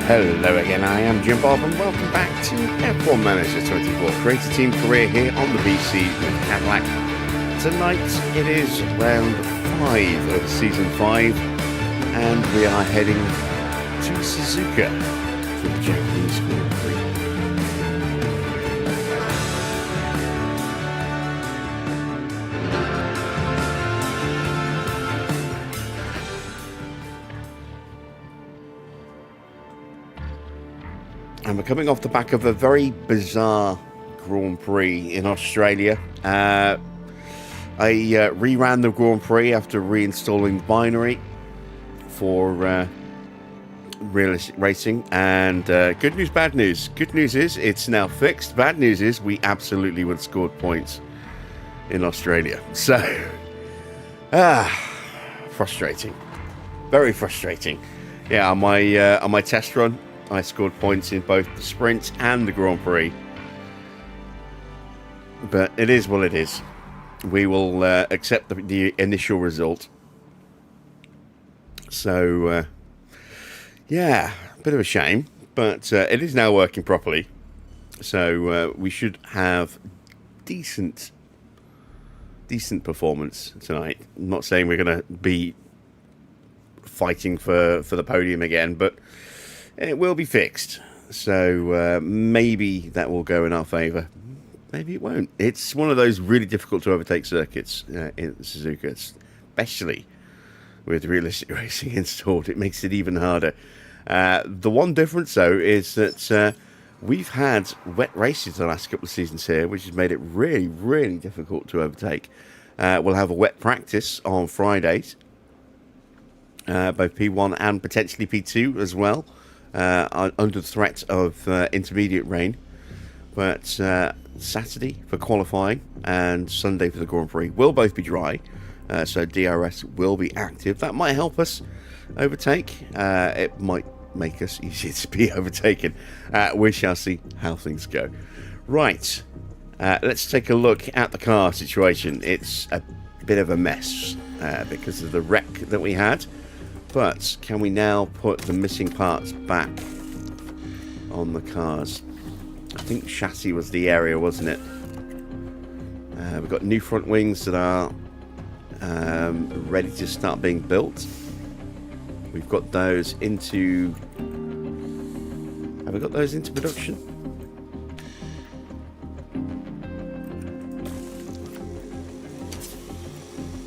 Hello again, I am Jim Bob and welcome back to F1 Manager 24. Creator Team Career here on the BC with Cadillac. Tonight it is round 5 of Season 5 and we are heading to Suzuka for the Japanese Grand Prix. And we're coming off the back of a very bizarre Grand Prix in Australia. I reran the Grand Prix after reinstalling binary for realistic racing. And good news, bad news. Good news is it's now fixed. Bad news is we absolutely would have scored points in Australia. So, frustrating. Very frustrating. Yeah, on my test run, I scored points in both the sprint and the Grand Prix. But it is what it is. We will accept the initial result. So, yeah, a bit of a shame. But it is now working properly. So we should have decent performance tonight. I'm not saying we're going to be fighting for the podium again, but it will be fixed, so maybe that will go in our favour. Maybe it won't. It's one of those really difficult to overtake circuits in Suzuka, especially with realistic racing installed. It makes it even harder. The one difference, though, is that we've had wet races the last couple of seasons here, which has made it really, really difficult to overtake. We'll have a wet practice on Fridays, both P1 and potentially P2 as well. Under the threat of intermediate rain, but Saturday for qualifying and Sunday for the Grand Prix will both be dry, so DRS will be active. That might help us overtake. It might make us easier to be overtaken. We shall see how things go. Right, let's take a look at the car situation. It's a bit of a mess because of the wreck that we had. But can we now put the missing parts back on the cars? I think chassis was the area, wasn't it? We've got new front wings that are ready to start being built. We've got those into... Have we got those into production?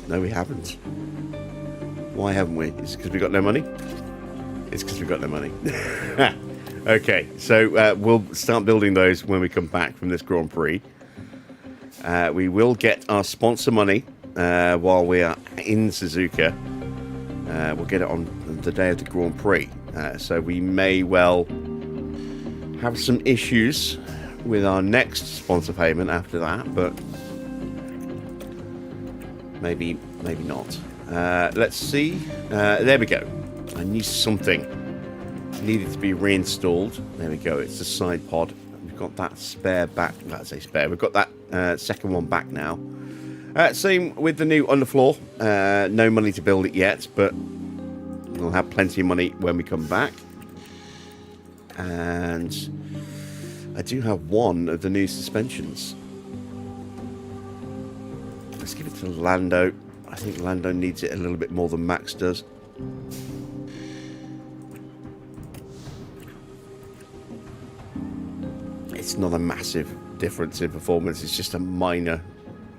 No, we haven't. Why haven't we? Is it because we've got no money? It's because we've got no money. Okay, so we'll start building those when we come back from this Grand Prix. We will get our sponsor money while we are in Suzuka. We'll get it on the day of the Grand Prix. So we may well have some issues with our next sponsor payment after that, but maybe not. Let's see. There we go. I knew something needed to be reinstalled. There we go. It's the side pod. We've got that spare back. Let's say spare. We've got that second one back now. Same with the new underfloor. No money to build it yet, but we'll have plenty of money when we come back. And I do have one of the new suspensions. Let's give it to Lando. I think Lando needs it a little bit more than Max does. It's not a massive difference in performance. It's just a minor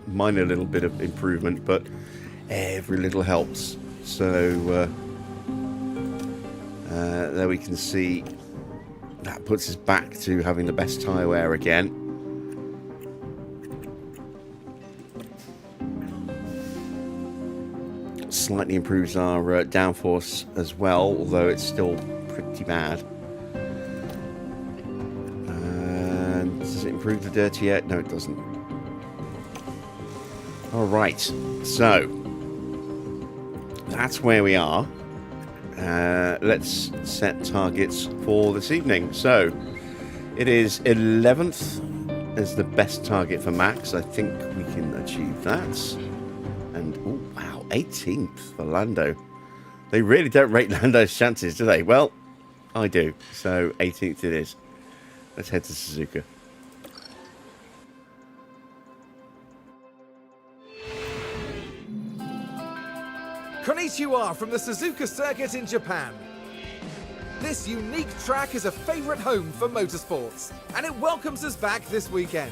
little bit of improvement, but every little helps. So there we can see that puts us back to having the best tyre wear again. Slightly improves our downforce as well, although it's still pretty bad. And does it improve the dirty air? No, it doesn't. Alright, so that's where we are. Let's set targets for this evening. So it is 11th as the best target for Max. I think we can achieve that. And oh wow, 18th for Lando. They really don't rate Lando's chances, do they? Well, I do. So 18th it is. Let's head to Suzuka. Konnichiwa from the Suzuka circuit in Japan. This unique track is a favourite home for motorsports, and it welcomes us back this weekend.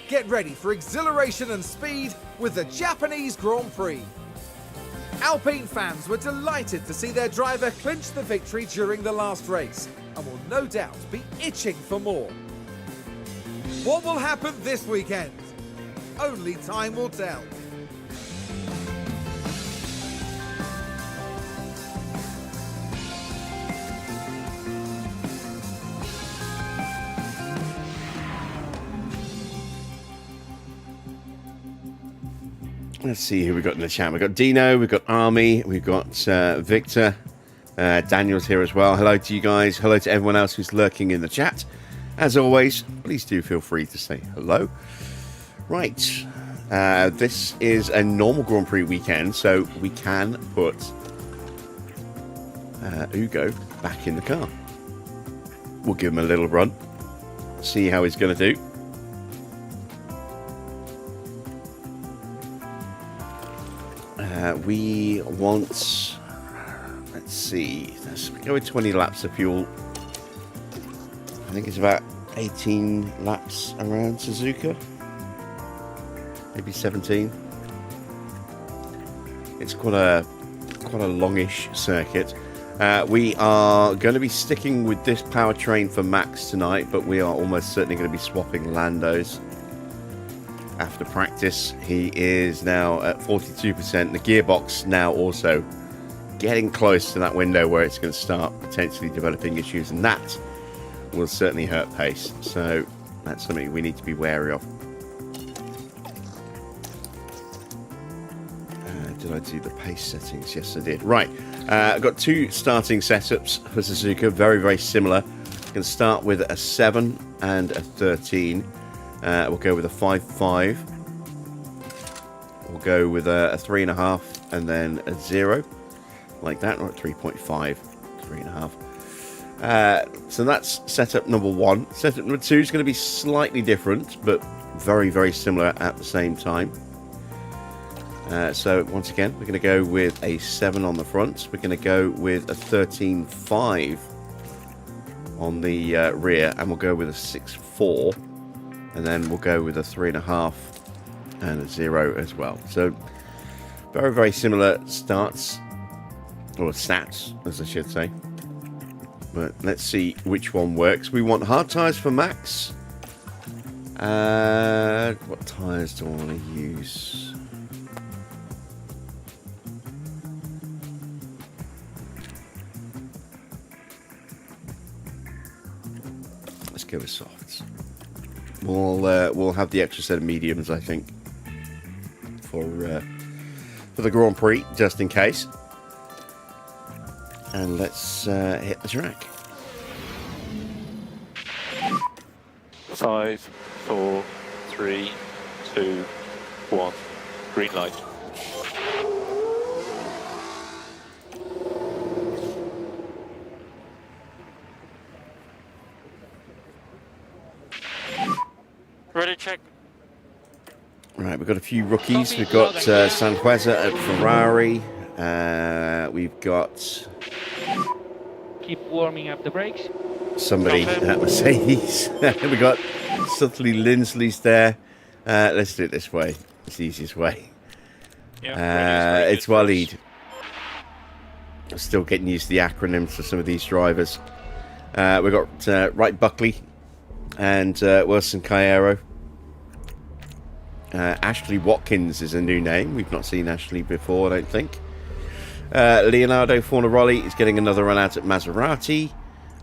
Get ready for exhilaration and speed with the Japanese Grand Prix. Alpine fans were delighted to see their driver clinch the victory during the last race, and will no doubt be itching for more. What will happen this weekend? Only time will tell. Let's see who we've got in the chat. We've got Dino, we've got Army, we've got Victor. Daniel's here as well. Hello to you guys. Hello to everyone else who's lurking in the chat. As always, please do feel free to say hello. Right. This is a normal Grand Prix weekend, so we can put Ugo back in the car. We'll give him a little run. See how he's going to do. We want, let's see, let's go with 20 laps of fuel. I think it's about 18 laps around Suzuka, maybe 17. It's quite a longish circuit. We are going to be sticking with this powertrain for Max tonight, but we are almost certainly going to be swapping Lando's. After practice, he is now at 42%. The gearbox now also getting close to that window where it's going to start potentially developing issues, and that will certainly hurt pace. So that's something we need to be wary of. Did I do the pace settings? Yes, I did. Right, I've got two starting setups for Suzuka, very similar. I'm going to start with a 7 and a 13. We'll go with a 5.5. We'll go with a 3.5 and then a 0. Like that, or 3.5, 3.5. So that's setup number 1. Setup number 2 is going to be slightly different, but very similar at the same time. So once again, we're going to go with a 7 on the front. We're going to go with a 13.5 on the rear, and we'll go with a 6.4. And then we'll go with a 3.5 and a 0 as well. So very similar starts, or stats, as I should say. But let's see which one works. We want hard tyres for Max. What tyres do I want to use? Let's go with softs. We'll have the extra set of mediums, I think, for the Grand Prix, just in case. And let's hit the track. 5, 4, 3, 2, 1. Green light. Ready, check. Right, we've got a few rookies. We've got Sanhueza at Ferrari. We've got Keep warming up the brakes. somebody at Mercedes. We've got subtly Lindsley's there. Let's do it this way. It's the easiest way. Yeah, It's Waleed. I'm still getting used to the acronyms for some of these drivers. We've got Wright Buckley and Wilson Cairo. Ashley Watkins is a new name. We've not seen Ashley before, I don't think. Leonardo Fornaroli is getting another run out at Maserati.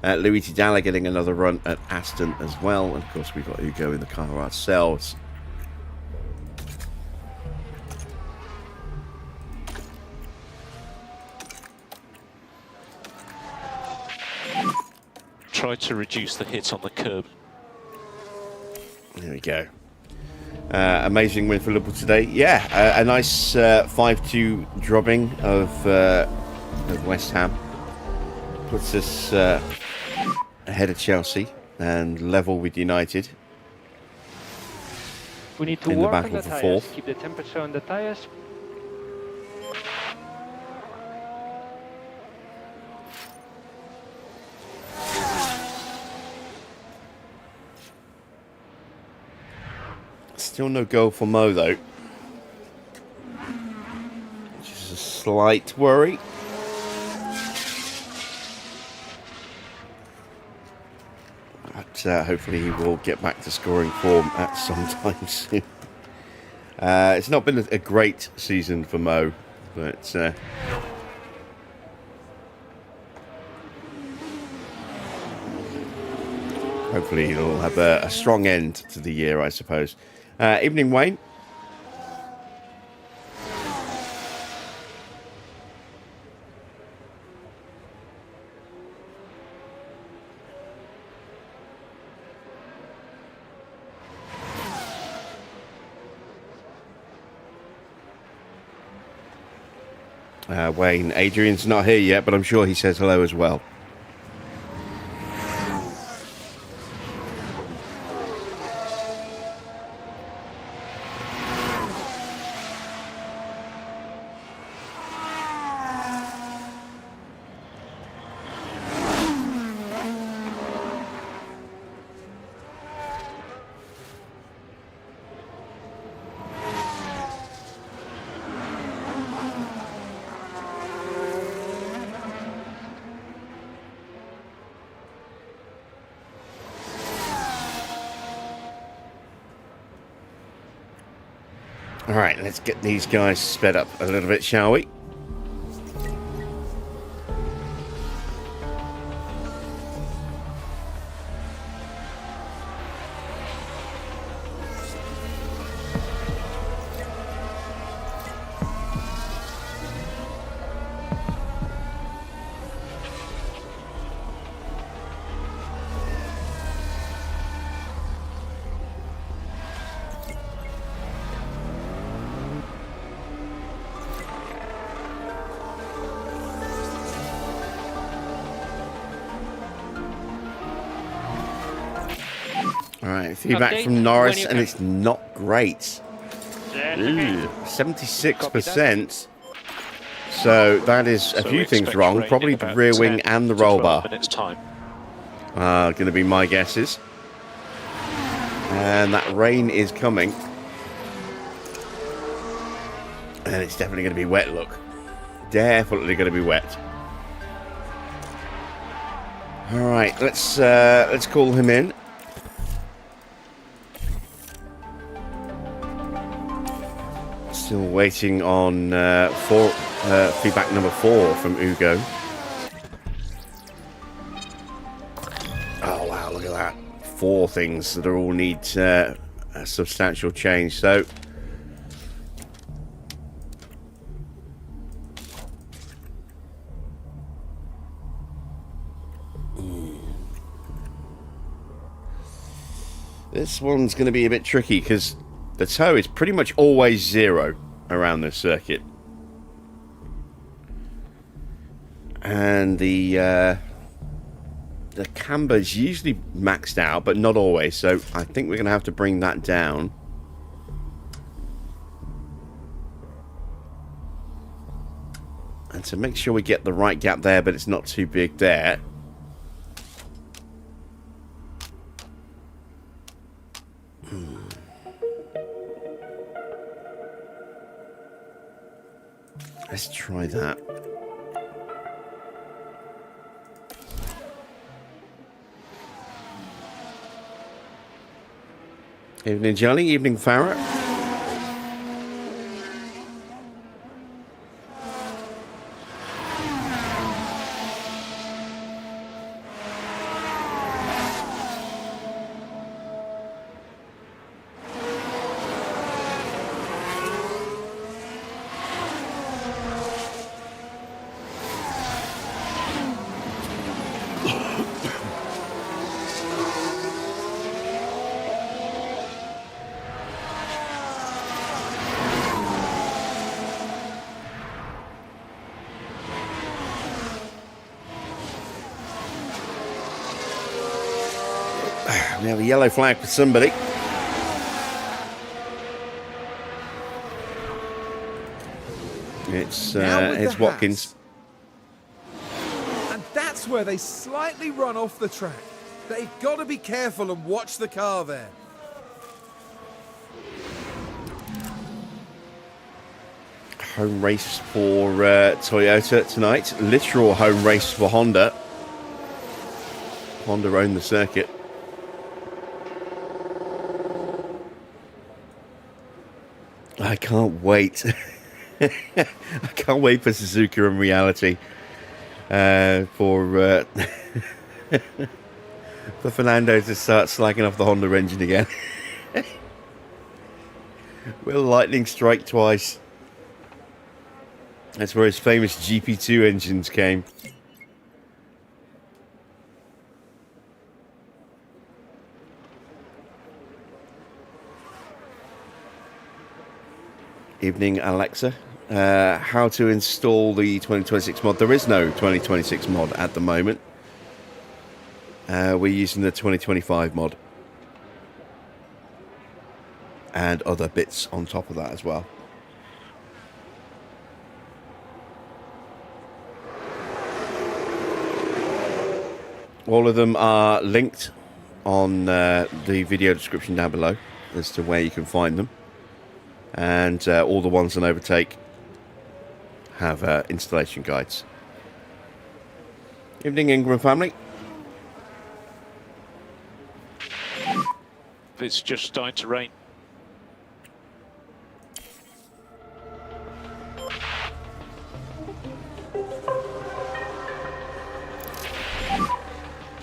Luigi Dalla getting another run at Aston as well. And of course, we've got Ugo in the car ourselves. Try to reduce the hit on the curb. There we go. Amazing win for Liverpool today. Yeah, a nice 5-2 drubbing of West Ham. Puts us ahead of Chelsea and level with United. We need to In the work on battle the for tires. fourth. Keep the temperature on the tires. Still no goal for Mo though. Which is a slight worry. But hopefully he will get back to scoring form at some time soon. It's not been a great season for Mo, but hopefully he'll have a strong end to the year, I suppose. Evening, Wayne. Wayne, Adrian's not here yet, but I'm sure he says hello as well. All right, let's get these guys sped up a little bit, shall we? All right, feedback Update from Norris, when you and can. it's not great. Yeah, Ooh, 76%. So that is a So few we thing expect wrong. rain Probably in the about rear wing 10 and the to roll 12 bar. minutes time. Going to be my guesses. And that rain is coming. And it's definitely going to be wet, look. Definitely going to be wet. All right, let's call him in. Still waiting on feedback number 4 from Ugo. Oh wow, look at that. 4 things that all need a substantial change. So This one's going to be a bit tricky because the toe is pretty much always 0 around this circuit. And the camber's usually maxed out, but not always. So I think we're going to have to bring that down. And to make sure we get the right gap there, but it's not too big there. Let's try that. Evening, Johnny. Evening, Farah. We have a yellow flag for somebody. It's Watkins. And that's where they slightly run off the track. They've got to be careful and watch the car there. Home race for Toyota tonight. Literal home race for Honda. Honda own the circuit. I can't wait. I can't wait for Suzuka in reality. For Fernando to start slagging off the Honda engine again. Will lightning strike twice? That's where his famous GP2 engines came. Evening, Alexa. How to install the 2026 mod? There is no 2026 mod at the moment. We're using the 2025 mod. And other bits on top of that as well. All of them are linked on the video description down below as to where you can find them. And all the ones on Overtake have installation guides. Evening, Ingram family. It's just starting to rain.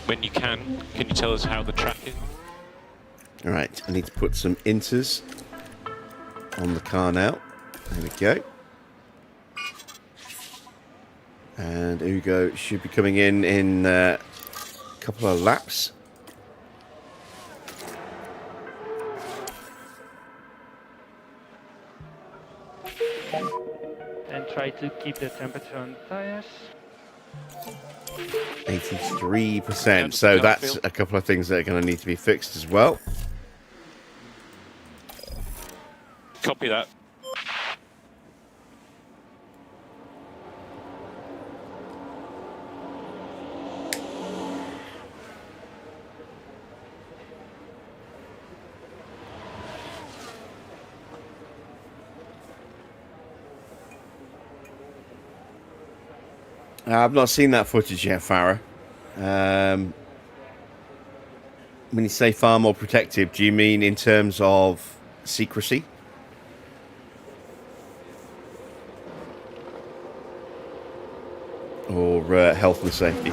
When you can you tell us how the track is? All right, I need to put some inters on the car now. There we go. And Ugo should be coming in a couple of laps. And try to keep the temperature on the tires. 83%. So that's a couple of things that are going to need to be fixed as well. Copy that. I've not seen that footage yet, Farah. When you say far more protective, do you mean in terms of secrecy? Or health and safety?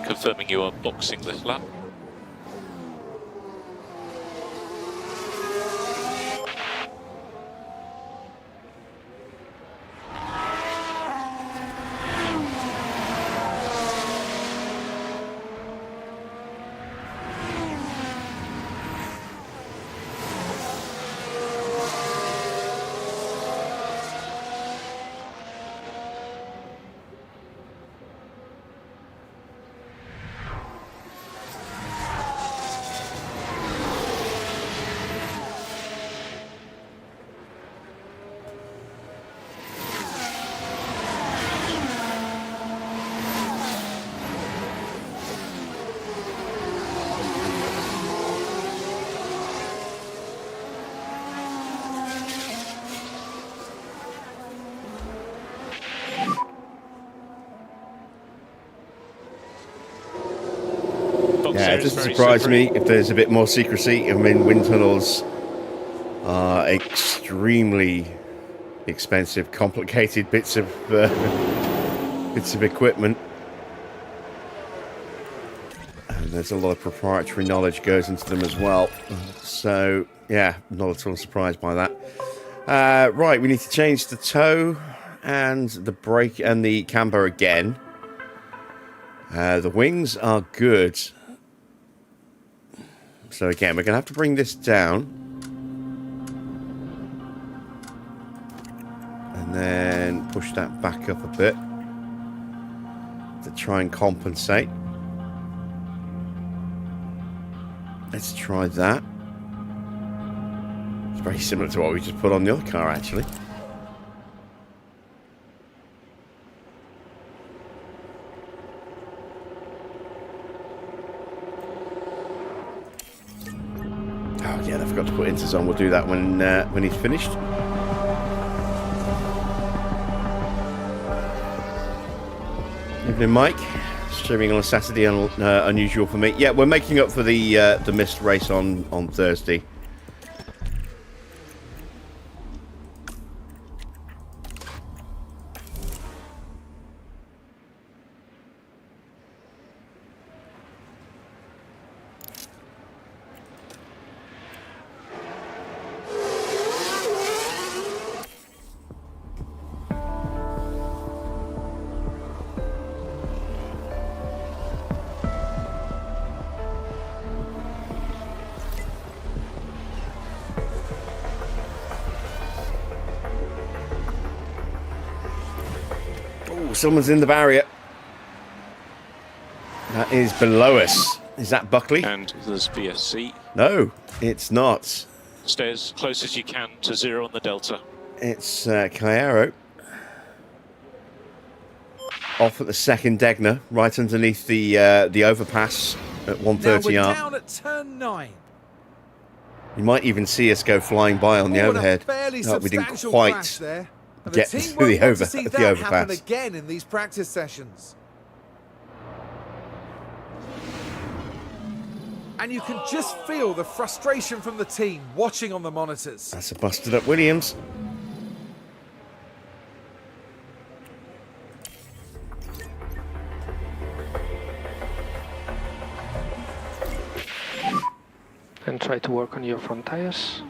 Confirming you are boxing this lap. box Yeah, here it is doesn't very surprise slippery. me if there's a bit more secrecy. I mean, wind tunnels are extremely expensive, complicated bits of equipment, and there's a lot of proprietary knowledge goes into them as well. So yeah, not at all surprised by that. Right, we need to change the toe and the brake and the camber again. The wings are good. So again, we're going to have to bring this down. And then push that back up a bit to try and compensate. Let's try that. It's very similar to what we just put on the other car, actually. Oh yeah, I forgot to put inters on. We'll do that when he's finished. Evening, Mike. Streaming on a Saturday, unusual for me. Yeah, we're making up for the missed race on Thursday. Someone's in the barrier. That is below us. Is that Buckley? And there's BSC. No, it's not. Stay as close as you can to 0 on the delta. It's Cairo. Off at the second Degner, right underneath the overpass at 130 Now we're R. down at turn 9. You might even see us go flying by on the Oh, and a overhead. fairly No, we didn't substantial quite crash there. And get the to team the won't want to see the that happen overpass. again in these practice sessions. And you can just feel the frustration from the team watching on the monitors. That's a busted up Williams. And try to work on your front tires.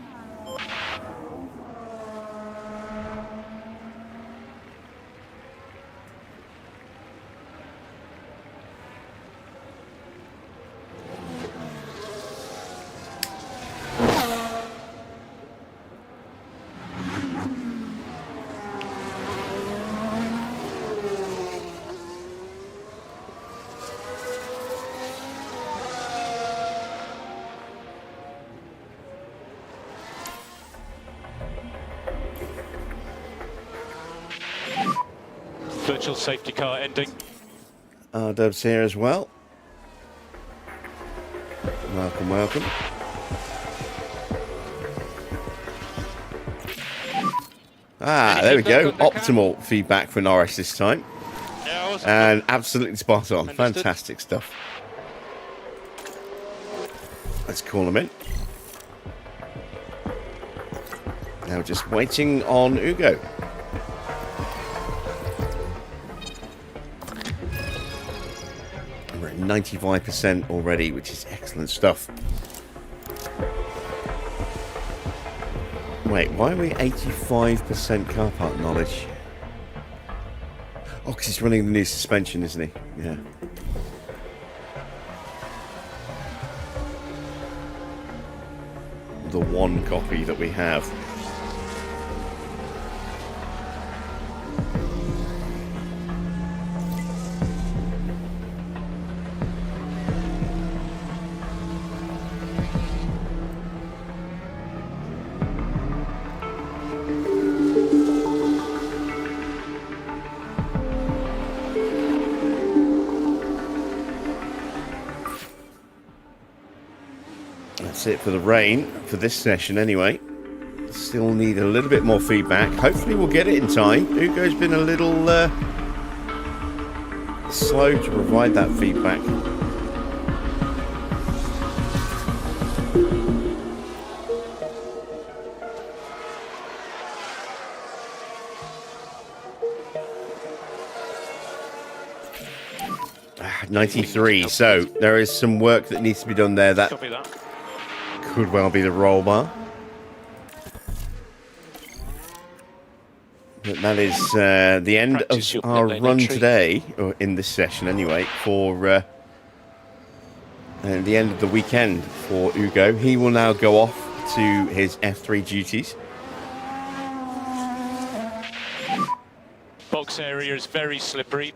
Virtual safety car ending. R-Dub's here as well. Welcome, welcome. Ah, there we go. Optimal feedback for Norris this time. Yeah, awesome. And absolutely spot on. Understood. Fantastic stuff. Let's call him in. Now just waiting on Ugo. We're at 95% already, which is excellent stuff. Wait, why are we 85% car park knowledge? Oh, because he's running the new suspension, isn't he? Yeah. The one copy that we have. That's it for the rain, for this session anyway. Still need a little bit more feedback. Hopefully we'll get it in time. Ugo's been a little slow to provide that feedback. 93. So there is some work that needs to be done there. That Copy that. could well be the roll bar. But that is the end Practice your of our pit lane run entry. today, or in this session anyway, for the end of the weekend for Ugo. He will now go off to his F3 duties. Box area is very slippery.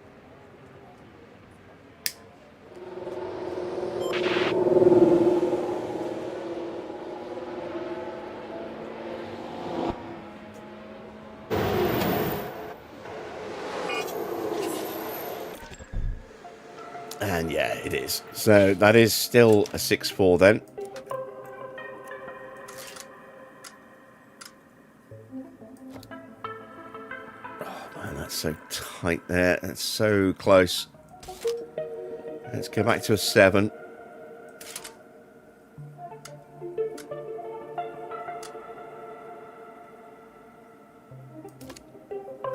And yeah, it is. So that is still a 6-4 then. Oh man, that's so tight there. That's so close. Let's go back to a 7.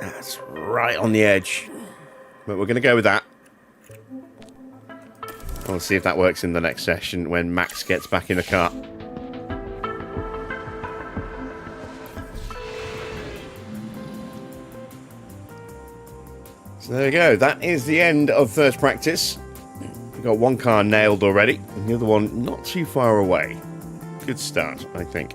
That's right on the edge. But we're going to go with that. We'll see if that works in the next session when Max gets back in the car. So there we go. That is the end of first practice. We've got one car nailed already, and the other one not too far away. Good start, I think.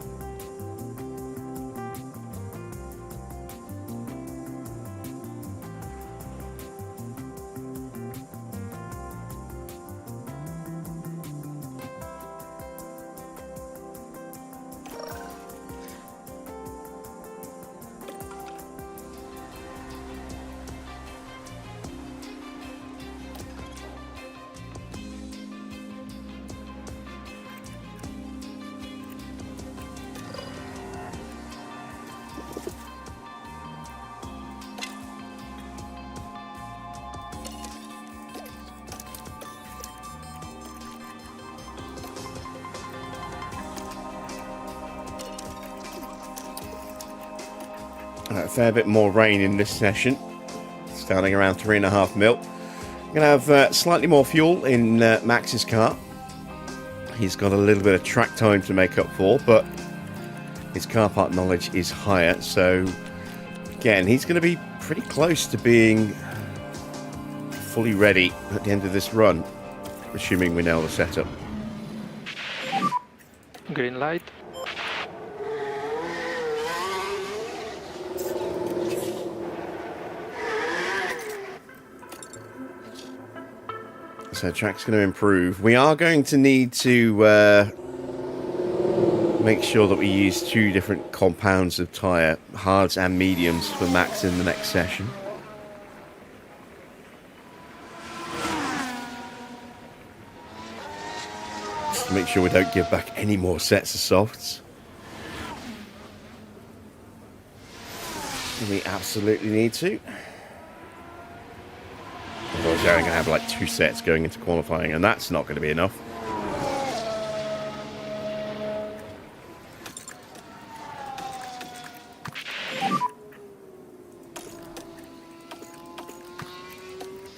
A fair bit more rain in this session, starting around 3.5 mil. We're going to have slightly more fuel in Max's car. He's got a little bit of track time to make up for, but his car park knowledge is higher. So again, he's going to be pretty close to being fully ready at the end of this run, assuming we nail the setup. Green light. So track's going to improve. We are going to need to make sure that we use 2 different compounds of tyre, hards and mediums, for Max in the next session. Just to make sure we don't give back any more sets of softs. We absolutely need to. Otherwise, we're going to have like 2 sets going into qualifying, and that's not going to be enough.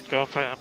Go for it.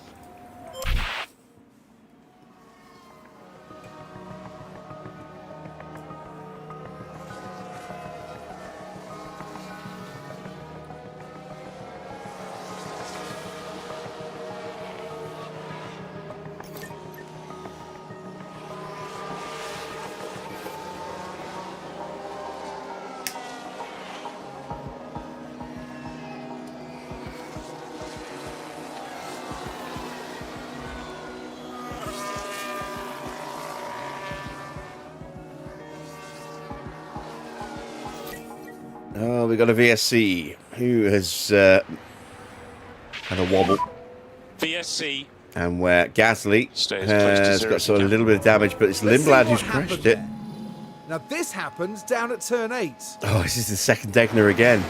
Oh, we got a VSC who has had a wobble, VSC. and where Gasly Stay as close to has zero got as sort you of a can. little bit of damage, but it's Let's see Lindblad what who's happened crashed it. there. Now this happened down at turn 8. Oh, this is the second Degner again.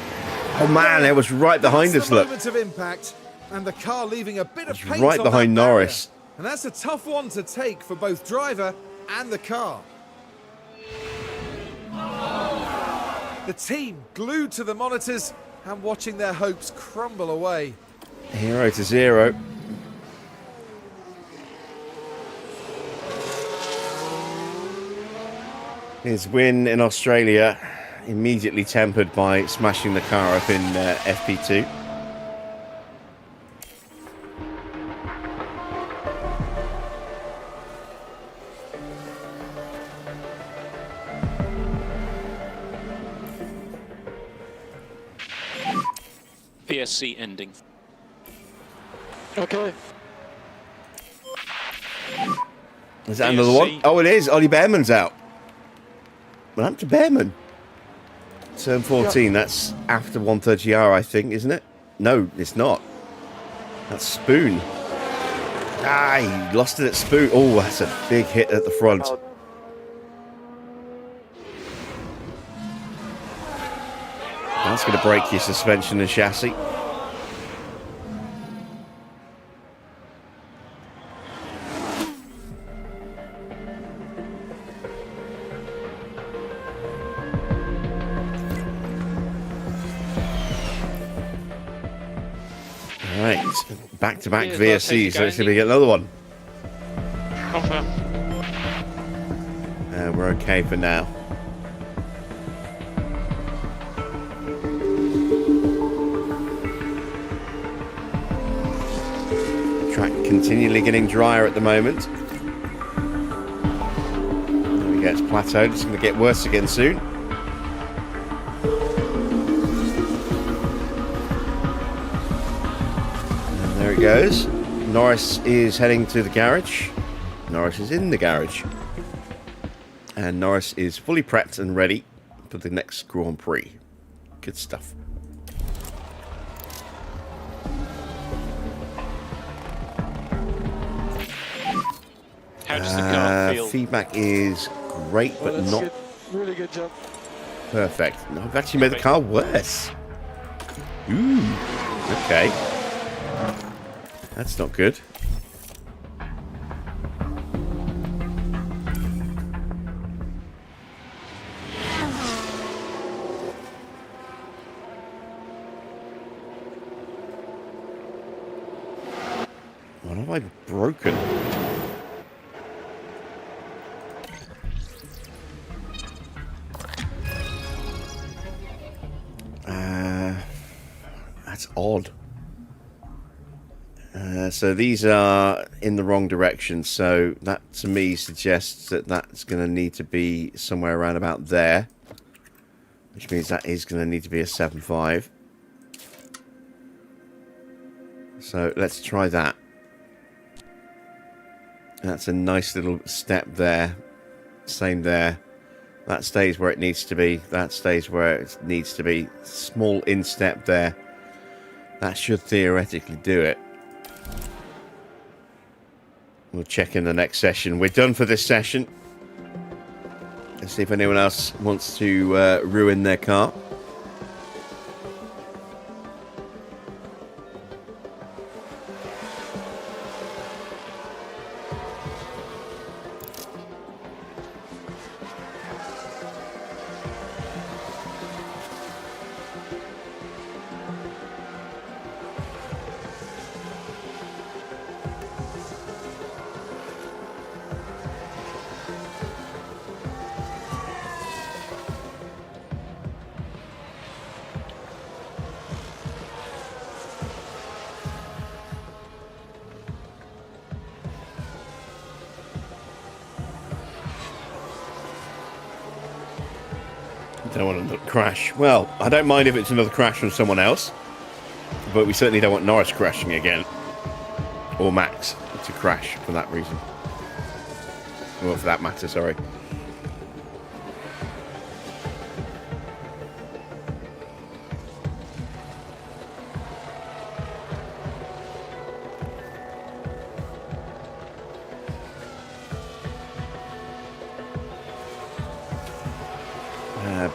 Oh man, it was right behind That's us, the look. moment of impact, and the car leaving a bit of It's paint right on behind that barrier. Norris. And that's a tough one to take for both driver and the car. The team glued to the monitors and watching their hopes crumble away. 0 to 0. His win in Australia immediately tempered by smashing the car up in FP2. VSC ending. Okay. Is that another one? Oh, it is. Ollie Bearman's out. What happened to Bearman? Turn 14, that's after 130R, I think, isn't it? No, it's not. That's Spoon. Ah, he lost it at Spoon. Oh, that's a big hit at the front. That's going to break your suspension and chassis. Right, back-to-back VSCs, so it's going to get another one. Confirm. We're okay for now. Track continually getting drier at the moment. There we go, it's plateaued. It's going to get worse again soon. And there it goes. Norris is heading to the garage. Norris is in the garage. And Norris is fully prepped and ready for the next Grand Prix. Good stuff. How does the car feel? Feedback is great, but not Good. Really good job. perfect. No, I've actually made the car worse. Ooh, okay. That's not good. What have I broken? That's odd. So these are in the wrong direction. So that to me suggests that that's going to need to be somewhere around about there. Which means that is going to need to be a 7.5. So let's try that. That's a nice little step there. Same there. That stays where it needs to be. That stays where it needs to be. Small instep there. That should theoretically do it. We'll check in the next session. We're done for this session. Let's see if anyone else wants to ruin their car. Don't want another crash. Well, I don't mind if it's another crash from someone else, but we certainly don't want Norris crashing again, or Max to crash for that reason. Well, for that matter, sorry.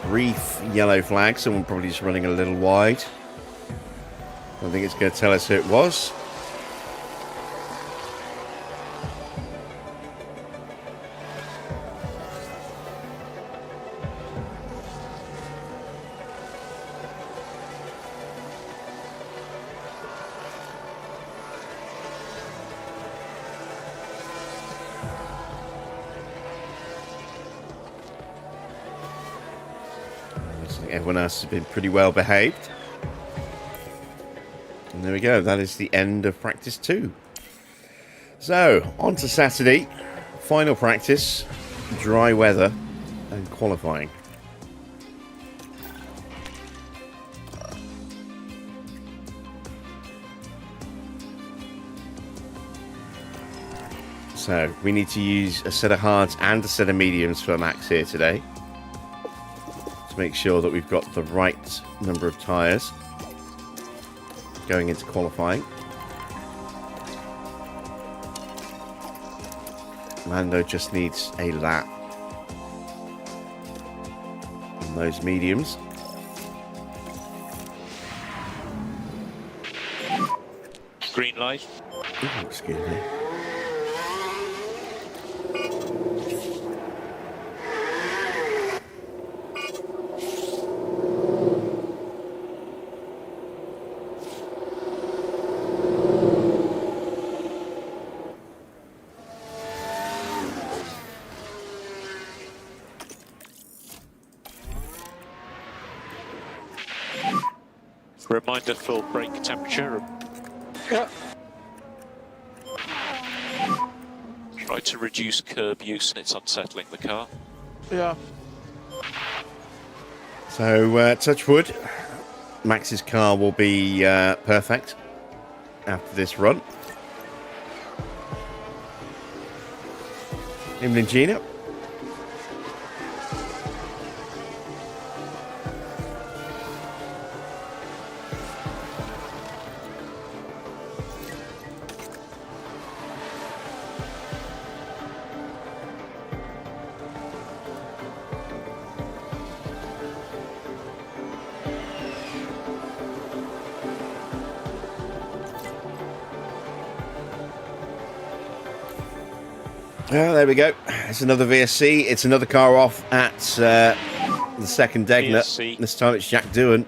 Brief yellow flag, someone probably just running a little wide. I think it's going to tell us who it was. Everyone else has been pretty well behaved. And there we go. That is the end of practice 2. So, on to Saturday. Final practice, dry weather, and qualifying. So, we need to use a set of hards and a set of mediums for Max here today, to make sure that we've got the right number of tyres going into qualifying. Mando just needs a lap on those mediums. Green light. Ooh, excuse me. Reminder for brake temperature. Yeah. Try to reduce curb use and it's unsettling the car. Yeah. So, touch wood, Max's car will be perfect after this run. Him and Gina. Well, there we go. It's another VSC. It's another car off at the second Degner. VSC. This time it's Jack Doohan.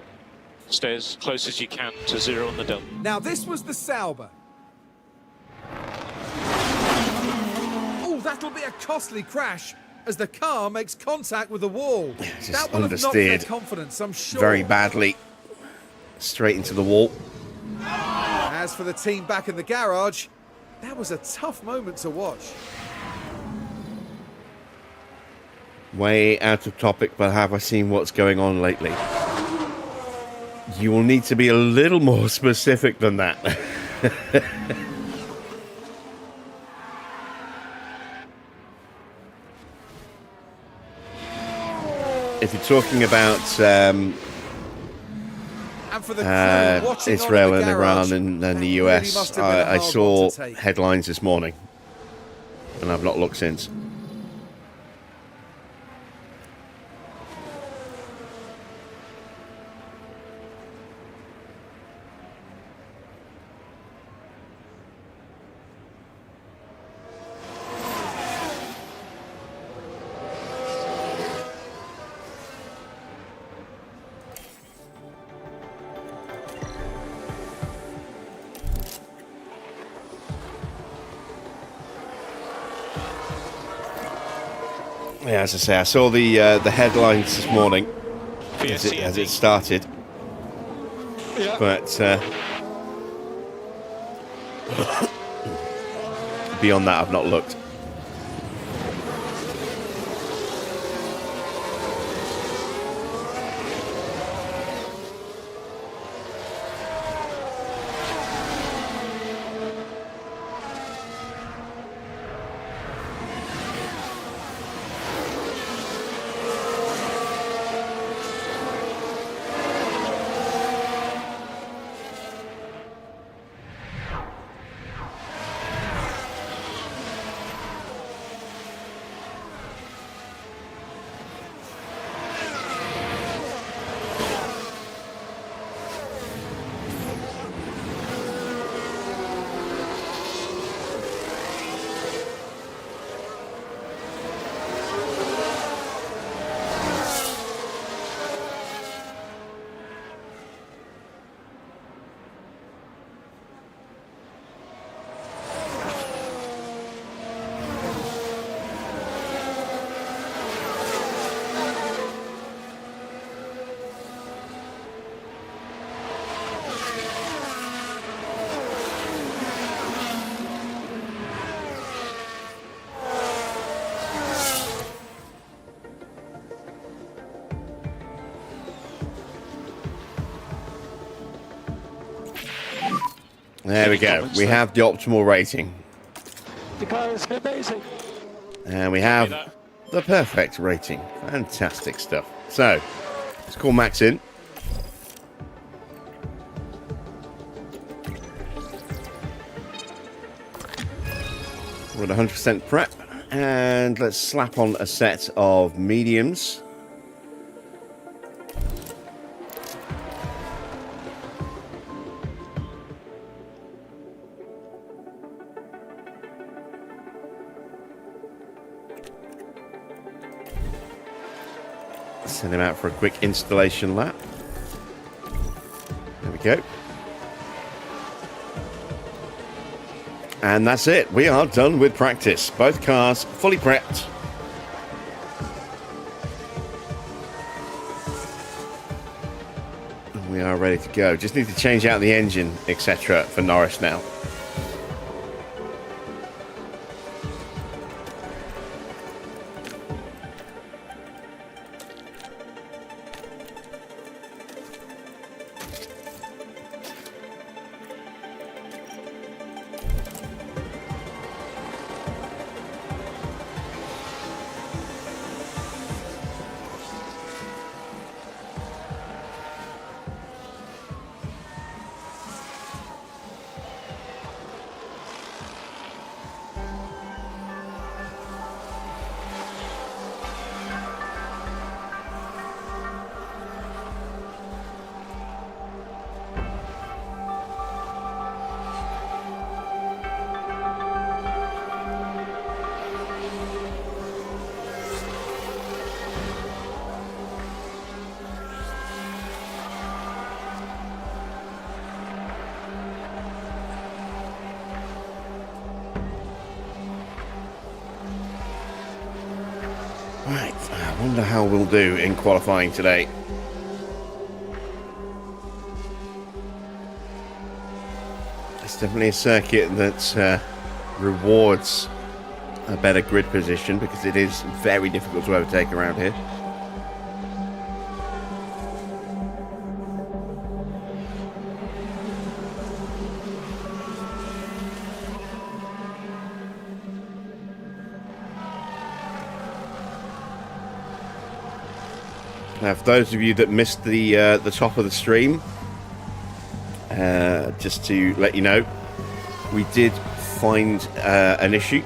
Stay as close as you can to 0 on the dump. Now this was the Sauber. Oh, that'll be a costly crash as the car makes contact with the wall. Just That will have knocked their understeered confidence, I'm sure. very badly. Straight into the wall. As for the team back in the garage, that was a tough moment to watch. Way out of topic, but have I seen what's going on lately? You will need to be a little more specific than that. If you're talking about And for the crew watching Israel on in and the garage, Iran and that the really US, must have been a I hard saw one to take. headlines this morning, and I've not looked since. Yeah, as I say, I saw the headlines this morning as it started, Yeah. but beyond that, I've not looked. There we go. We have the optimal rating. The car is amazing. And we have the perfect rating. Fantastic stuff. So, let's call Max in. We're at 100% prep. And let's slap on a set of mediums. Send him out for a quick installation lap. There we go. And that's it. We are done with practice. Both cars fully prepped. And we are ready to go. Just need to change out the engine, etc. for Norris now. Right, I wonder how we'll do in qualifying today. It's definitely a circuit that rewards a better grid position because it is very difficult to overtake around here. Now, for those of you that missed the top of the stream, just to let you know, we did find an issue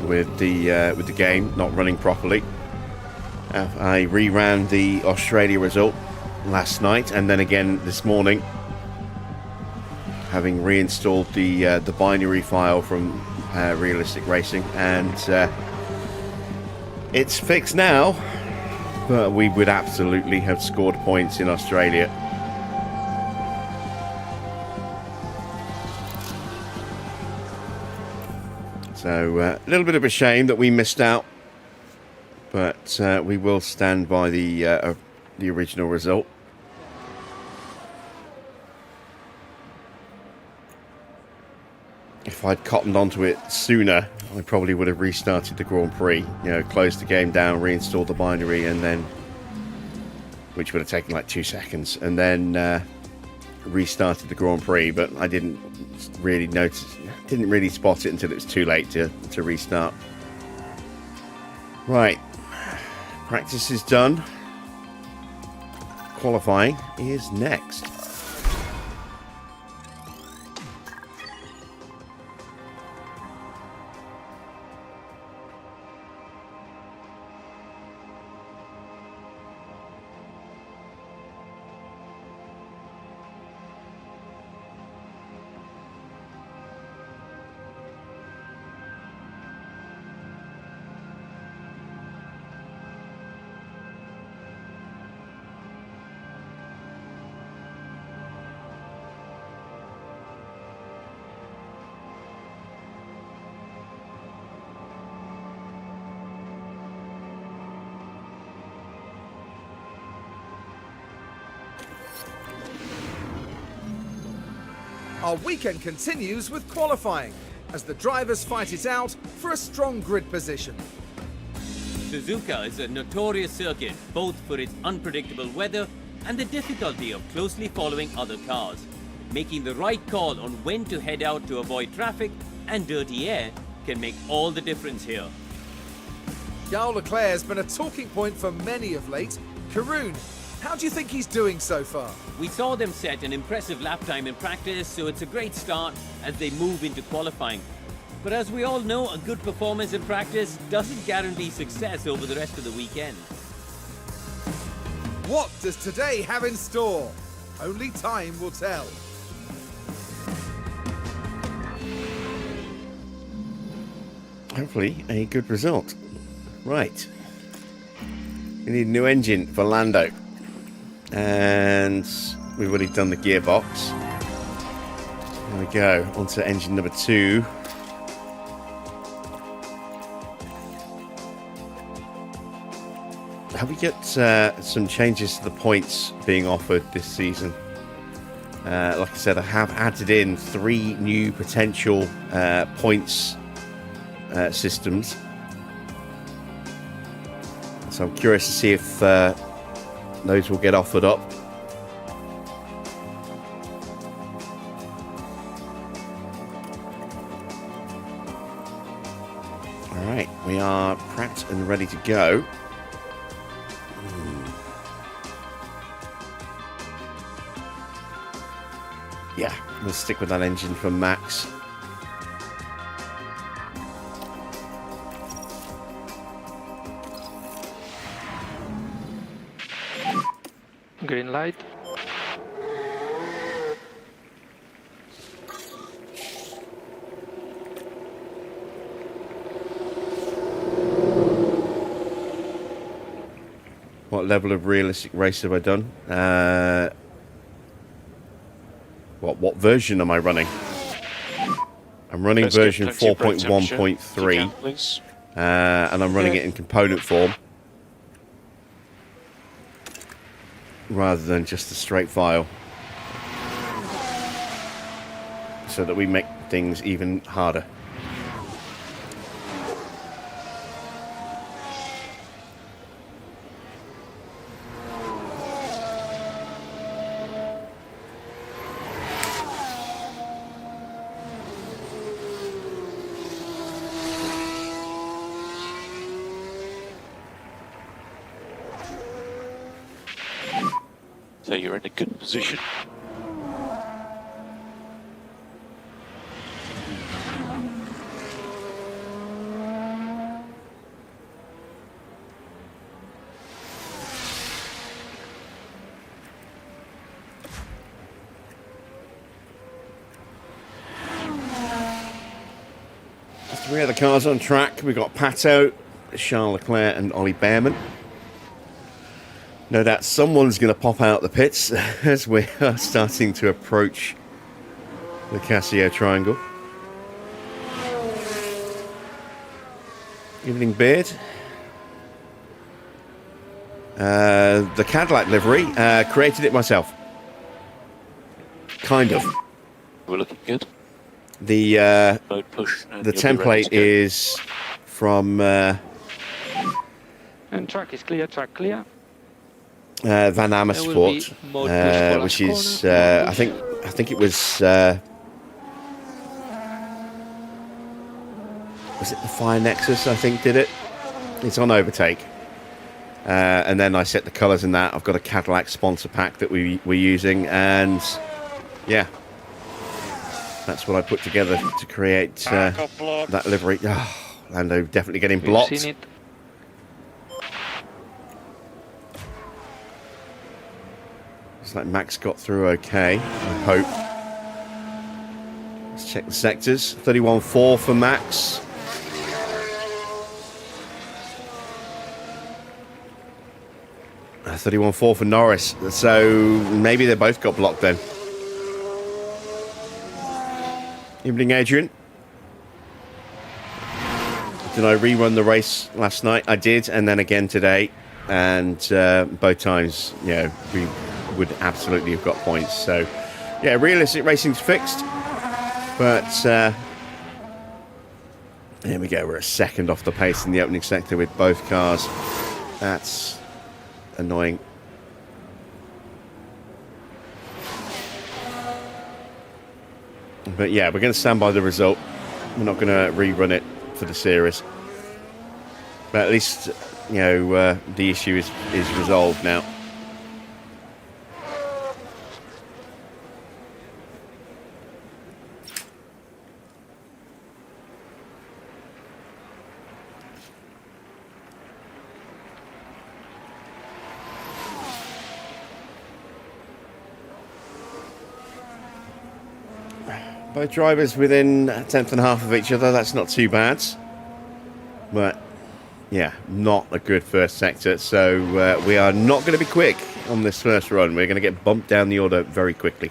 with the game not running properly. I reran the Australia result last night and then again this morning, having reinstalled the binary file from Realistic Racing, and it's fixed now. But we would absolutely have scored points in Australia. So a little bit of a shame that we missed out, but we will stand by the original result. If I'd cottoned onto it sooner, I probably would have restarted the Grand Prix. You know, closed the game down, reinstalled the binary, and then, which would have taken like 2 seconds, and then restarted the Grand Prix. But I didn't really notice, didn't really spot it until it was too late to restart. Right, practice is done. Qualifying is next. Our weekend continues with qualifying, as the drivers fight it out for a strong grid position. Suzuka is a notorious circuit both for its unpredictable weather and the difficulty of closely following other cars. Making the right call on when to head out to avoid traffic and dirty air can make all the difference here. Charles Leclerc has been a talking point for many of late. Karun, how do you think he's doing so far? We saw them set an impressive lap time in practice, so it's a great start as they move into qualifying. But as we all know, a good performance in practice doesn't guarantee success over the rest of the weekend. What does today have in store? Only time will tell. Hopefully a good result. Right. We need a new engine for Lando. And we've already done the gearbox. There we go. On to engine number 2. Have we got some changes to the points being offered this season? Like I said, I have added in 3 new potential points systems. So I'm curious to see if those will get offered up. Alright, we are prepped and ready to go. Yeah, we'll stick with that engine for Max. Green light. What level of realistic race have I done? What version am I running? I'm running Let's get version plenty of brake temperature. 4.1.3, Please. and I'm running it in component form rather than just a straight file, so that we make things even harder. So you're in a good position. Three other cars on track. We've got Pato, Charles Leclerc and Ollie Bearman. No doubt someone's going to pop out the pits as we are starting to approach the Casio Triangle. Evening, Beard. The Cadillac livery, created it myself. Kind of. We're looking good. The Mode push. And the you'll be ready template to go. is from And track is clear, track clear. Van Amersfoort, mode push for which last is corner. I think it was it the Fire Nexus? I think did it. It's on overtake, and then I set the colours in that. I've got a Cadillac sponsor pack that we're using, and yeah, that's what I put together to create that livery. Oh, Lando definitely getting We've blocked. seen it. Looks like Max got through okay, I hope. Let's check the sectors. 31.4 for Max. Uh, 31.4 for Norris. So maybe they both got blocked then. Evening, Adrian. Did I rerun the race last night? I did, and then again today. And both times, you know, we would absolutely have got points. So, yeah, realistic racing's fixed. But there we go. We're a second off the pace in the opening sector with both cars. That's annoying. But yeah, we're going to stand by the result. We're not going to rerun it for the series. But at least, you know, the issue is resolved now. Both drivers within a tenth and a half of each other, that's not too bad. But, yeah, not a good first sector. So we are not going to be quick on this first run. We're going to get bumped down the order very quickly.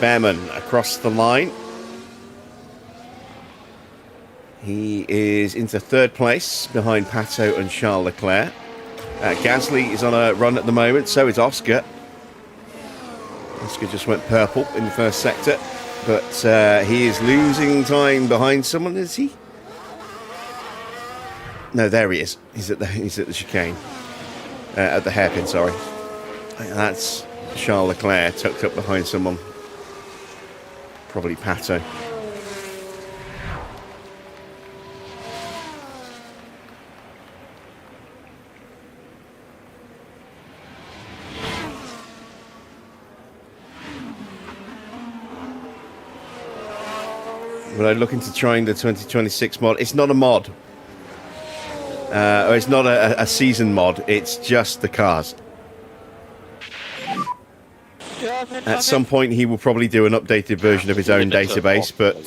Bearman across the line. He is into third place behind Pato and Charles Leclerc. Gasly is on a run at the moment, so is Oscar. Oscar just went purple in the first sector, but he is losing time behind someone, is he? No, there he is. He's at the chicane. At the hairpin, sorry. That's Charles Leclerc tucked up behind someone. Probably Pato. When I look into trying the 2026 mod, it's not a mod. Or it's not a season mod, it's just the cars. At some point, he will probably do an updated version of his own database, but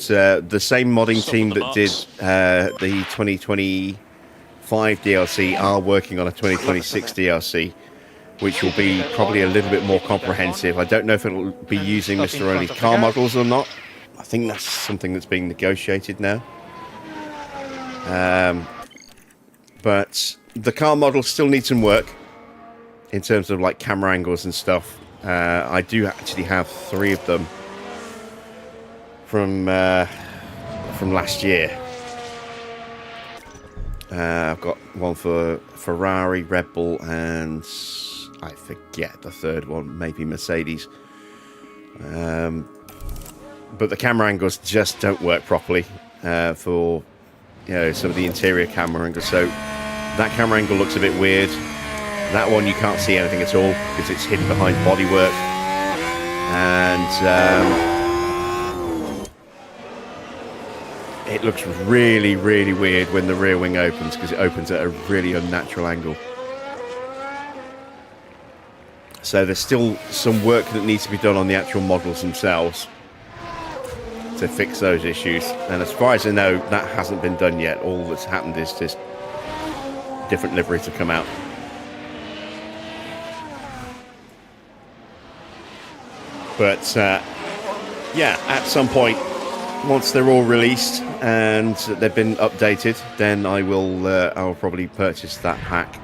the same modding team that did the 2025 DLC are working on a 2026 DLC, which will be probably a little bit more comprehensive. I don't know if it will be using Mr. Only's car models or not. I think that's something that's being negotiated now. But the car models still need some work in terms of like camera angles and stuff. I do actually have 3 of them from last year. I've got one for Ferrari, Red Bull, and I forget the third one, maybe Mercedes. But the camera angles just don't work properly for some of the interior camera angles. So that camera angle looks a bit weird. That one you can't see anything at all because it's hidden behind bodywork, and it looks really, really weird when the rear wing opens because it opens at a really unnatural angle. So there's still some work that needs to be done on the actual models themselves to fix those issues, and as far as I know, that hasn't been done yet. All that's happened is just different liveries have come out. But yeah, at some point, once they're all released and they've been updated, then I will probably purchase that pack.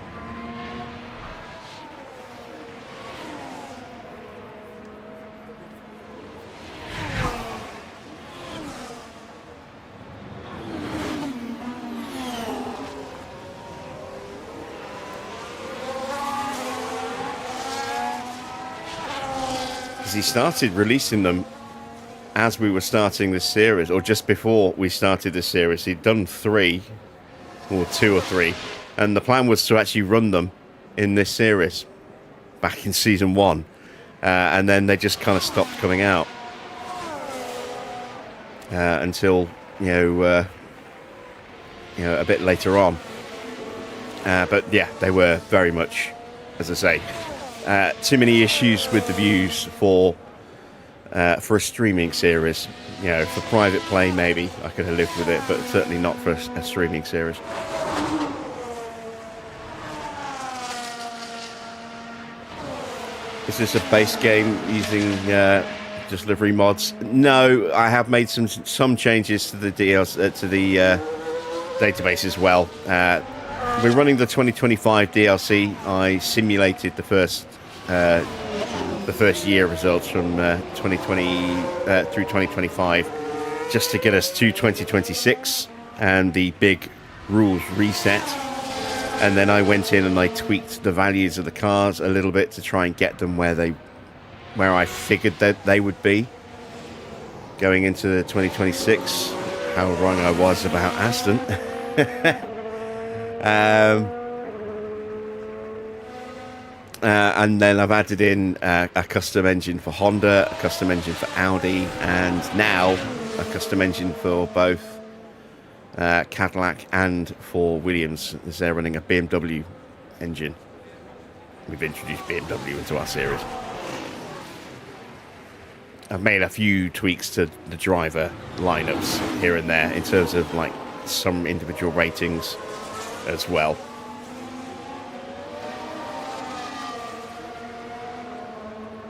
He started releasing them as we were starting this series, or just before we started this series. He'd done 3 or 2 or 3, and the plan was to actually run them in this series back in season 1, and then they just kind of stopped coming out until a bit later on. But yeah, they were very much, as I say, too many issues with the views for a streaming series. For private play, maybe I could have lived with it, but certainly not for a streaming series. Is this a base game using just livery mods? No, I have made some changes to the DLC, to the database as well. We're running the 2025 DLC. I simulated the first year results from 2020 through 2025, just to get us to 2026 and the big rules reset. And then I went in and I tweaked the values of the cars a little bit to try and get them where I figured that they would be going into 2026. How wrong I was about Aston. And then I've added in a custom engine for Honda, a custom engine for Audi, and now a custom engine for both Cadillac and for Williams, as they're running a BMW engine. We've introduced BMW into our series. I've made a few tweaks to the driver lineups here and there in terms of like some individual ratings as well.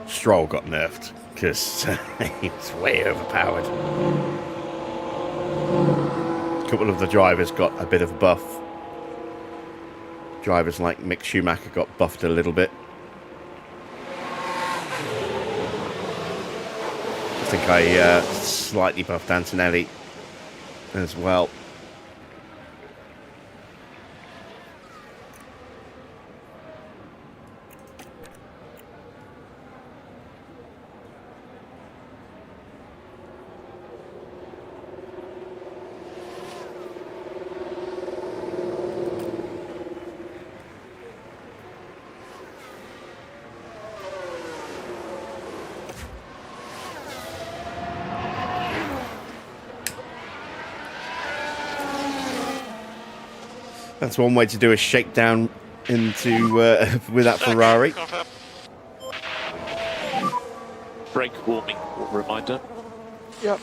Stroll got nerfed because he was way overpowered. A couple of the drivers got a bit of a buff. Drivers like Mick Schumacher got buffed a little bit. I think I slightly buffed Antonelli as well. That's one way to do a shakedown into with that Ferrari. Brake warming reminder. Yep.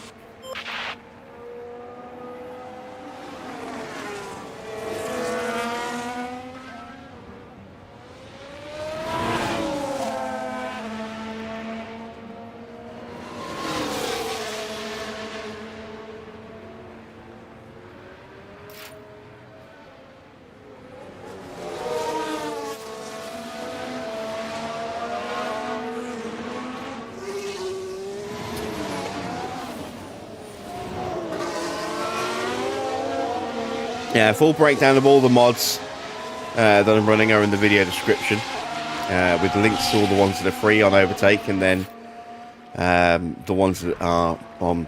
Yeah, full breakdown of all the mods that I'm running are in the video description, with links to all the ones that are free on Overtake, and then the ones that are on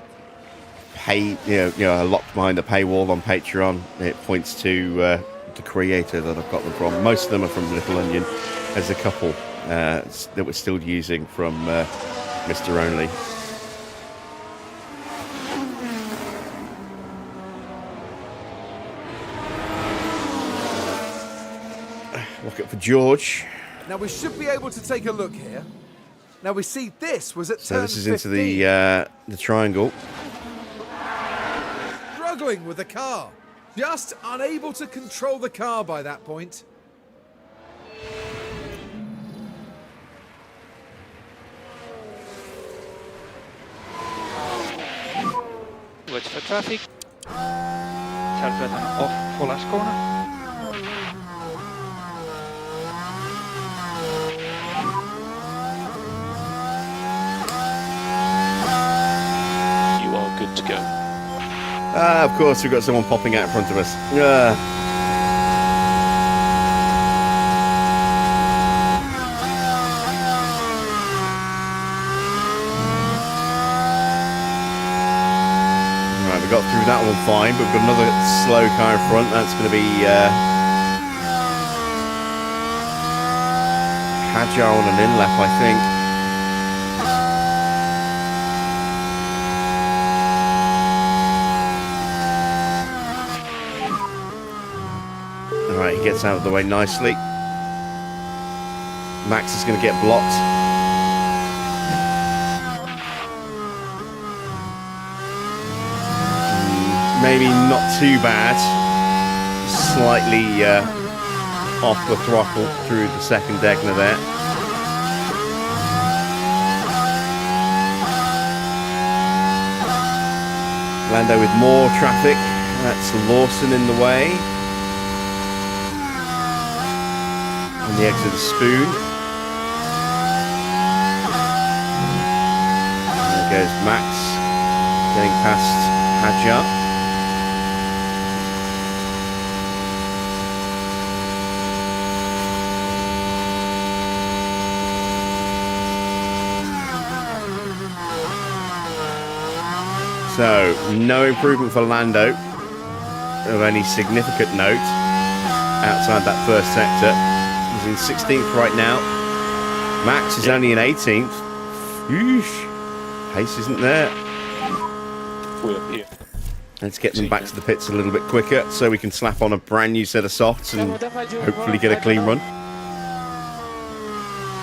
pay, are locked behind the paywall on Patreon. It points to the creator that I've got them from. Most of them are from Little Onion. There's a couple that we're still using from Mr. Only. Look up for George. Now we should be able to take a look here. Now we see this was at So turn this is 15. into the triangle. Struggling with the car. Just unable to control the car by that point. Watch for traffic. Charge button off for last corner. You are good to go. Of course, we've got someone popping out in front of us. Right, we got through that one fine, but we've got another slow car in front. That's going to be Hadjar on an in-lap, I think. Alright, he gets out of the way nicely. Max is going to get blocked. Maybe not too bad. Slightly off the throttle through the second Degner there. Lando with more traffic. That's Lawson in the way. On the exit of Spoon. There goes Max, getting past Hadjar. So, no improvement for Lando of any significant note outside that first sector. He's in 16th right now. Max is only in 18th. Yeesh. Pace isn't there. We're up here. Let's get them back to the pits a little bit quicker so we can slap on a brand new set of softs and hopefully get a clean run.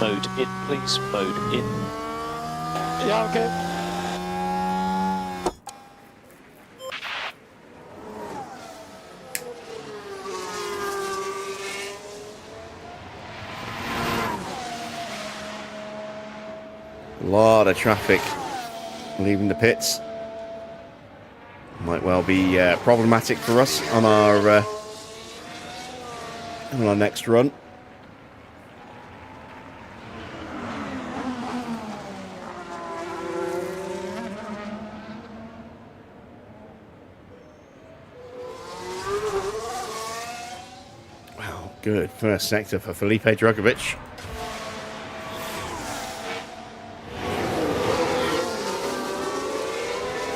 Mode in, please. Mode in. Yeah, okay. A lot of traffic leaving the pits. Might well be problematic for us on our next run. Wow, good first sector for Felipe Drugovich.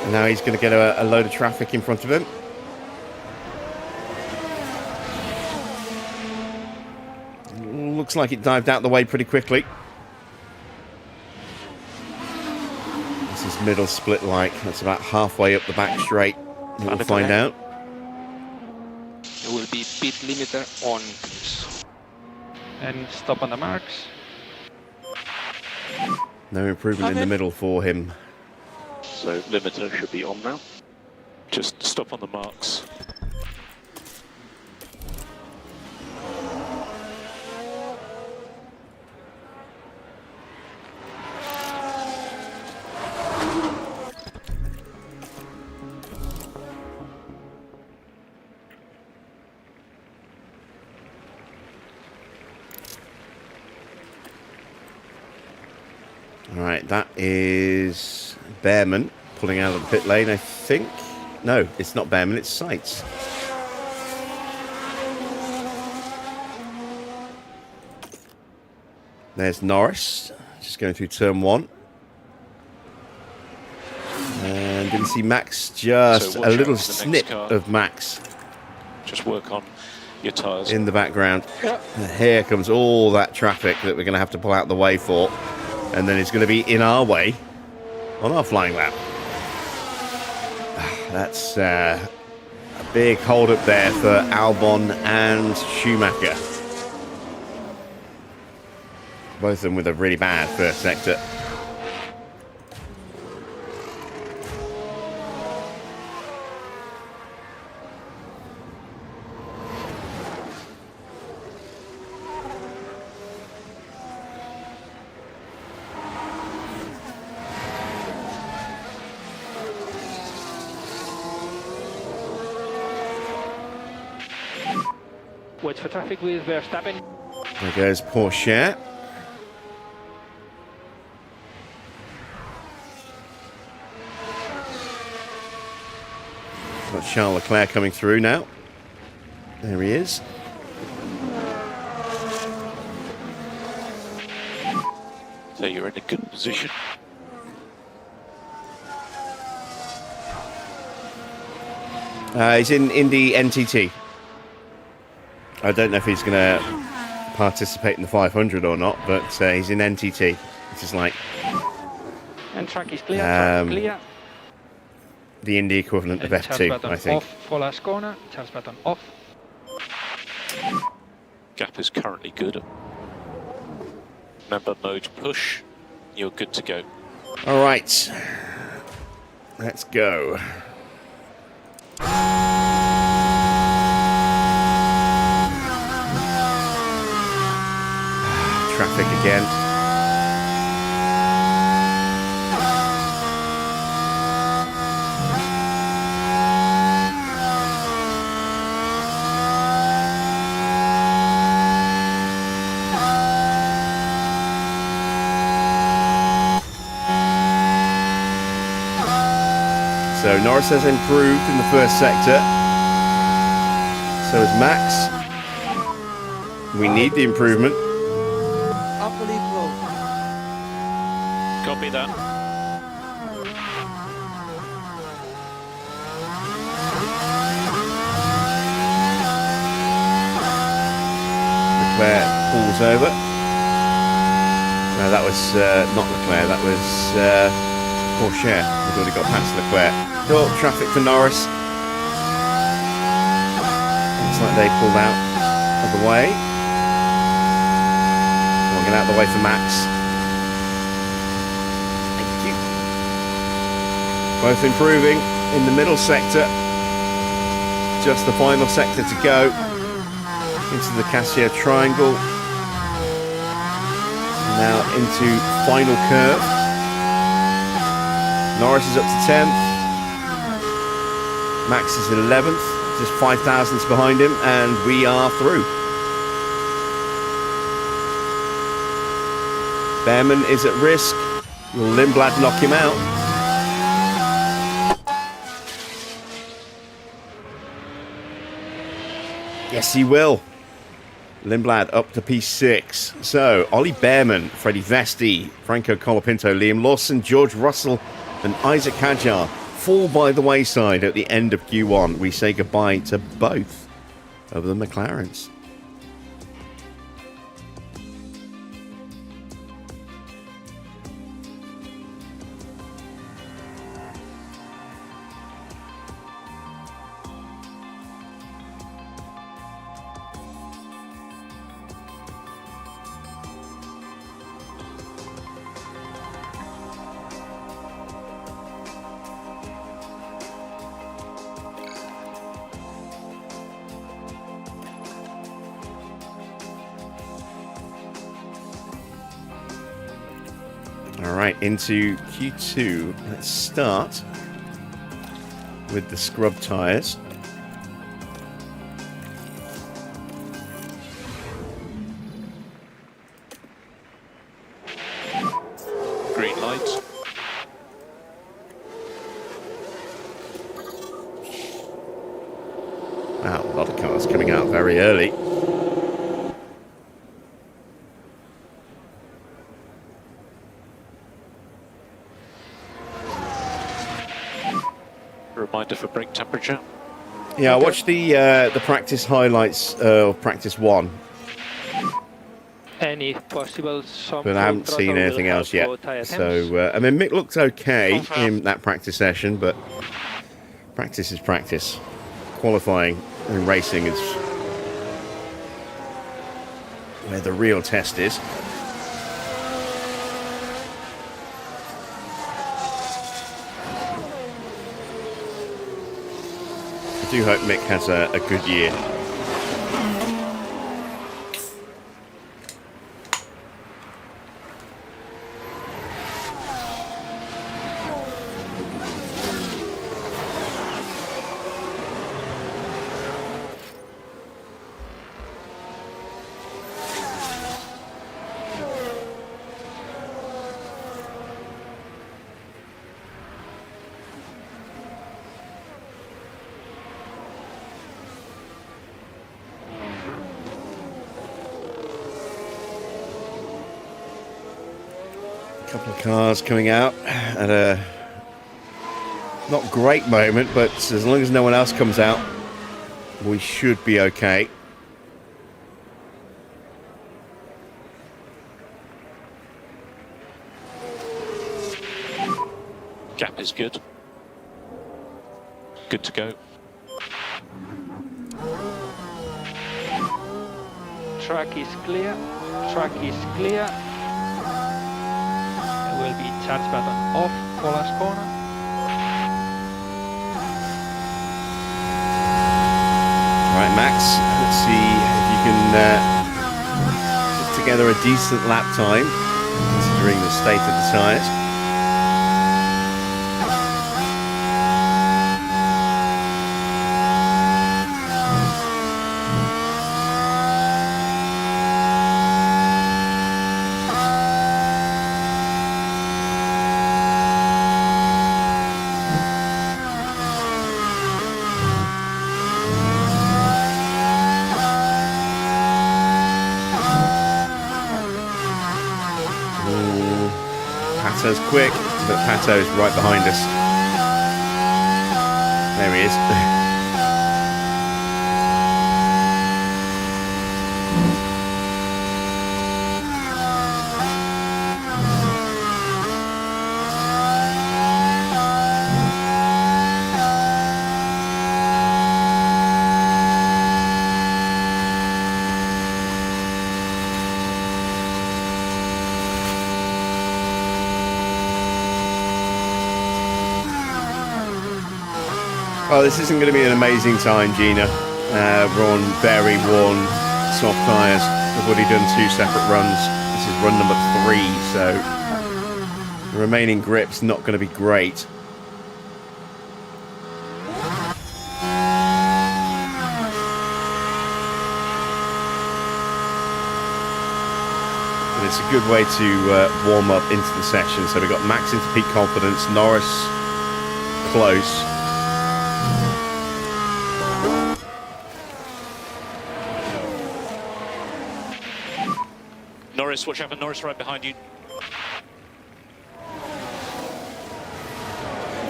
And now he's going to get a load of traffic in front of him. Looks like it dived out the way pretty quickly. This is middle split like. That's about halfway up the back straight. We'll find out. There will be pit limiter on, please. And stop on the marks. No improvement in the middle for him. So limiter should be on now. Just stop on the marks. All right, that is Bearman pulling out of the pit lane, I think. No, it's not Bearman, it's Sights. There's Norris, just going through turn one. And didn't see Max, just So a little watch out for the next snip car. of Max Just work on your tyres. in the background. And here comes all that traffic that we're going to have to pull out the way for. And then it's going to be in our way on our flying lap. That's a big hold up there for Albon and Schumacher. Both of them with a really bad first sector. Watch for traffic with Verstappen. There goes Porsche. Got Charles Leclerc coming through now. There he is. So you're in a good position. He's in the NTT. I don't know if he's going to participate in the 500 or not, but he's in NTT. It's just like And track is clear, track is clear. the Indy equivalent of And charge F2, button I think. off for last corner, charge button off. Gap is currently good. Remember mode push. You're good to go. All right, let's go. Traffic again. So Norris has improved in the first sector. So has Max. We need the improvement. Unbelievable. Copy that. Leclerc pulls over. No, that was not Leclerc, that was Porsche. We've already got past Leclerc. Still traffic for Norris. Looks like they pulled out of the way. We'll get out of the way for Max. Thank you. Both improving in the middle sector. Just the final sector to go. Into the Casio triangle. Now into final curve. Norris is up to 10th. Max is 11th, just 5 thousandths behind him, and we are through. Bearman is at risk. Will Lindblad knock him out? Yes, he will. Lindblad up to P6. So, Ollie Bearman, Freddie Vesti, Franco Colapinto, Liam Lawson, George Russell and Isaac Hadjar fall by the wayside at the end of Q1. We say goodbye to both of the McLarens. All right, into Q2. Let's start with the scrub tyres. Green light. Wow, a lot of cars coming out very early. Reminder for brake temperature. Yeah, I watched the practice highlights of practice 1, And if possible, some but I haven't full seen throttle anything will else help yet. both tire temps. So, I mean, Mick looked okay Confirm. in that practice session, but practice is practice. Qualifying and racing is where the real test is. I do hope Mick has a good year. Couple of cars coming out at a not great moment, but as long as no one else comes out, we should be okay. Gap is good. Good to go. Track is clear. Track is clear. There will be charge button off for last corner. All right, Max, let's see if you can put together a decent lap time, considering the state of the tyres. Pato's quick, but Pato's right behind us. There he is. Well, this isn't going to be an amazing time, Gina. We're on very worn soft tyres. We've already done 2 separate runs. This is run number 3, so the remaining grip's not going to be great. And it's a good way to warm up into the session. So we've got Max into peak confidence, Norris close. Norris, watch out for Norris right behind you.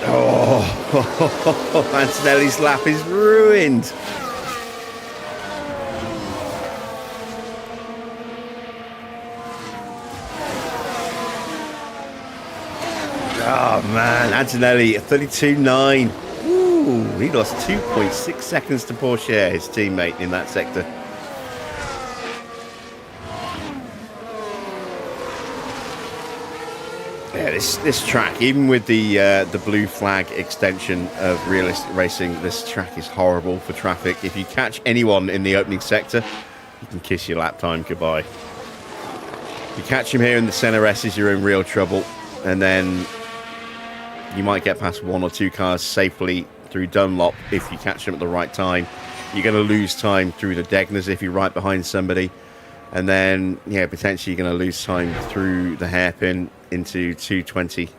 Oh, Antonelli's lap is ruined. Oh man, Antonelli, 32.9. Ooh, he lost 2.6 seconds to Porsche, his teammate in that sector. Yeah, this track, even with the blue flag extension of realistic racing, this track is horrible for traffic. If you catch anyone in the opening sector, you can kiss your lap time goodbye. If you catch him here in the center S's, you're in real trouble, and then you might get past 1 or 2 cars safely through Dunlop if you catch them at the right time. You're going to lose time through the Degners if you're right behind somebody, and then yeah, potentially you're going to lose time through the hairpin into 220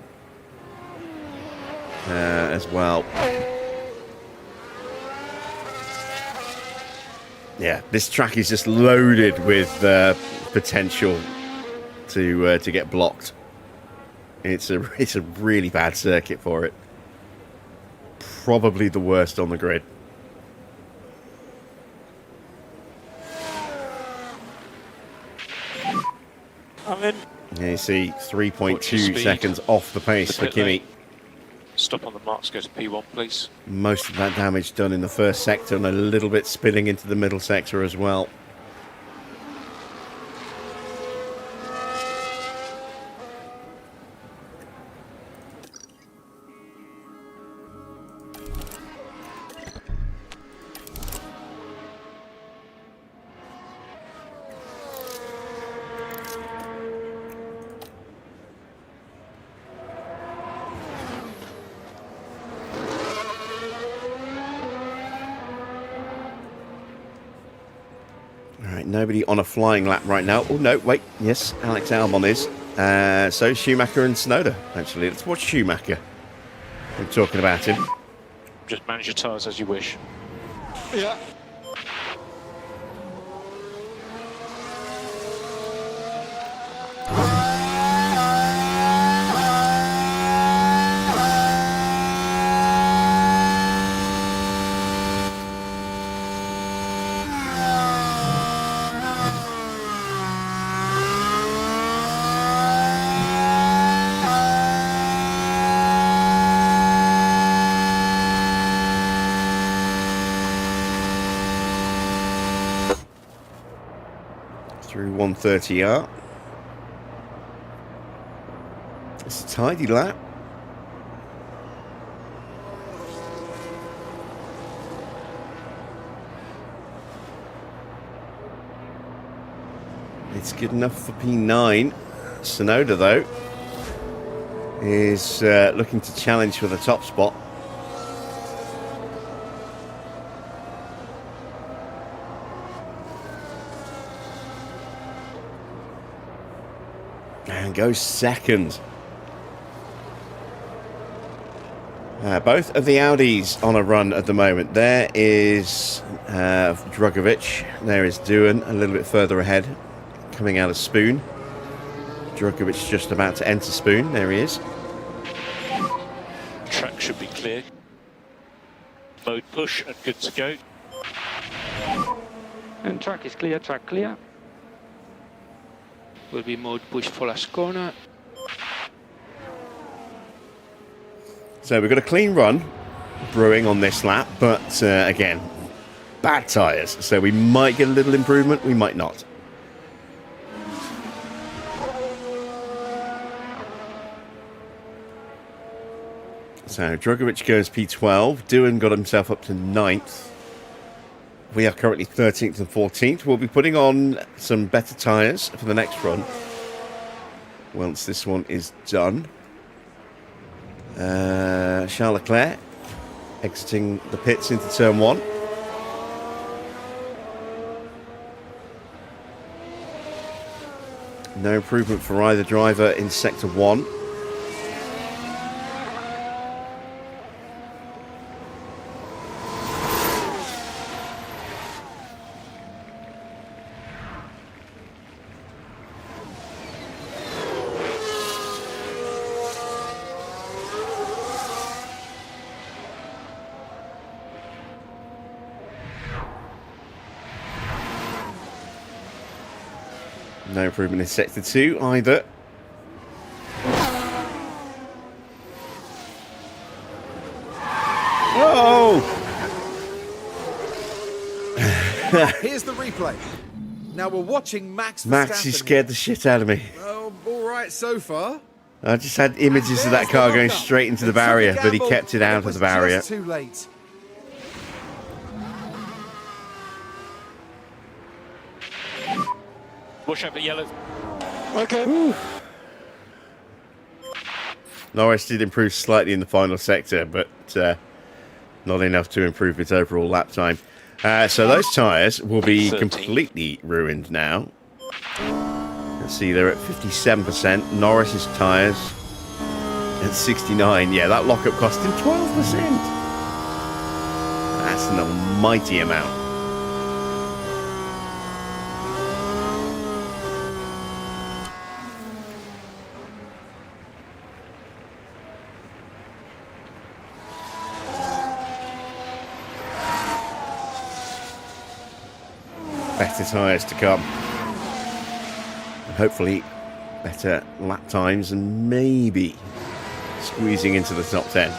as well. Yeah, this track is just loaded with potential to get blocked. It's a really bad circuit for it. Probably the worst on the grid. I'm in. Yeah, you see 3.2 seconds off the pace for Kimi. Stop on the marks, go to P1 please. Most of that damage done in the first sector and a little bit spilling into the middle sector as well. Nobody on a flying lap right now. Oh, no, wait. Yes, Alex Albon is. So Schumacher and Tsunoda, actually. Let's watch Schumacher. We're talking about him. Just manage your tyres as you wish. Yeah. Through 130R. It's a tidy lap. It's good enough for P9. Tsunoda, though, is looking to challenge for the top spot. And goes second. Both of the Audis on a run at the moment. There is Drugovic. There is Doohan a little bit further ahead, coming out of Spoon. Djokovic's just about to enter Spoon. There he is. Track should be clear. Mode push and good to go. And track is clear, track clear. Will be mode push for last corner. So we've got a clean run brewing on this lap, but again, bad tyres. So we might get a little improvement, we might not. So Djokovic goes P12. Doohan got himself up to 9th. We are currently 13th and 14th. We'll be putting on some better tyres for the next run once this one is done. Charles Leclerc exiting the pits into turn 1. No improvement for either driver in sector 1. No improvement in sector 2 either. Oh! Here's the replay. Now we're watching Max Verstappen. Max, he scared the shit out of me. Oh, all right so far. I just had images of that car going straight into the barrier, but he kept it out of the barrier. Just too late. Watch out for yellow. Okay. Ooh. Norris did improve slightly in the final sector, but not enough to improve his overall lap time. So those tyres will be 13. completely ruined now. Let's see, they're at 57%. Norris's tyres at 69. Yeah, that lockup cost him 12%. That's an almighty amount. Better tyres to come. And hopefully better lap times and maybe squeezing into the top 10.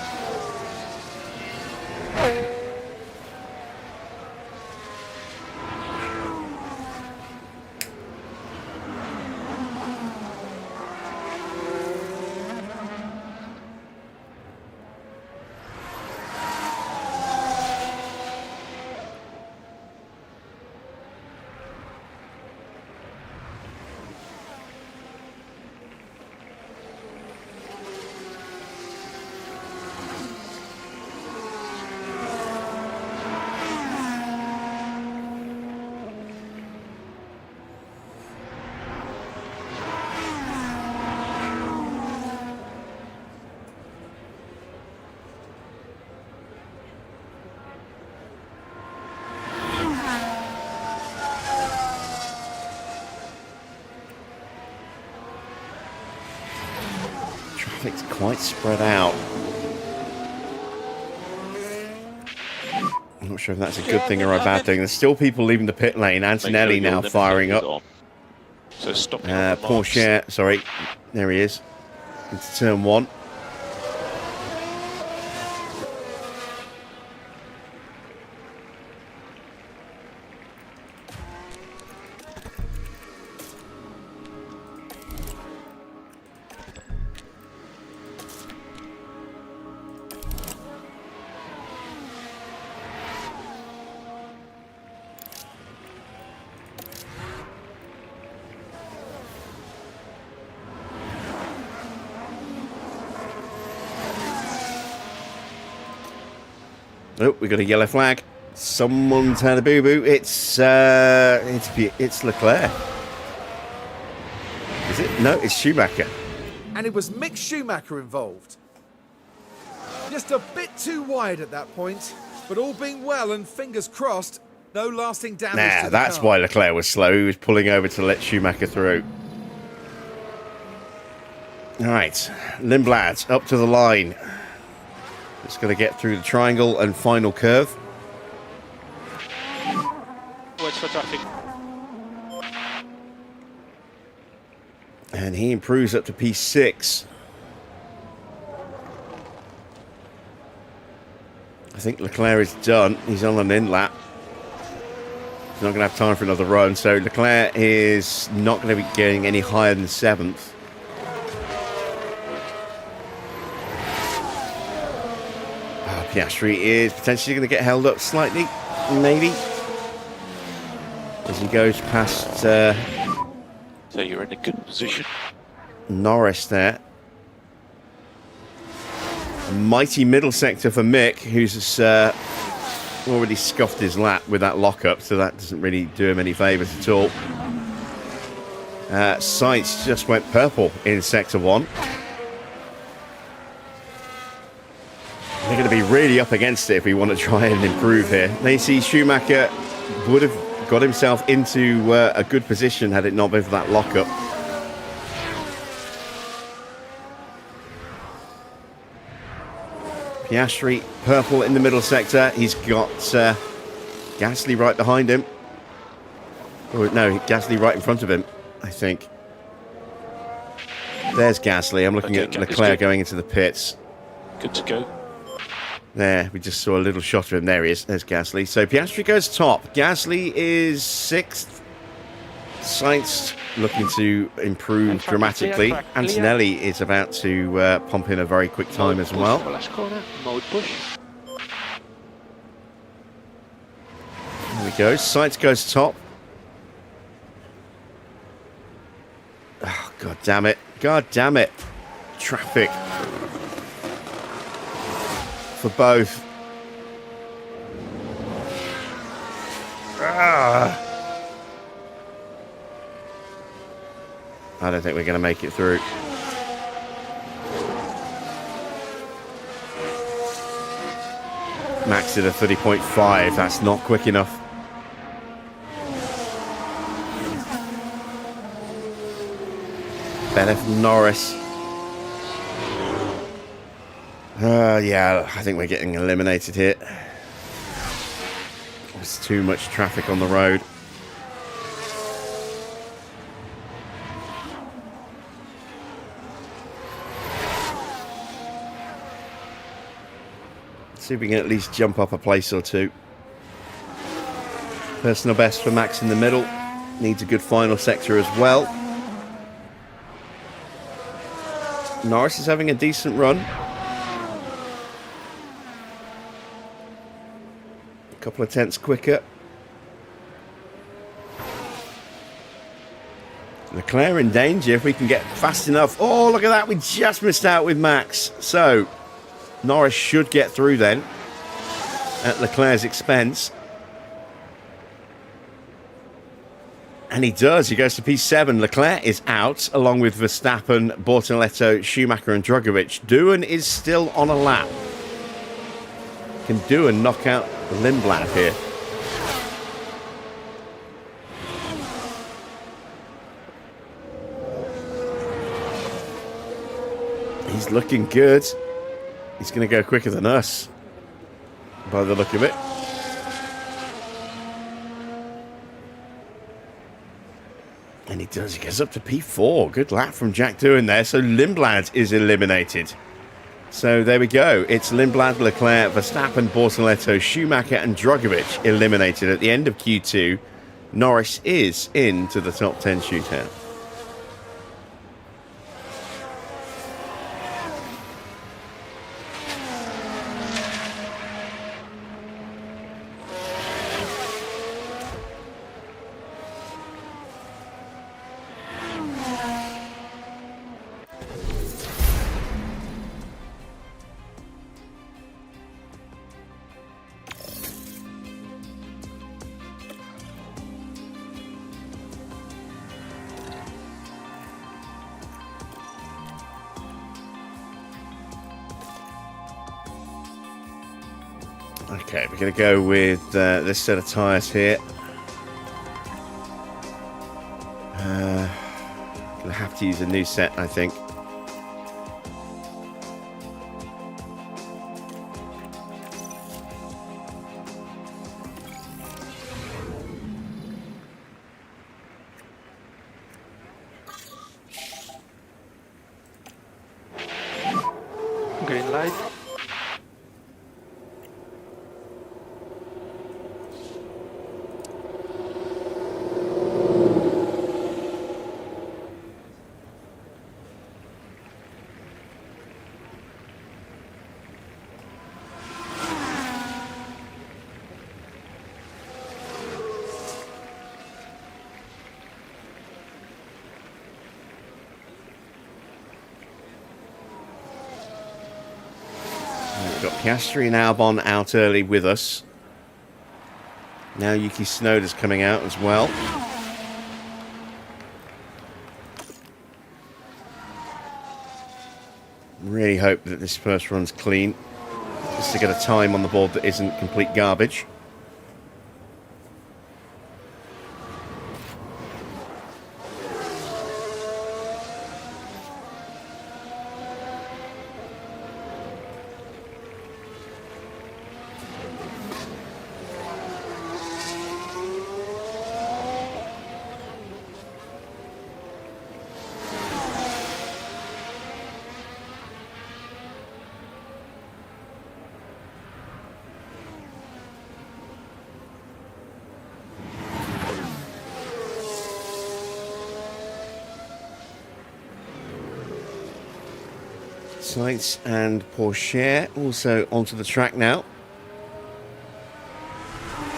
Traffic's quite spread out. I'm not sure if that's a good thing or a bad thing. There's still people leaving the pit lane. Antonelli now firing up. So stop. Porsche, sorry, there he is. Into turn 1. Oh, we got a yellow flag. Someone's had a boo-boo. It's Leclerc. Is it? No, it's Schumacher. And it was Mick Schumacher involved. Just a bit too wide at that point, but all being well and fingers crossed, no lasting damage to the That's car. why Leclerc was slow. He was pulling over to let Schumacher through. All right, Lindblad up to the line. It's going to get through the triangle and final curve. Wait for traffic. And he improves up to P6. I think Leclerc is done. He's on an in lap. He's not going to have time for another run. So Leclerc is not going to be getting any higher than 7th. Piastri is potentially going to get held up slightly, maybe, as he goes past So you're in a good position. Norris there. A mighty middle sector for Mick, who's already scuffed his lap with that lockup, so that doesn't really do him any favours at all. Sainz just went purple in sector 1. They're going to be really up against it if we want to try and improve here. They see Schumacher would have got himself into a good position had it not been for that lockup. Piastri, purple in the middle sector. He's got Gasly right behind him. Oh, no, Gasly right in front of him, I think. There's Gasly. I'm looking at Leclerc going into the pits. Good to go. There, we just saw a little shot of him. There he is. There's Gasly. So Piastri goes top. Gasly is 6th. Sainz looking to improve dramatically. Antonelli is about to pump in a very quick time as well. Last corner, mode push. There we go. Sainz goes top. Oh, God damn it. God damn it. Traffic. For both. I don't think we're going to make it through. Max did a 30.5. That's not quick enough. Better from Norris. Yeah, I think we're getting eliminated here. There's too much traffic on the road. Let's see if we can at least jump up a place or two. Personal best for Max in the middle. Needs a good final sector as well. Norris is having a decent run. Couple of tenths quicker. Leclerc in danger if we can get fast enough. Oh, look at that. We just missed out with Max. So, Norris should get through then at Leclerc's expense. And he does. He goes to P7. Leclerc is out along with Verstappen, Bortoletto, Schumacher and Drugovich. Doohan is still on a lap. Can Doohan knock out Lindblad here? He's looking good. He's going to go quicker than us by the look of it. And he does. He goes up to P4. Good lap from Jack Doohan there. So Lindblad is eliminated. So there we go. It's Lindblad, Leclerc, Verstappen, Bortoletto, Schumacher and Drugovich eliminated at the end of Q2. Norris is into the top 10 shootout. Okay, we're going to go with this set of tyres here. Going to have to use a new set, I think. Green light. We've got Piastri and Albon out early with us. Now Yuki Tsunoda's coming out as well. Really hope that this first run's clean, just to get a time on the board that isn't complete garbage. Sainz and Porsche also onto the track now.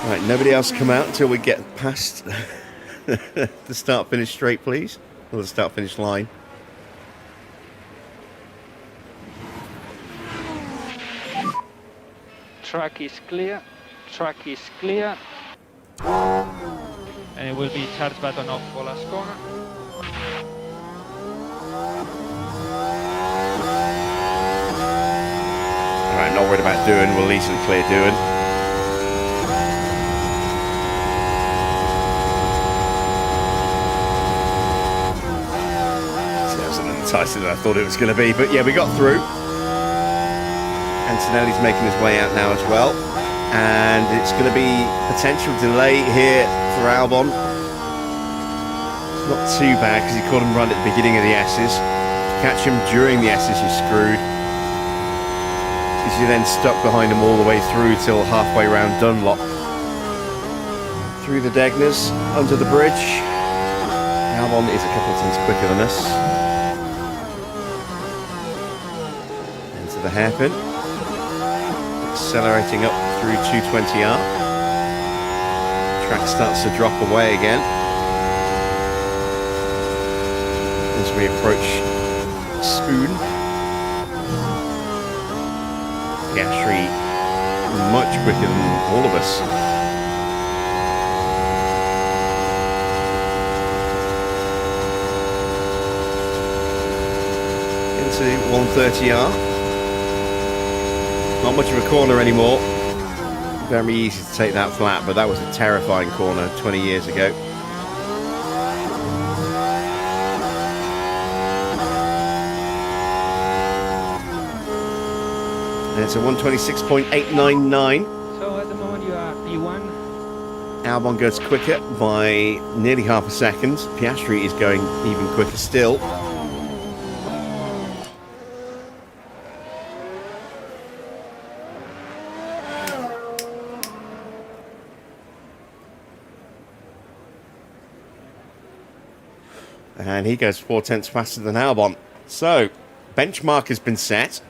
Right, nobody else come out until we get past the start-finish straight, please. Or the start-finish line. Track is clear. Track is clear. And it will be charge button off for last corner. Alright, not worried about doing. We'll easily clear doing. So that wasn't enticing than I thought it was going to be, but yeah, we got through. Antonelli's making his way out now as well. And it's going to be potential delay here for Albon. Not too bad because he caught him right at the beginning of the S's. Catch him during the S's, you're screwed. Because you're then stuck behind him all the way through till halfway round Dunlop. Through the Degners, under the bridge. Albon is a couple of times quicker than us. Into the hairpin. Accelerating up through 220R. Track starts to drop away again as we approach Spoon. Piastri much quicker than all of us. Into 130R. Not much of a corner anymore. Very easy to take that flat, but that was a terrifying corner 20 years ago. And it's a 126.899. So at the moment you are P1. Albon goes quicker by nearly half a second. Piastri is going even quicker still. And he goes 4/10 faster than Albon. So, benchmark has been set.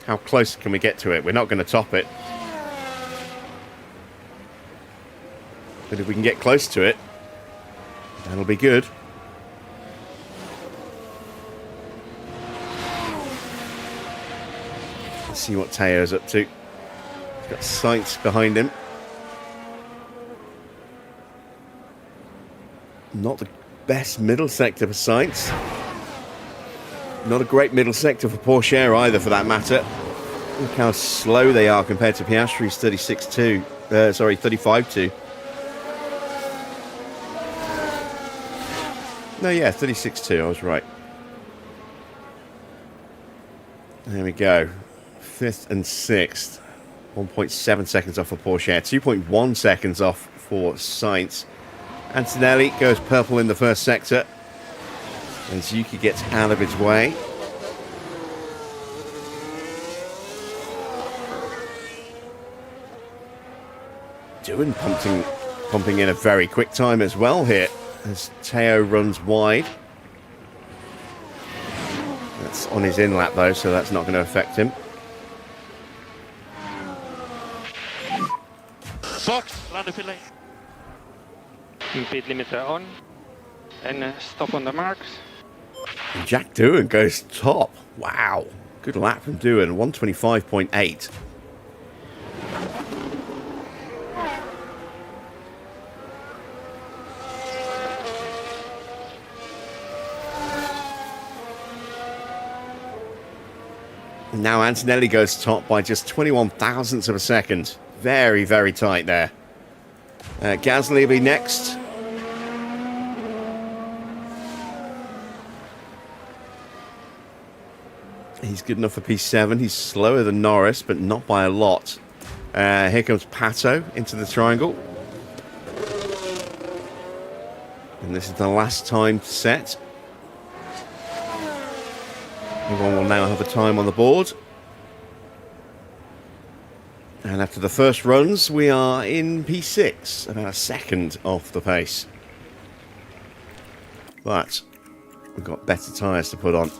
How close can we get to it? We're not going to top it. But if we can get close to it, that'll be good. Let's see what Teo's up to. He's got Sainz behind him. Not the best middle sector for Sainz. Not a great middle sector for Porsche either, for that matter. Look how slow they are compared to Piastri's 36.2. Sorry, 35.2. No, yeah, 36.2. I was right. There we go. 5th and 6th. 1.7 seconds off for Porsche. 2.1 seconds off for Sainz. Antonelli goes purple in the first sector as Yuki gets out of its way. Doohan pumping in a very quick time as well here as Teo runs wide. That's on his in lap though, so that's not going to affect him. Box, land of lane. Speed limiter on. And stop on the marks. And Jack Doohan goes top. Wow. Good lap from Doohan. 125.8. Now Antonelli goes top by just 21 thousandths of a second. Very, very tight there. Gasly will be next. He's good enough for P7. He's slower than Norris, but not by a lot. Here comes Pato into the triangle. And this is the last time set. Everyone will now have a time on the board. And after the first runs, we are in P6, about a second off the pace. But we've got better tyres to put on.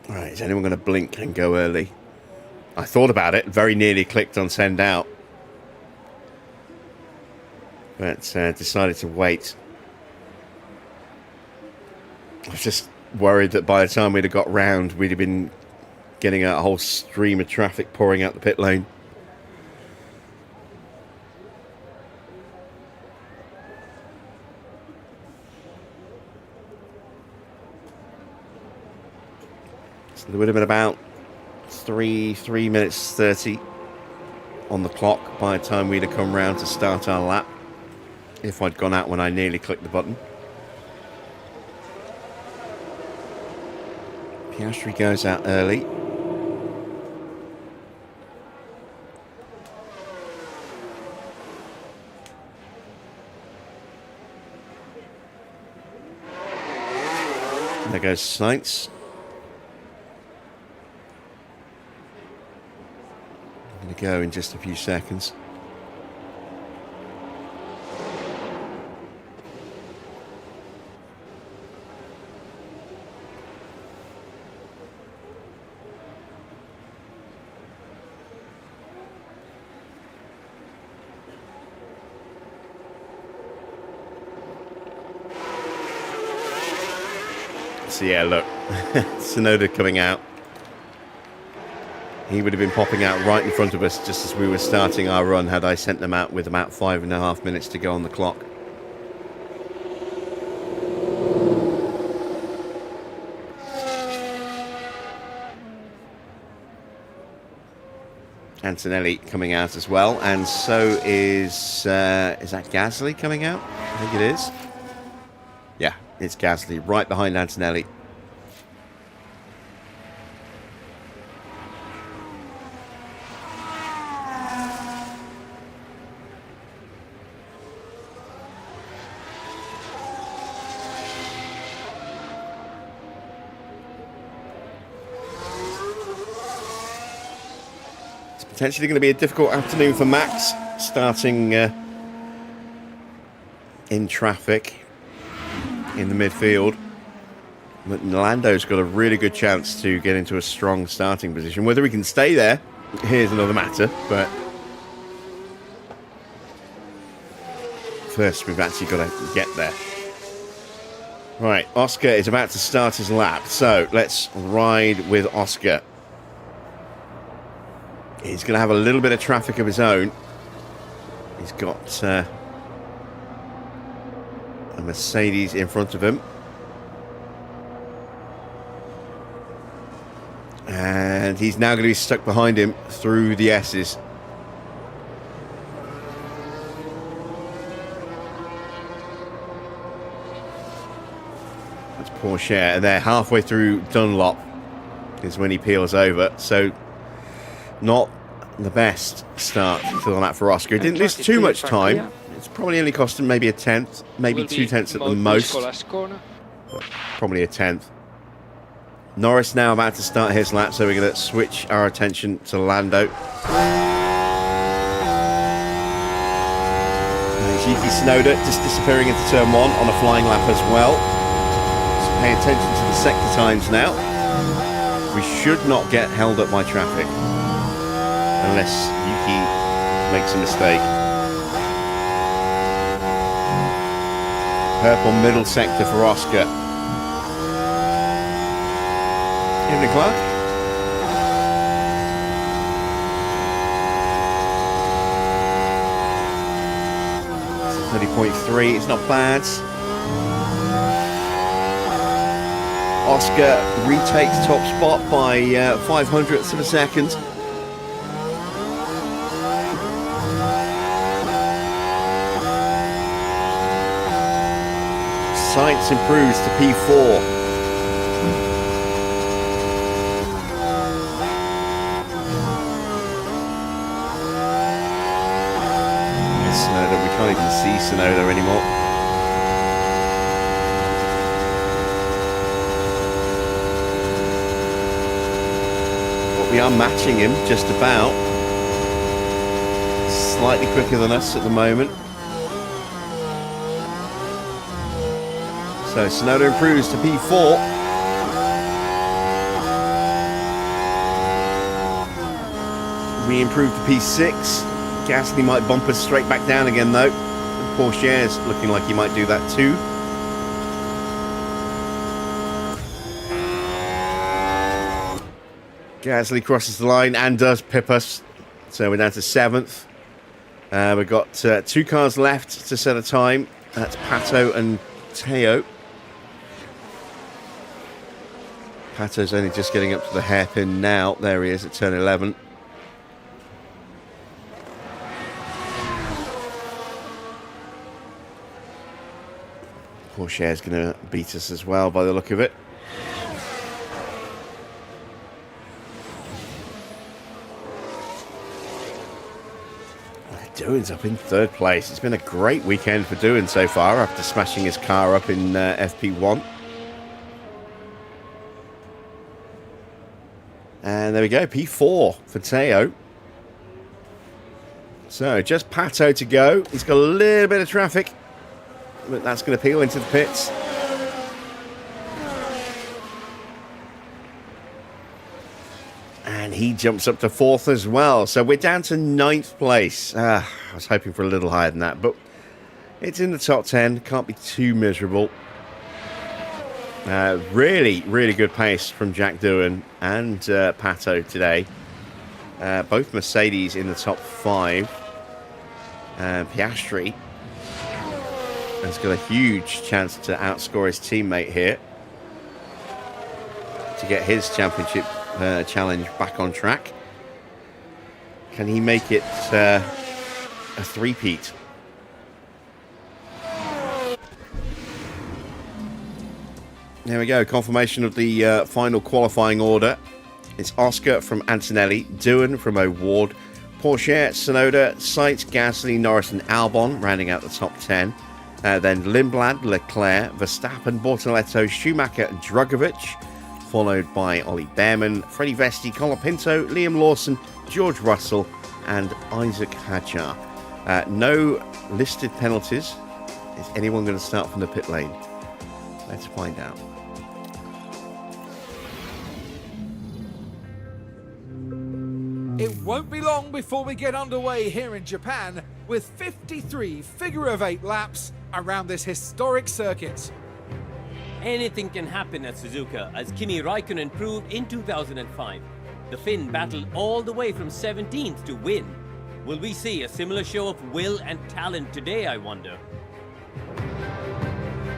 Right, is anyone going to blink and go early? I thought about it, very nearly clicked on send out. But decided to wait. I was just worried that by the time we'd have got round, we'd have been getting a whole stream of traffic pouring out the pit lane. So there would have been about 3 minutes 30 on the clock by the time we'd have come round to start our lap, if I'd gone out when I nearly clicked the button. Piastri goes out early. There goes Sainz. Going to go in just a few seconds. So yeah, look, Tsunoda coming out. He would have been popping out right in front of us just as we were starting our run had I sent them out with about 5.5 minutes to go on the clock. Antonelli coming out as well, and so is that Gasly coming out? I think it is. Yeah, it's Gasly right behind Antonelli. Potentially going to be a difficult afternoon for Max, starting in traffic in the midfield. But Lando's got a really good chance to get into a strong starting position. Whether he can stay there, here's another matter. But first, we've actually got to get there. Right, Oscar is about to start his lap, so let's ride with Oscar. He's going to have a little bit of traffic of his own. He's got a Mercedes in front of him. And he's now going to be stuck behind him through the S's. Porsche, and they're halfway through Dunlop is when he peels over. So not the best start to the lap for Oscar. He didn't lose too much time. It's probably only cost him maybe a tenth, maybe 2 tenths at the most. Probably a tenth. Norris now about to start his lap, so we're going to switch our attention to Lando. There's Yuki Tsunoda just disappearing into turn 1 on a flying lap as well. So pay attention to the sector times now. We should not get held up by traffic unless Yuki makes a mistake. Purple middle sector for Oscar. Evening, Clark. 30.3, it's not bad. Oscar retakes top spot by 500ths of a second. Sainz improves to P4. Tsunoda, we can't even see Tsunoda anymore. But we are matching him just about. Slightly quicker than us at the moment. So Tsunoda improves to P4. We improve to P6. Gasly might bump us straight back down again though. Porsche's looking like he might do that too. Gasly crosses the line and does pip us. So we're down to 7th. We've got 2 cars left to set a time. That's Pato and Teo. Pato's only just getting up to the hairpin now. There he is at turn 11. Porsche is going to beat us as well by the look of it. Doohan's up in 3rd place. It's been a great weekend for Doohan so far after smashing his car up in FP1. And there we go, P4 for Teo. So just Pato to go. He's got a little bit of traffic, but that's going to peel into the pits. And he jumps up to 4th as well. So we're down to 9th place. I was hoping for a little higher than that, but it's in the top 10. Can't be too miserable. Really, really good pace from Jack Doohan and Pato today. Both Mercedes in the top 5. Piastri has got a huge chance to outscore his teammate here to get his championship challenge back on track. Can he make it a three-peat? There we go, confirmation of the final qualifying order. It's Oscar from Antonelli, Doohan from O'Ward, Porsche, Tsunoda, Sainz, Gasly, Norris and Albon rounding out the top 10. Then Lindblad, Leclerc, Verstappen, Bortoletto, Schumacher and Drugovich, followed by Ollie Bearman, Freddie Vesti, Colapinto, Liam Lawson, George Russell and Isaac Hadjar. No listed penalties. Is anyone going to start from the pit lane? Let's find out. It won't be long before we get underway here in Japan with 53 figure-of-8 laps around this historic circuit. Anything can happen at Suzuka, as Kimi Raikkonen proved in 2005. The Finn battled all the way from 17th to win. Will we see a similar show of will and talent today, I wonder?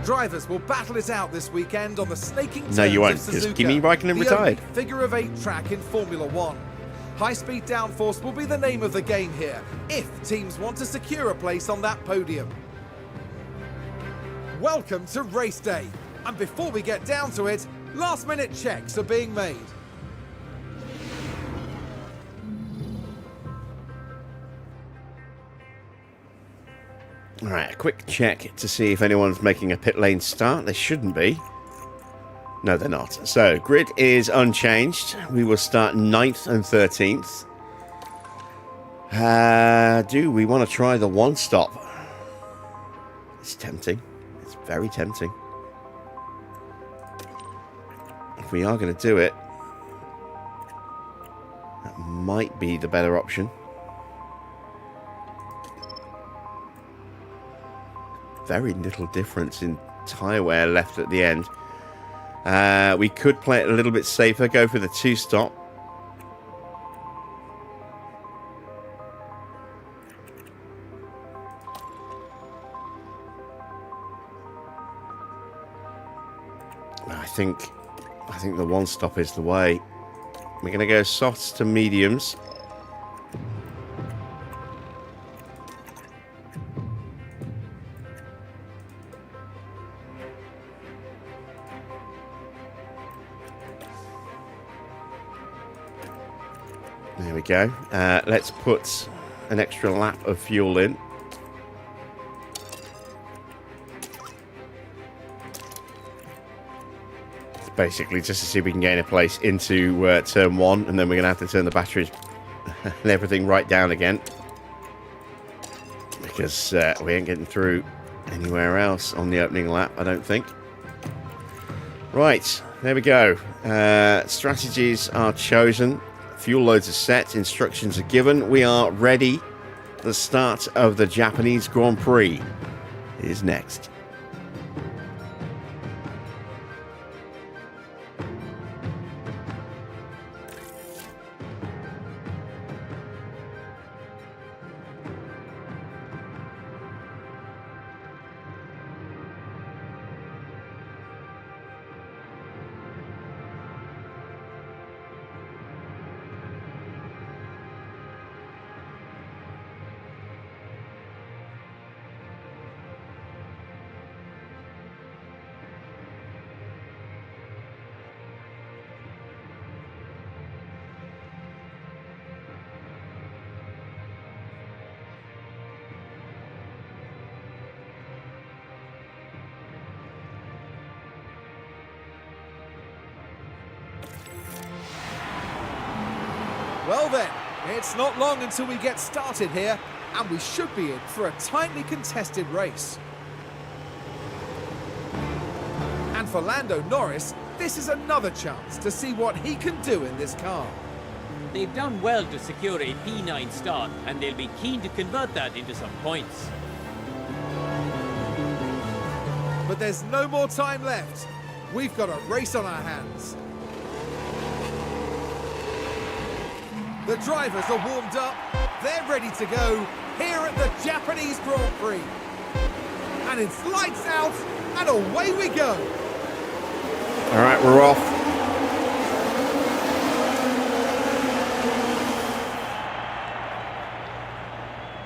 Drivers will battle it out this weekend on the snaking turns No, you won't, of because Suzuka, Kimi Raikkonen retired. The only figure-of-8 track in Formula One. High-speed downforce will be the name of the game here, if teams want to secure a place on that podium. Welcome to race day. And before we get down to it, last-minute checks are being made. All right, a quick check to see if anyone's making a pit lane start. They shouldn't be. No, they're not. So, grid is unchanged. We will start 9th and 13th. Do we want to try the one-stop? It's tempting. It's very tempting. If we are going to do it, that might be the better option. Very little difference in tyre wear left at the end. We could play it a little bit safer, go for the two-stop. I think the one-stop is the way. We're going to go softs to mediums. There we go. Let's put an extra lap of fuel in. It's basically just to see if we can gain a place into turn 1, and then we're going to have to turn the batteries and everything right down again. Because we ain't getting through anywhere else on the opening lap, I don't think. Right, there we go. Strategies are chosen. Fuel loads are set, instructions are given. We are ready. The start of the Japanese Grand Prix is next. Well then, it's not long until we get started here, and we should be in for a tightly contested race. And for Lando Norris, this is another chance to see what he can do in this car. They've done well to secure a P9 start, and they'll be keen to convert that into some points. But there's no more time left. We've got a race on our hands. The drivers are warmed up, they're ready to go here at the Japanese Grand Prix. And it's lights out, and away we go. All right, we're off.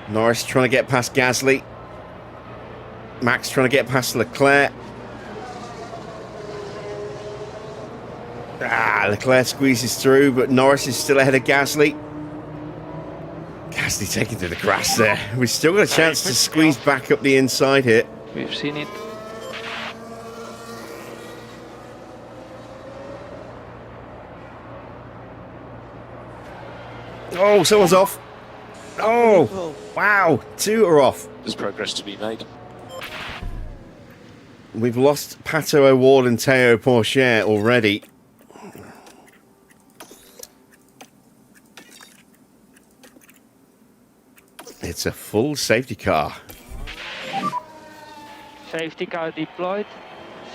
Norris trying to get past Gasly. Max trying to get past Leclerc. Leclerc squeezes through, but Norris is still ahead of Gasly. Gasly taking to the grass there. We've still got a chance to squeeze back up the inside here. We've seen it. Oh, someone's off. Oh, wow. 2 are off. There's progress to be made. We've lost Pato O'Ward and Teo Porcher already. It's a full safety car. Safety car deployed.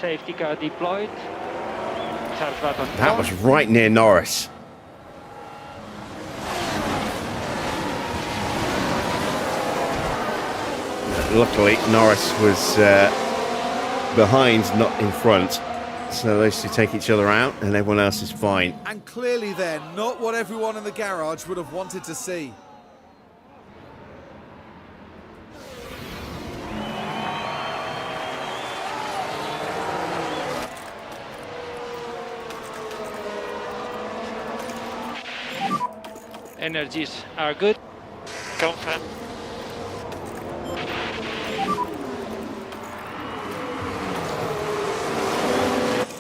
Safety car deployed. That was right near Norris. Luckily, Norris was behind, not in front. So those two take each other out, and everyone else is fine. And clearly they're not what everyone in the garage would have wanted to see. energies are good. Confirm.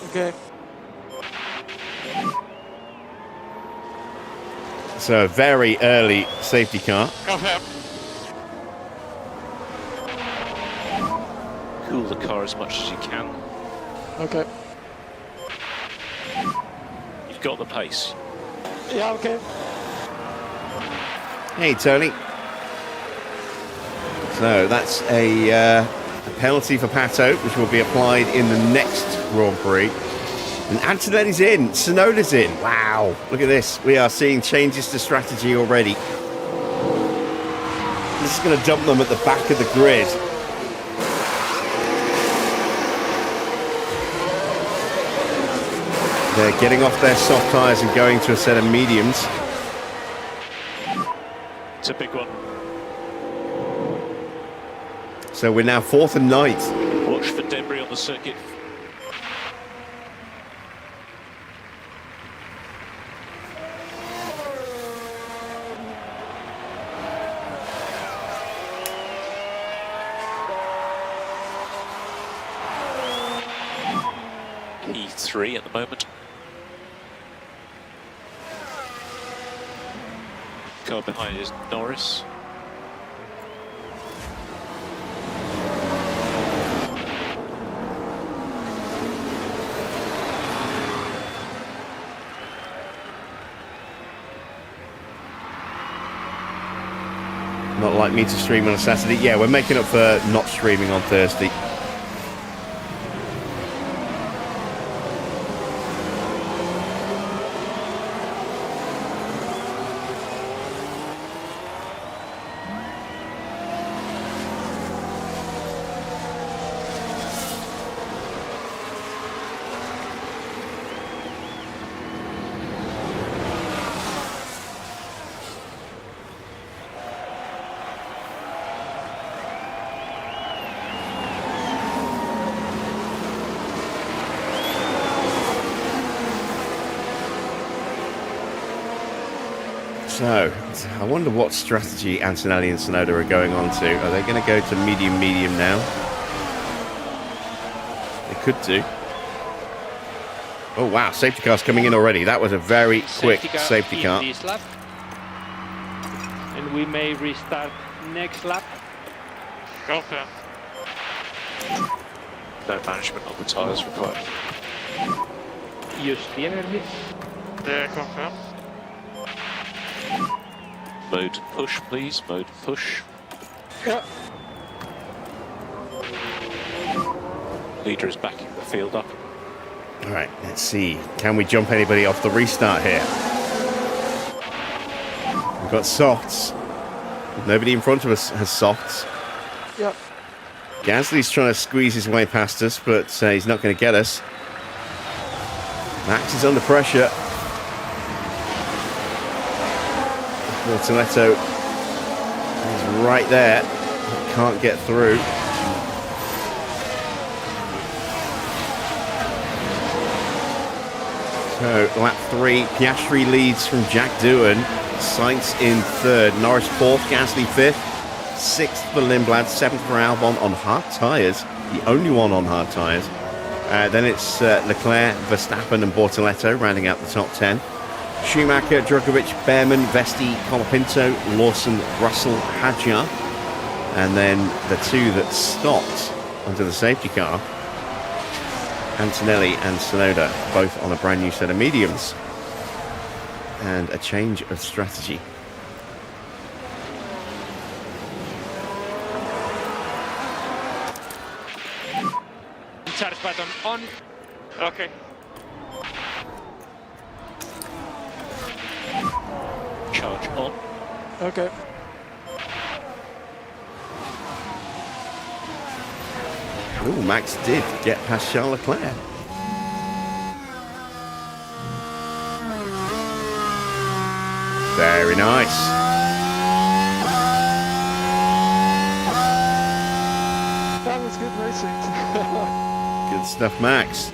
Okay. So a very early safety car. Confirm. Cool the car as much as you can. Okay. You've got the pace. Yeah, okay. Hey, Tony. So that's a penalty for Pato, which will be applied in the next Grand Prix. And Antonelli's in, Tsunoda's in. Wow, look at this. We are seeing changes to strategy already. This is going to dump them at the back of the grid. They're getting off their soft tyres and going to a set of mediums. It's a big one. So we're now 4th and 9th. Watch for debris on the circuit. P3 at the moment. Car behind is Norris. Not like me to stream on a Saturday. Yeah, we're making up for not streaming on Thursday. So, I wonder what strategy Antonelli and Tsunoda are going on to. Are they going to go to medium now? They could do. Oh wow, safety car's coming in already. That was a very quick safety car. This lap. And we may restart next lap. Confirm. No management of the tyres required. Use the energy. Yeah, confirm. Mode push, please. Mode push. Yeah. Leader is backing the field up. All right, let's see. Can we jump anybody off the restart here? We've got softs. Nobody in front of us has softs. Yeah. Gasly's trying to squeeze his way past us, but he's not going to get us. Max is under pressure. Bortoletto is right there. Can't get through. So, lap 3, Piastri leads from Jack Doohan. Sainz in 3rd, Norris 4th, Gasly 5th, 6th for Lindblad, 7th for Albon on hard tyres, the only one on hard tyres. Then it's Leclerc, Verstappen and Bortoletto rounding out the top 10. Schumacher, Djokovic, Bearman, Vesti, Colapinto, Lawson, Russell, Hadjar. And then the two that stopped under the safety car, Antonelli and Tsunoda, both on a brand new set of mediums. And a change of strategy. Charge button on. Okay. Charge on. Okay. Ooh, Max did get past Charles Leclerc. Very nice. That was good racing. Good stuff, Max.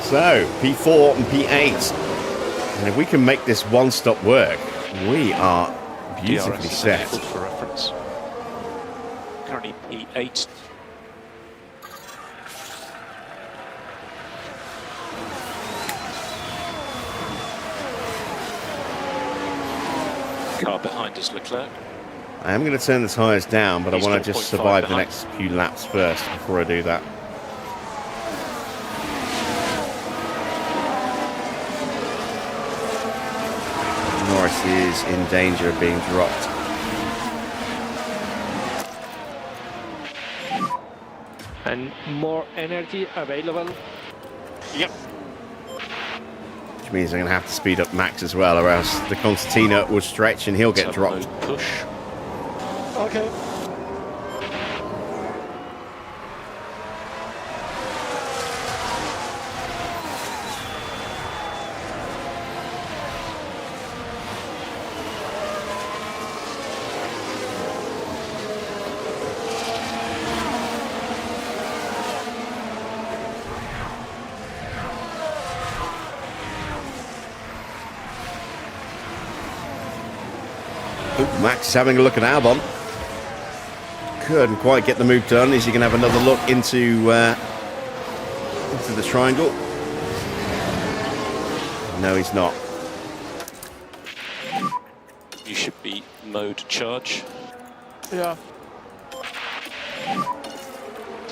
So, P4 and P8. And if we can make this one-stop work, we are beautifully DRS is set. enabled for reference. Currently P8. Car behind us, Leclerc. I am going to turn the tyres down, but I He's want to still just 0.5 survive the behind. next few laps first before I do that. Norris is in danger of being dropped. And more energy available. Yep. Which means I'm going to have to speed up Max as well, or else the concertina will stretch and he'll get dropped. Mode push. Okay. Ooh, Max is having a look at Albon. Couldn't quite get the move done. Is he going to have another look into the triangle? No, he's not. You should be mode charge. Yeah.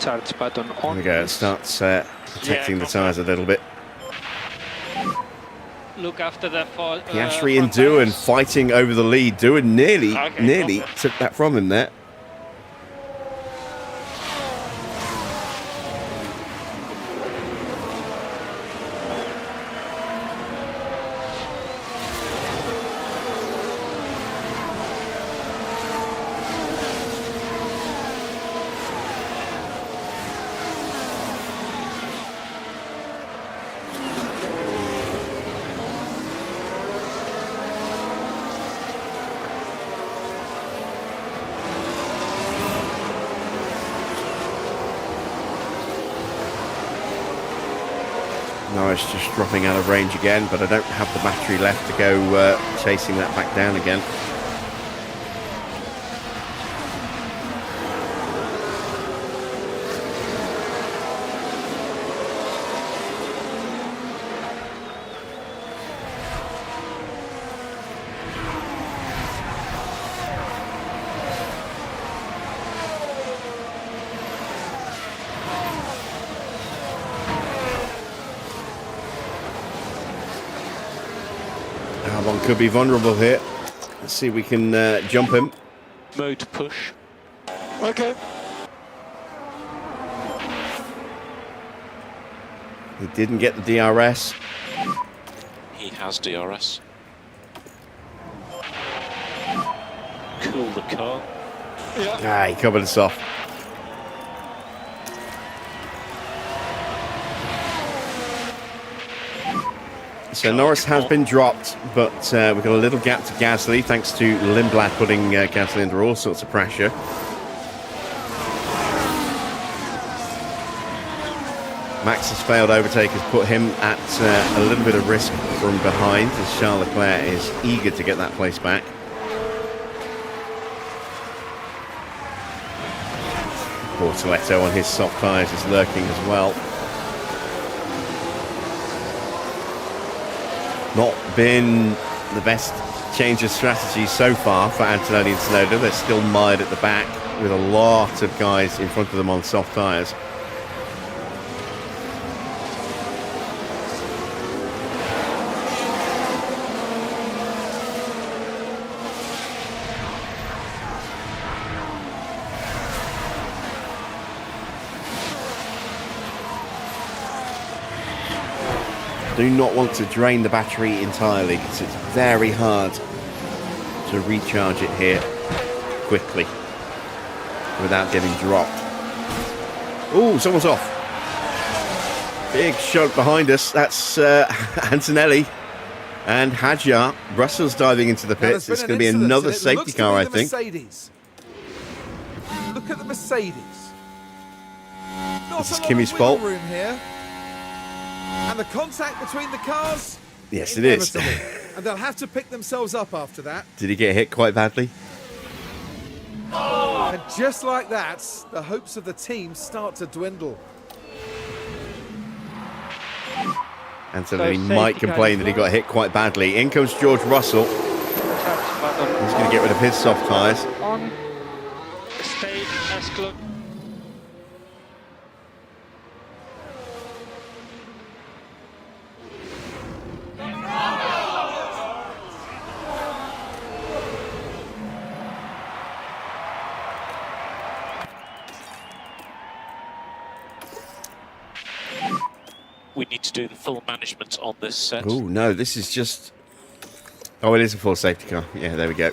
Charge button There on. we go. It starts protecting the tyres a little bit. Look after the fall. Piastri and Doohan fighting over the lead. Doohan nearly took that from him there. Norris just dropping out of range again, but I don't have the battery left to go chasing that back down again. Albon could be vulnerable here. Let's see if we can jump him. Mode push. Okay. He didn't get the DRS. He has DRS. Cool the car. Ah, he covered us off. So Norris has been dropped, but we've got a little gap to Gasly, thanks to Lindblad putting Gasly under all sorts of pressure. Max's failed overtake has put him at a little bit of risk from behind, as Charles Leclerc is eager to get that place back. Bortoletto on his soft tyres is lurking as well. Not been the best change of strategy so far for Antonelli and Tsunoda. They're still mired at the back with a lot of guys in front of them on soft tyres. Do not want to drain the battery entirely because it's very hard to recharge it here quickly without getting dropped. Oh, someone's off. Big shunt behind us. That's Antonelli and Hadjar. Russell's diving into the pits. It's going to be another safety car, I think. Mercedes. Look at the Mercedes. Not This is a lot Kimi's of wiggle fault. room here. And the contact between the cars. Yes, it is. inevitable. And they'll have to pick themselves up after that. Did he get hit quite badly? And just like that, the hopes of the team start to dwindle. Anthony So might safety car complain as that he well. got hit quite badly. In comes George Russell. Charge button He's going to get rid of his soft tyres. on. Stay as close. We need to do the full management on this set. Oh, no, this is just... Oh, it is a full safety car. Yeah, there we go.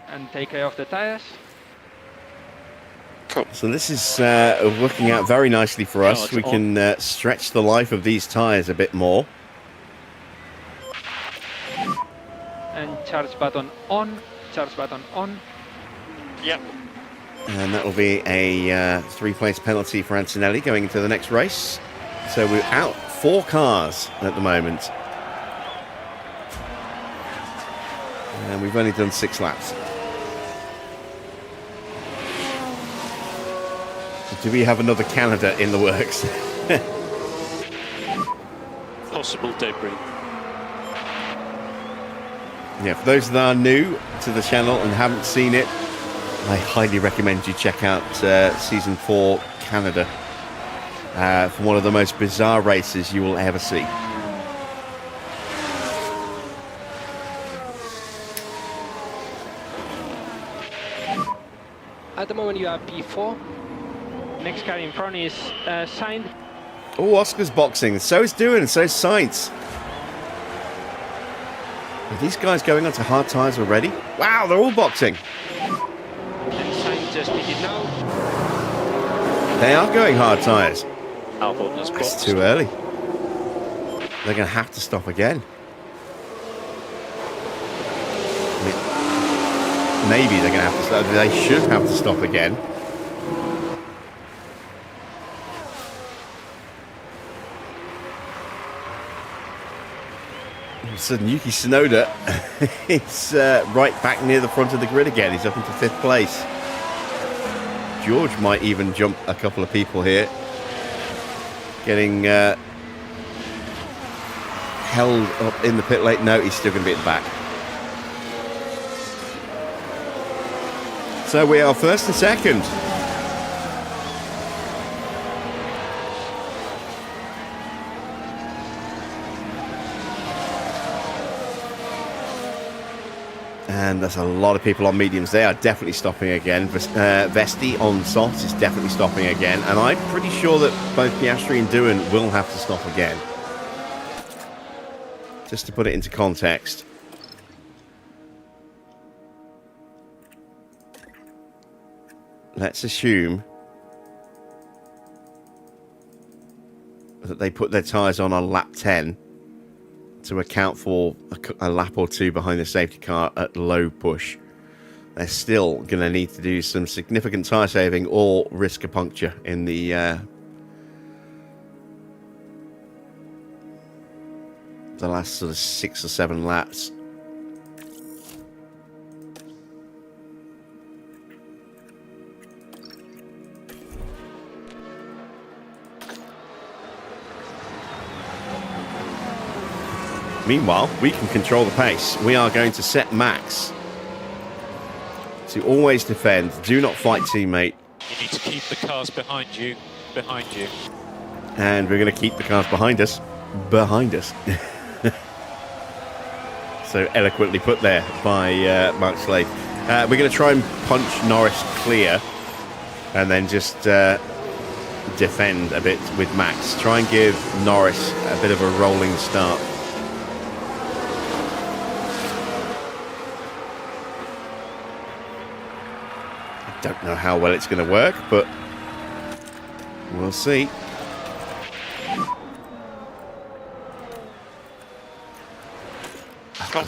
And take care of the tires. So this is working out very nicely for us. Charge We on. can stretch the life of these tyres a bit more. And charge button on. Charge button on. Yep. And that will be a 3-place penalty for Antonelli going into the next race. So we're out 4 cars at the moment. And we've only done 6 laps. Do we have another Canada in the works? Possible debris. Yeah, for those that are new to the channel and haven't seen it, I highly recommend you check out Season 4 Canada for one of the most bizarre races you will ever see. At the moment you are P4. Next car in front is signed. Oh, Oscar's boxing. So is Doohan, and so is Sainz. Are these guys going onto hard tyres already? Wow, they're all boxing. And signed just pitted now. They are going hard tyres. Albon has It's boxed. too early. They're going to have to stop again. I mean, maybe they're going to have to stop. They should have to stop again. All of a sudden, Yuki Tsunoda is right back near the front of the grid again. He's up into 5th place. George might even jump a couple of people here. Getting held up in the pit lane. No, he's still going to be at the back. So we are 1st and 2nd. And there's a lot of people on mediums. They are definitely stopping again. Vesti on softs is definitely stopping again. And I'm pretty sure that both Piastri and Doohan will have to stop again. Just to put it into context. Let's assume that they put their tyres on lap 10 to account for a lap or 2 behind the safety car at low push. They're still going to need to do some significant tyre saving or risk a puncture in the last sort of 6 or 7 laps. Meanwhile, we can control the pace. We are going to set Max to always defend. Do not fight, teammate. You need to keep the cars behind you. Behind you. And we're going to keep the cars behind us. Behind us. So eloquently put there by Mark Slade. We're going to try and punch Norris clear and then just defend a bit with Max. Try and give Norris a bit of a rolling start. Don't know how well it's going to work, but we'll see.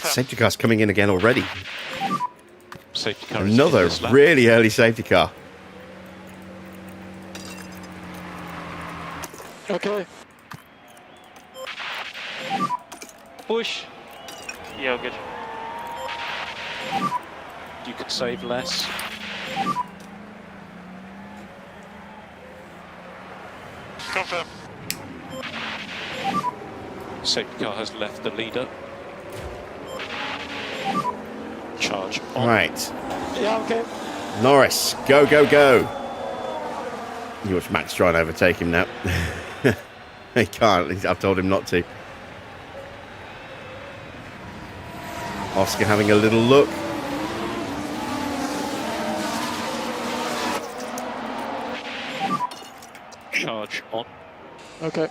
Safety car's coming in again already. Safety car is Another in this lap. really early safety car. Okay. push. Yeah, good. You can save less. Confirm. Safety car has left the leader. Charge on. Right. Yeah, okay. Norris, go, go, go. You watch Max try and overtake him now. He can't. I've told him not to. Oscar having a little look. Charge on. Okay.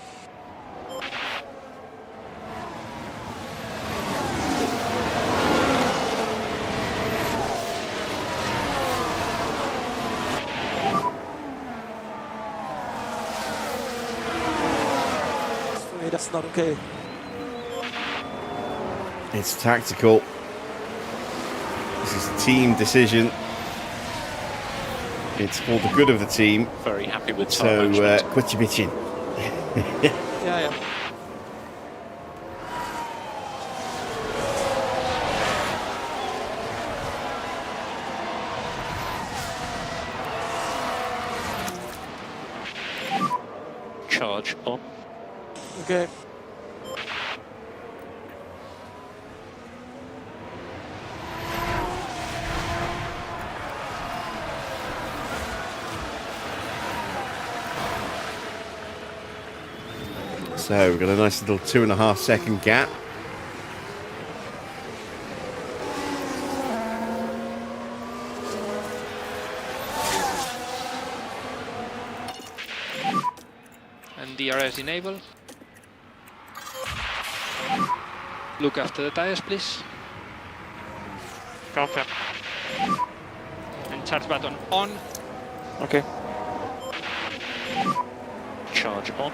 Sorry, that's not okay. It's tactical. This is a team decision. It's for the good of the team. Very happy with So, time management. quit your bitching. Yeah. Charge on. Okay. So we've got a nice little 2.5 second gap. And DRS enabled. Look after the tires, please. Confirm. And charge button on. Okay. Charge on.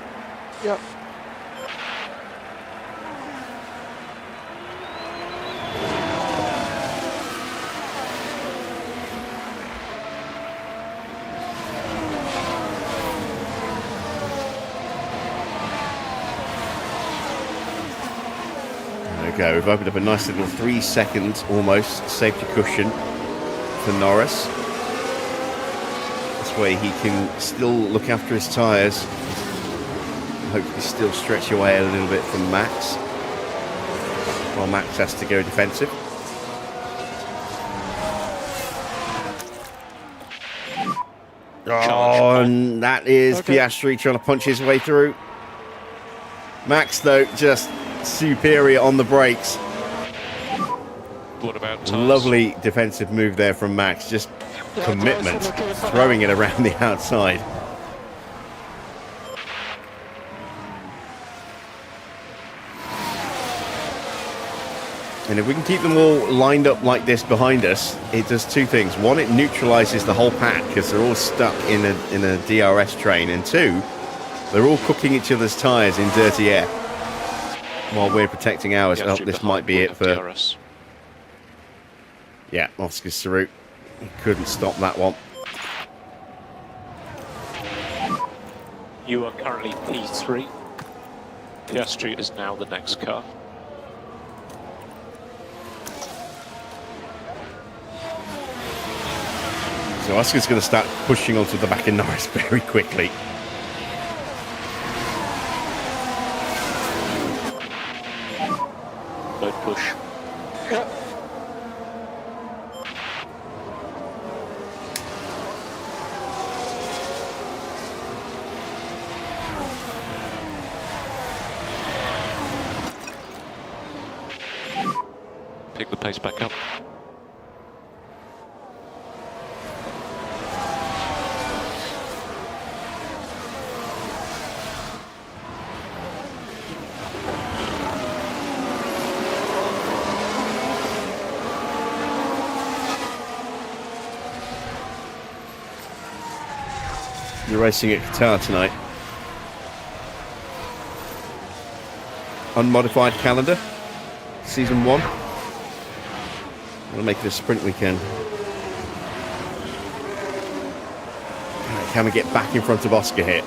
Yeah. There we go. We've opened up a nice little 3 seconds almost safety cushion for Norris. This way he can still look after his tyres. Hopefully still stretch away a little bit from Max. While Max has to go defensive. Oh, and that is Piastri trying to punch his way through. Max, though, just superior on the brakes. What about tires? Lovely defensive move there from Max. Just commitment, throwing it around the outside. And if we can keep them all lined up like this behind us, it does two things. One, it neutralises the whole pack because they're all stuck in a DRS train. And two, they're all cooking each other's tyres in dirty air while we're protecting ours. Yeah, Oh, this might be it for... DRS. Yeah, Oscar Sarut. He couldn't stop that one. You are currently P3. Piastri is now the next car. So Oscar's going to start pushing onto the back of Norris very quickly. Load push. Pick the pace back up. You're racing at Qatar tonight. Unmodified calendar. Season 1. We'll make it a sprint weekend. Right, can we get back in front of Oscar here?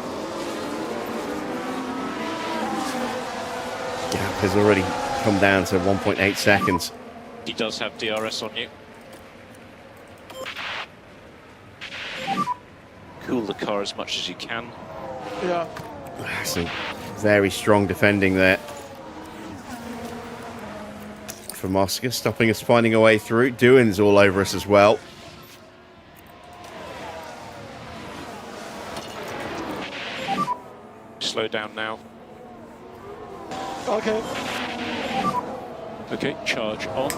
Gap has already come down to 1.8 seconds. He does have DRS on you. Cool the car as much as you can. Yeah. Some very strong defending there from Oscar, stopping us, finding a way through. Doohan's all over us as well. Slow down now. Okay. Okay, charge on.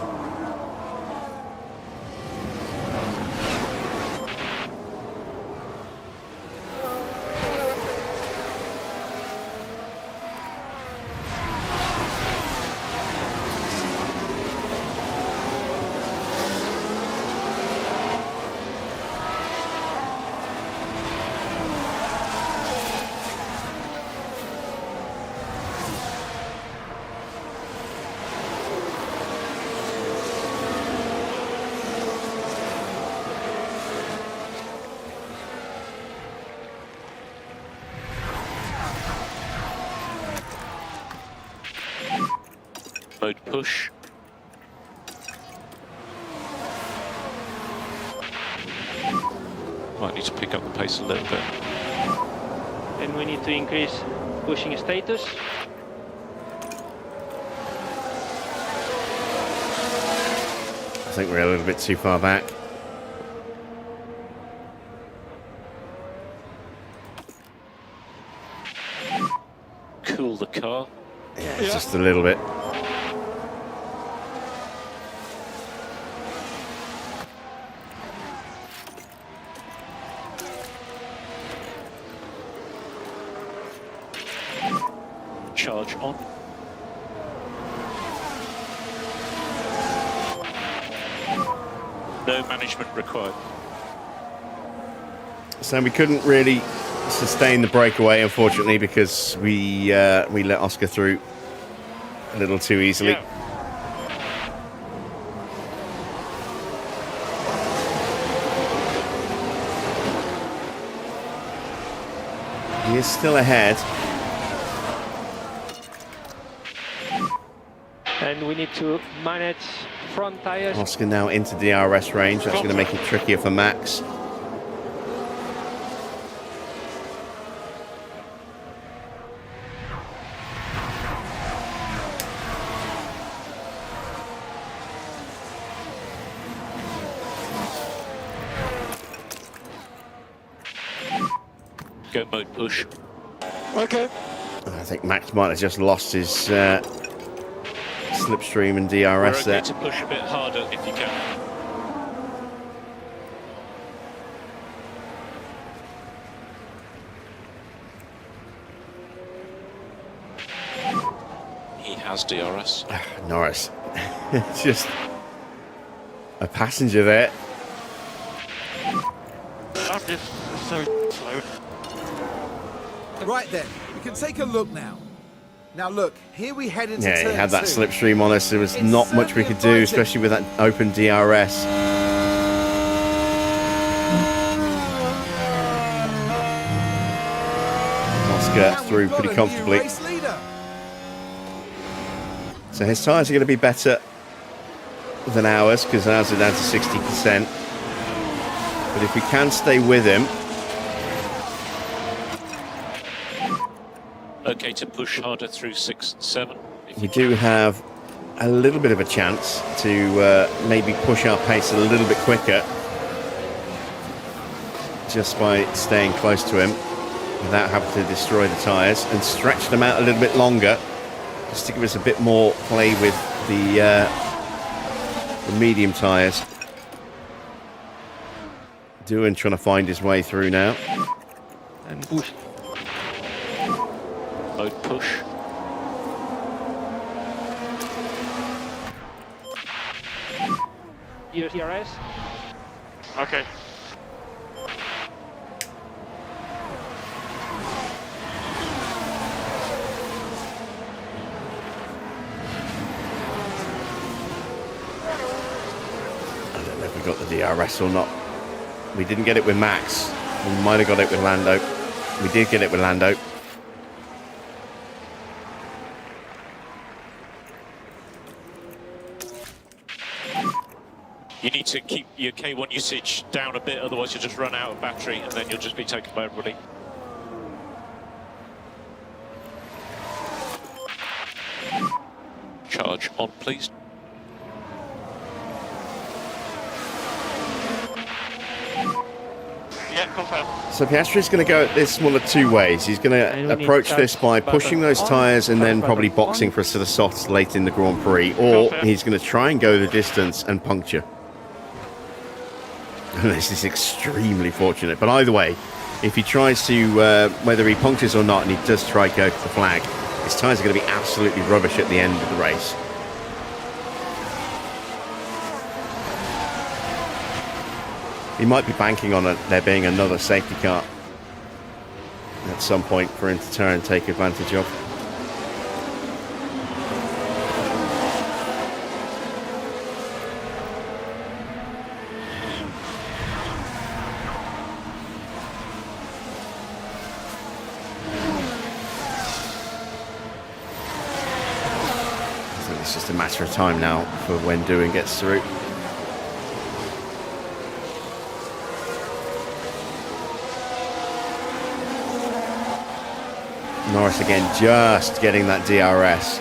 Mode push. Might need to pick up the pace a little bit. And we need to increase pushing status. I think we're a little bit too far back. Cool the car. Yeah, it's just a little bit. Charge on. No management required. So we couldn't really sustain the breakaway, unfortunately, because we let Oscar through a little too easily. Yeah. He is still ahead. And we need to manage front tires. Oscar now into DRS range. That's going to make it trickier for Max. Go mode push. Okay. I think Max might have just lost his slipstream and DRS We're okay there. to push a bit harder if you can. He has DRS. Norris. Just a passenger there. I'm just so slow. Right then, we can take a look now. Now look, here we head into Yeah, he turn had that 2. slipstream on us. There was It's not much we could do, certainly especially with that open DRS. Oscar And through we've got pretty a new comfortably. race leader. So his tyres are going to be better than ours, because ours are down to 60%. But if we can stay with him, Okay to push harder through 6 and 7. If we you do have a little bit of a chance to maybe push our pace a little bit quicker just by staying close to him without having to destroy the tyres, and stretch them out a little bit longer just to give us a bit more play with the medium tyres. Doohan trying to find his way through now. And push. mode push. DRS. Okay. I don't know if we got the DRS or not. We didn't get it with Max. We might have got it with Lando. We did get it with Lando. You need to keep your K1 usage down a bit, otherwise you'll just run out of battery and then you'll just be taken by everybody. Charge on, please. Yeah, confirm. So Piastri's going to go at this one of two ways. He's going to approach this by pushing those tyres and then probably boxing for a set of softs late in the Grand Prix, or he's going to try and go the distance and puncture. And this is extremely fortunate. But either way, if he tries to, whether he punctures or not, and he does try to go for the flag, his tyres are going to be absolutely rubbish at the end of the race. He might be banking on there being another safety car at some point for him to turn and take advantage of. I think it's just a matter of time now for when Doohan gets through. Norris again just getting that DRS.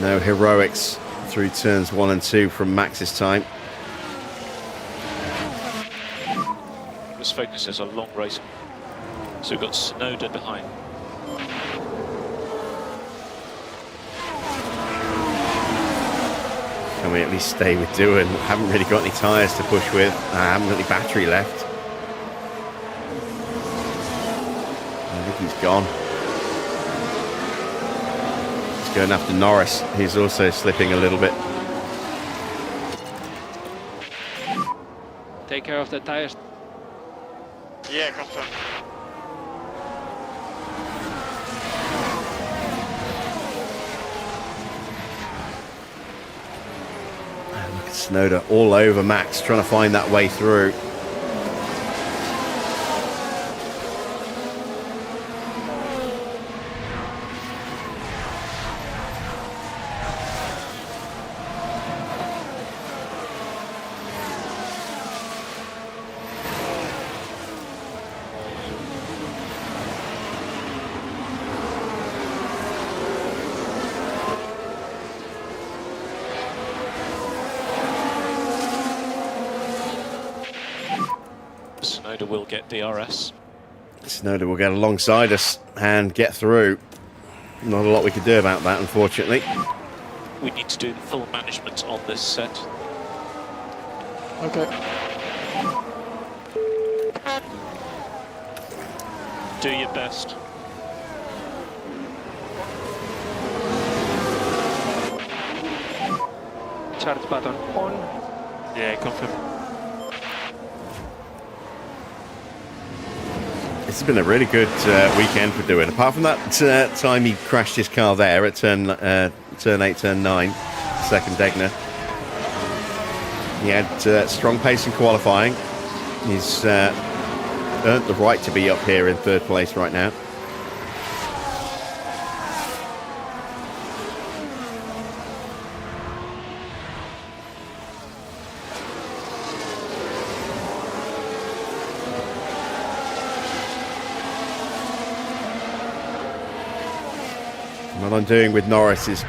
No heroics through turns 1 and 2 from Max's time. This focus is a long race. So we've got Snowden behind. Can we at least stay with Doohan? Haven't really got any tyres to push with. Haven't got any battery left. I think he's gone. He's going after Norris. He's also slipping a little bit. Take care of the tires. Yeah, confirm. Snowden all over Max, trying to find that way through. Snowden will get DRS. Snowden will get alongside us and get through. Not a lot we can do about that, unfortunately. We need to do the full management on this set. Okay. Do your best. Charge button on. Yeah, confirm. It's been a really good weekend for Doohan. Apart from that time he crashed his car there at turn 8, turn 9, second Degner. He had strong pace in qualifying. He's earned the right to be up here in third place right now. What I'm doing with Norris is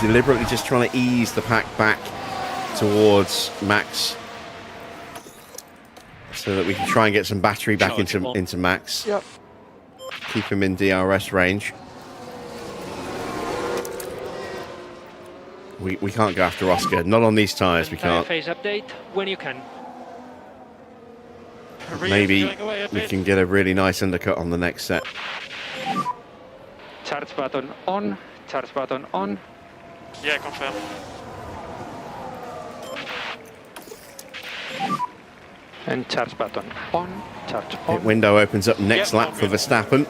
deliberately just trying to ease the pack back towards Max so that we can try and get some battery back into Max. Yep. Keep him in DRS range. We can't go after Oscar. Not on these tyres, we can't. Phase update when you can. Maybe we can get a really nice undercut on the next set. Charge button on. Charge button on. Yeah, confirm. And charge button on. Charge Pit on. window opens up next Yep, lap for Verstappen.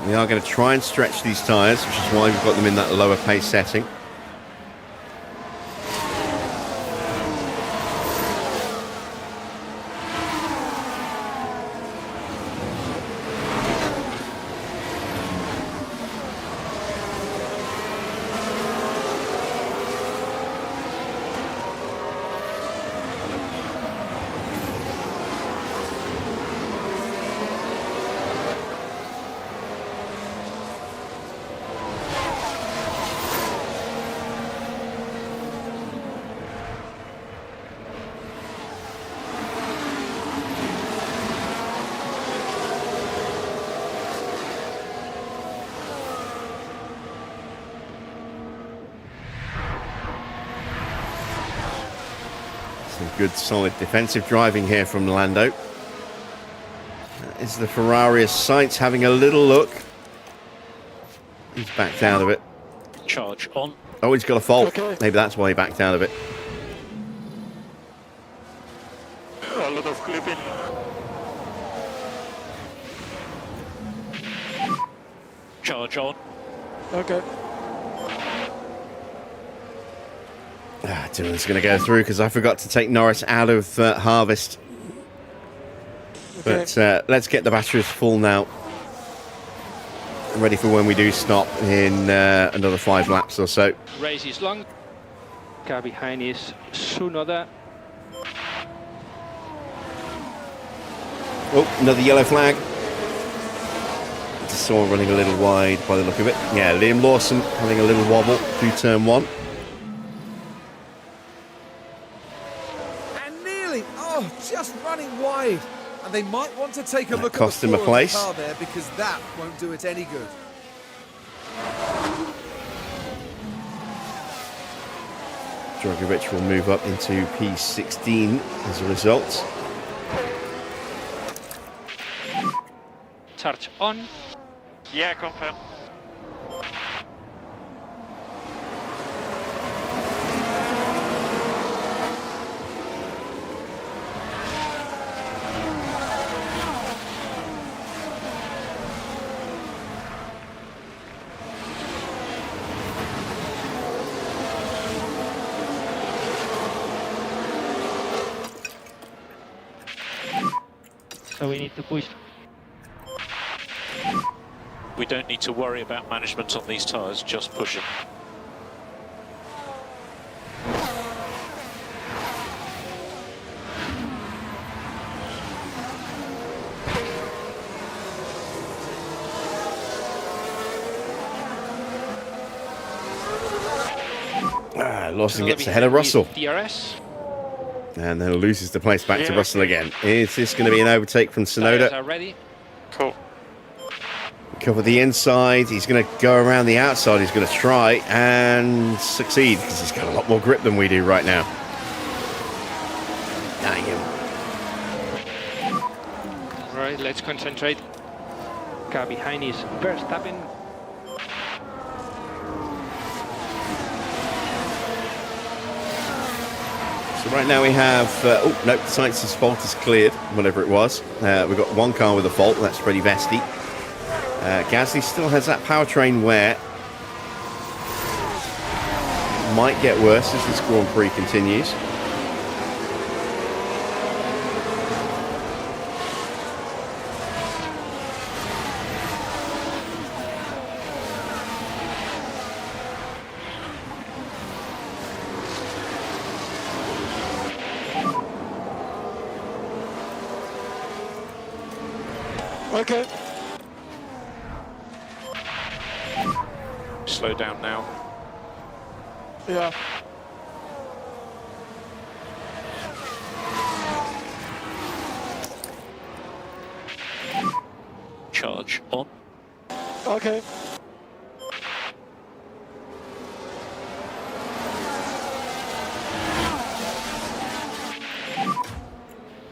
We are going to try and stretch these tyres, which is why we've got them in that lower pace setting. Some good solid defensive driving here from Lando. That is the Ferrari as Sainz having a little look. He's backed out of it. Charge on. Oh, he's got a fault. Okay. Maybe that's why he backed out of it. A lot of clipping. Charge on. Okay. Dylan's going to go through because I forgot to take Norris out of harvest. But let's get the batteries full now. Ready for when we do stop in another 5 laps or so. Race is long. Car behind is Tsunoda. Oh, another yellow flag. Just saw him running a little wide by the look of it. Yeah, Liam Lawson having a little wobble through turn 1. And nearly, oh, just running wide. And they might want to take a That look at cost the him a floor of the place. car there, because that won't do it any good. Drogovic will move up into P16 as a result. Charge on. Yeah, confirm. So we need to push. We don't need to worry about management on these tyres, just push them. Lawson gets ahead of Russell. DRS. And then loses the place back to Yeah. Russell again. Is this going to be an overtake from Tires Tsunoda? are ready. Cool. Cover the inside. He's going to go around the outside. He's going to try and succeed because he's got a lot more grip than we do right now. Dang him. Right, let's concentrate. Car behind is Verstappen. So right now we have... oh, no, Sainz's fault is cleared, whatever it was. We've got one car with a fault. That's Freddie Vesti. Gasly still has that powertrain wear. Might get worse as this Grand Prix continues. Okay. Slow down now. Yeah. Charge on. Okay.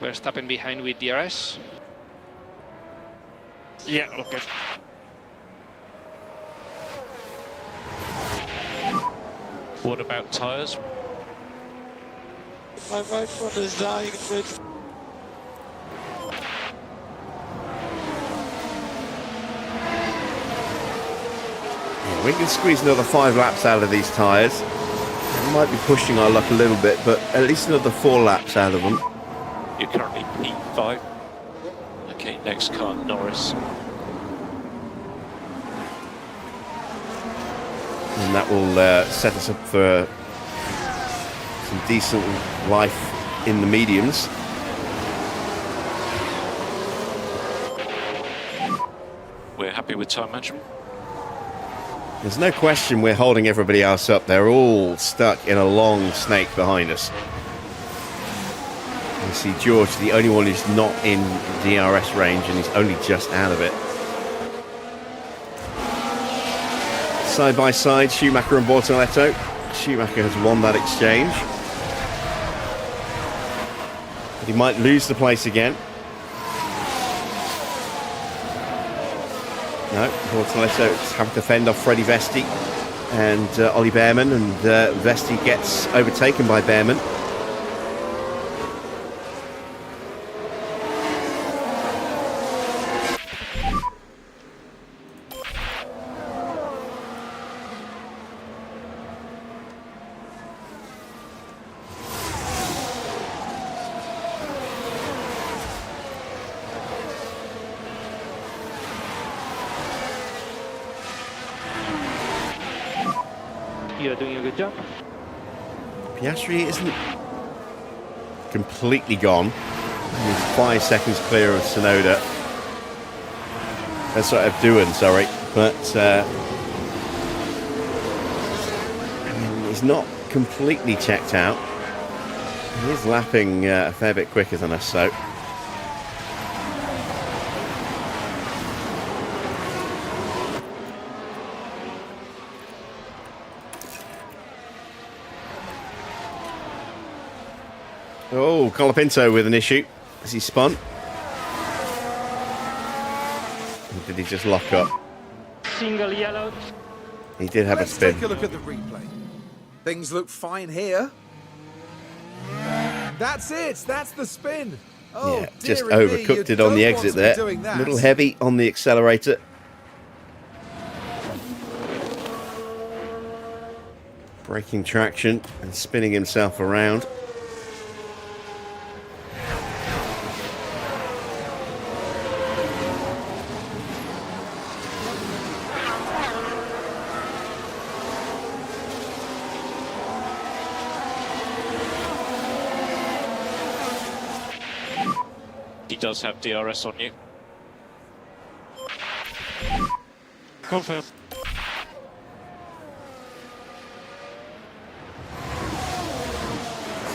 Verstappen behind with DRS. Yeah, okay. What about tyres? My right foot is dying a bit. Yeah, we can squeeze another 5 laps out of these tyres. We might be pushing our luck a little bit, but at least another 4 laps out of them. You're currently P5. Okay, next car, Norris. And that will set us up for some decent life in the mediums. We're happy with time management. There's no question we're holding everybody else up. They're all stuck in a long snake behind us. You see George, the only one who's not in DRS range, and he's only just out of it. Side by side, Schumacher and Bortoletto. Schumacher has won that exchange. He might lose the place again. No, Bortoleto having to fend off Freddie Vesti and Ollie Bearman, and Vesti gets overtaken by Bearman. You're doing a good job. Piastri isn't completely gone. He's 5 seconds clear of Tsunoda. That's right, of Doohan, sorry. But he's not completely checked out. He is lapping a fair bit quicker than us, so. Oh, Colapinto with an issue as he spun. Or did he just lock up? Single yellow. He did have Let's a spin. take a look at the replay. Things look fine here. That's it. That's the spin. Oh, Yeah, just dearie me, overcooked you it on the don't want exit to be there. doing that. A little heavy on the accelerator. Breaking traction and spinning himself around. He does have DRS on you. Confirm. So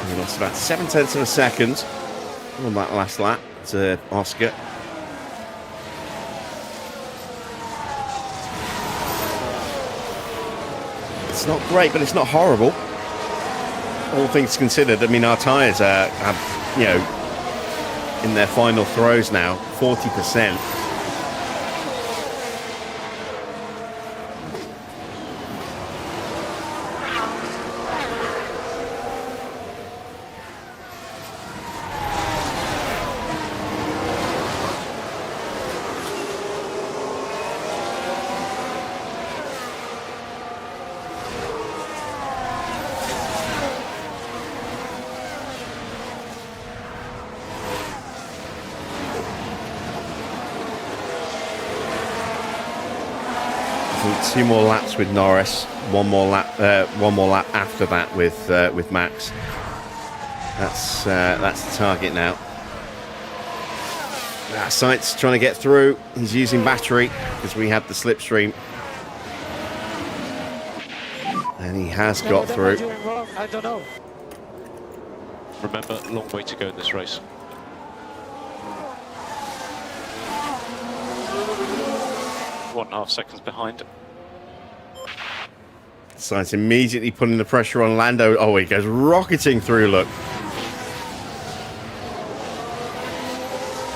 we lost about 7/10 of a second on that last lap to Oscar. It's not great, but it's not horrible. All things considered, I mean, our tyres are, you know, in their final throws now, 40%. Two more laps with Norris, one more lap after that with Max. That's the target now. Sainz trying to get through. He's using battery because we had the slipstream, and he has got through. I don't know. Remember, long way to go in this race. One and a half seconds behind. Sainz immediately putting the pressure on Lando. Oh, he goes rocketing through, look.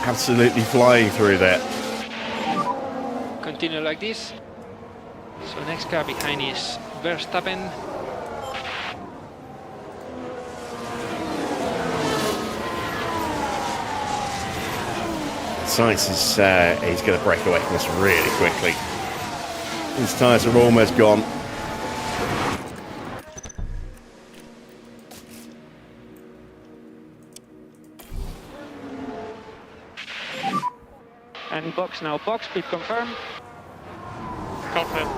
Absolutely flying through there. Continue like this. So next car behind is Verstappen. Sainz is he's going to break away from us really quickly. His tyres are almost gone. And box now, box, please confirm. Confirm.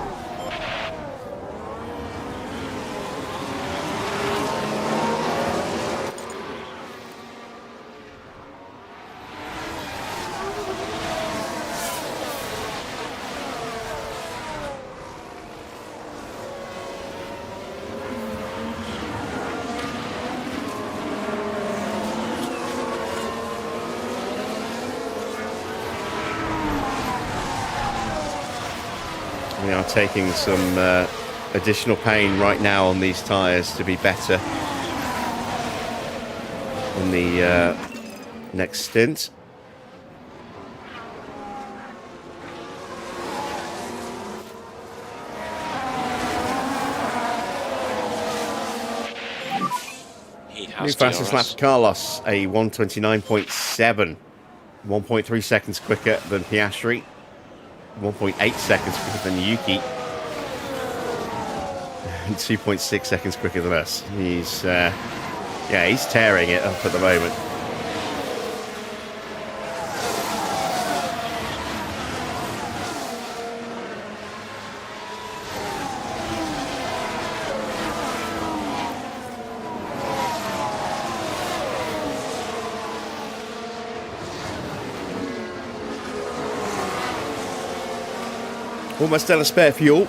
We are taking some additional pain right now on these tyres to be better in the next stint. He New has fastest lap DRS. for Carlos, a 1:29.7, 1.3 seconds quicker than Piastri, 1.8 seconds quicker than Yuki, and 2.6 seconds quicker than us. He's, yeah, he's tearing it up at the moment. Almost out of spare fuel.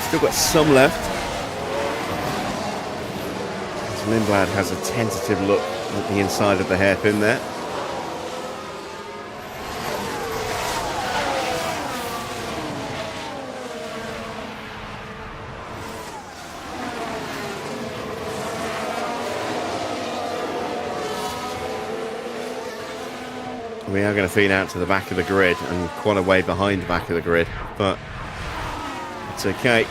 Still got some left. Lindblad has a tentative look at the inside of the hairpin there. We are going to feed out to the back of the grid and quite a way behind the back of the grid, but it's okay.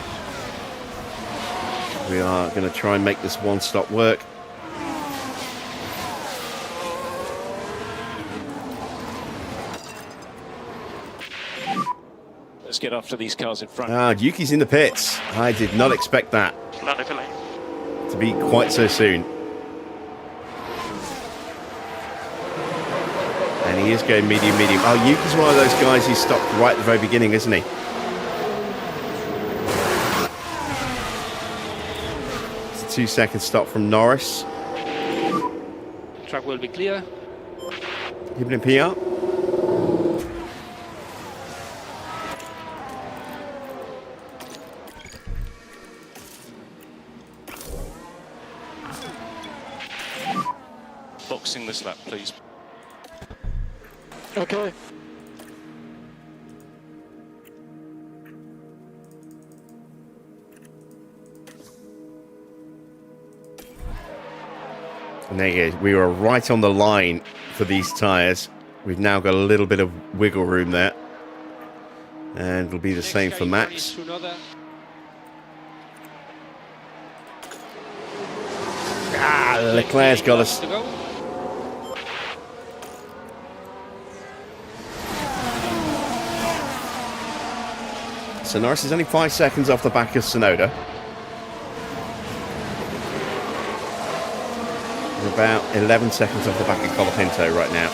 We are going to try and make this one stop work. Let's get after these cars in front. Yuki's in the pits. I did not expect that to be quite so soon. And he is going medium. Oh, Yuki's one of those guys who stopped right at the very beginning, isn't he? It's a 2-second stop from Norris. Track will be clear. Keeping in PR. Boxing this lap, please. Okay. And there you go. We were right on the line for these tyres. We've now got a little bit of wiggle room there. And it'll be the same for Max. Leclerc's got us. So Norris is only 5 seconds off the back of Tsunoda. We're about 11 seconds off the back of Colapinto right now.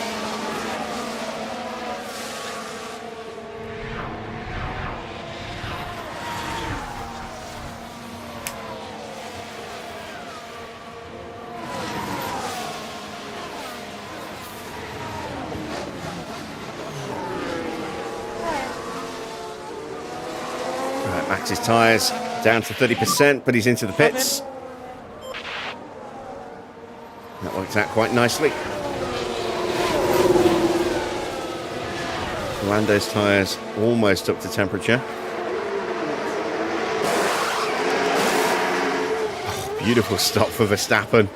Max's tyres down to 30%, but he's into the pits. That works out quite nicely. Lando's tyres almost up to temperature. Oh, beautiful stop for Verstappen.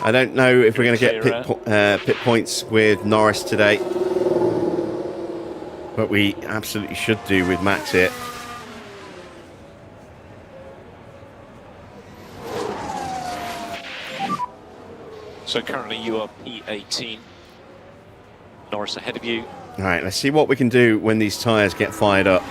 I don't know if we're going to get pit points with Norris today, but we absolutely should do with Max here. So currently you are P18. Norris ahead of you. All right, let's see what we can do when these tyres get fired up.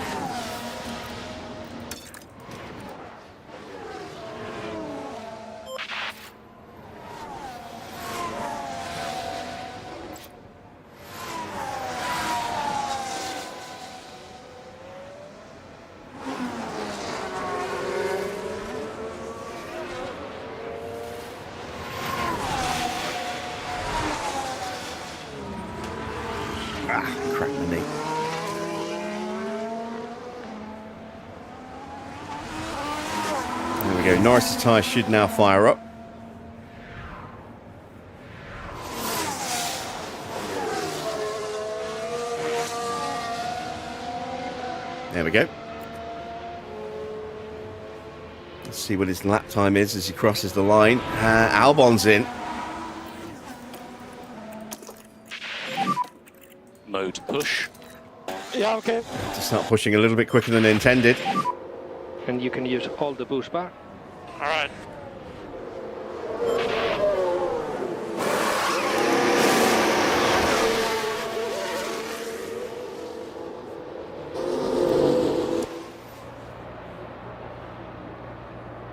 Crack the knee. There we go. Norris's tyre should now fire up. There we go. Let's see what his lap time is as he crosses the line. Albon's in. push. Yeah, okay. To start pushing a little bit quicker than intended. And you can use all the boost bar. All right.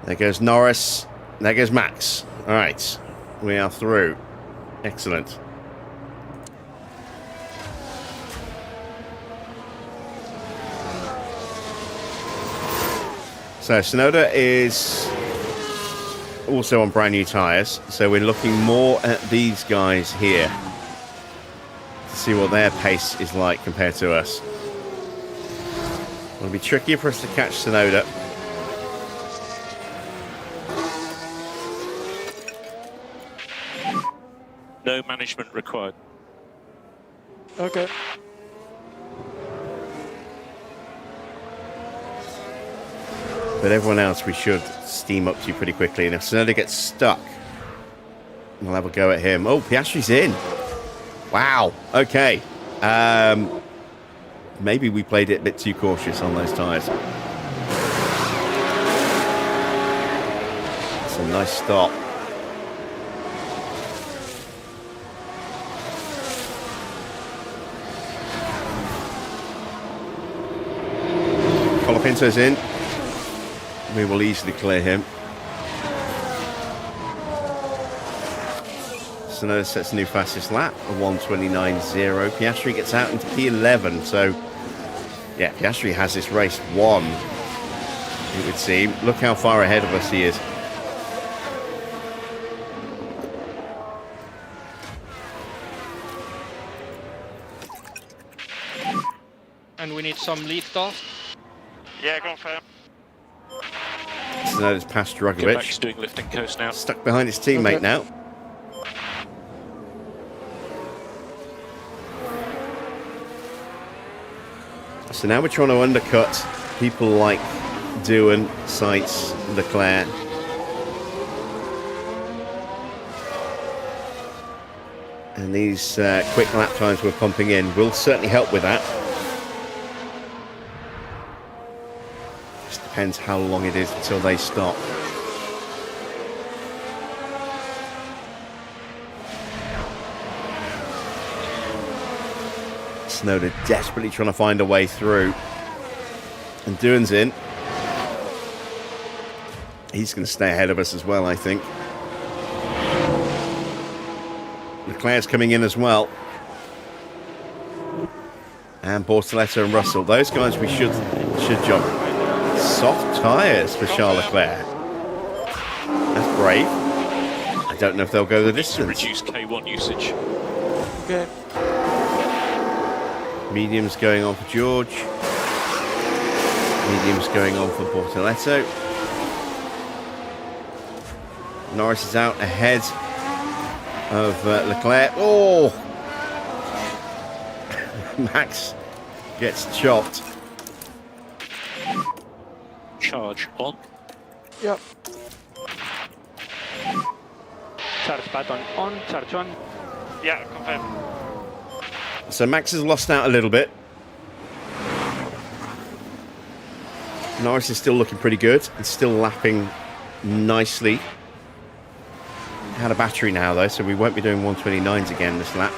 There goes Norris. There goes Max. All right, we are through. Excellent. So Sonoda is also on brand new tyres, so we're looking more at these guys here to see what their pace is like compared to us. It'll be trickier for us to catch Sonoda. No management required. Okay. But everyone else we should steam up to pretty quickly. And if Sonoda gets stuck, we'll have a go at him. Oh, Piastri's in. Wow. Okay. Maybe we played it a bit too cautious on those tyres. It's a nice stop. Colapinto's in. We will easily clear him. Sonoda sets a new fastest lap, a 1:29.0. Piastri gets out into P11, so yeah, Piastri has this race won, it would seem. Look how far ahead of us he is. And we need some lead off. Yeah, confirm. Sonoda's past Go back to Dragovic. doing lifting coast now. Stuck behind his teammate now. So now we're trying to undercut people like Doohan, Seitz, Leclerc. And these quick lap times we're pumping in will certainly help with that. Just depends how long it is until they stop. Sonoda desperately trying to find a way through. And Doohan's in. He's going to stay ahead of us as well, I think. Leclerc's coming in as well. And Bortoletto and Russell. Those guys we should jump. Soft tyres for Charles Leclerc. That's brave. I don't know if they'll go the To distance. reduce K1 usage. Okay. Medium's going on for George. Medium's going on for Bortoletto. Norris is out ahead of Leclerc. Oh! Max gets chopped. Charge on. Yep. Charge button on, charge on. Yeah, confirm. So Max has lost out a little bit. Norris is still looking pretty good and still lapping nicely. Had a battery now though, so we won't be doing 129s again this lap.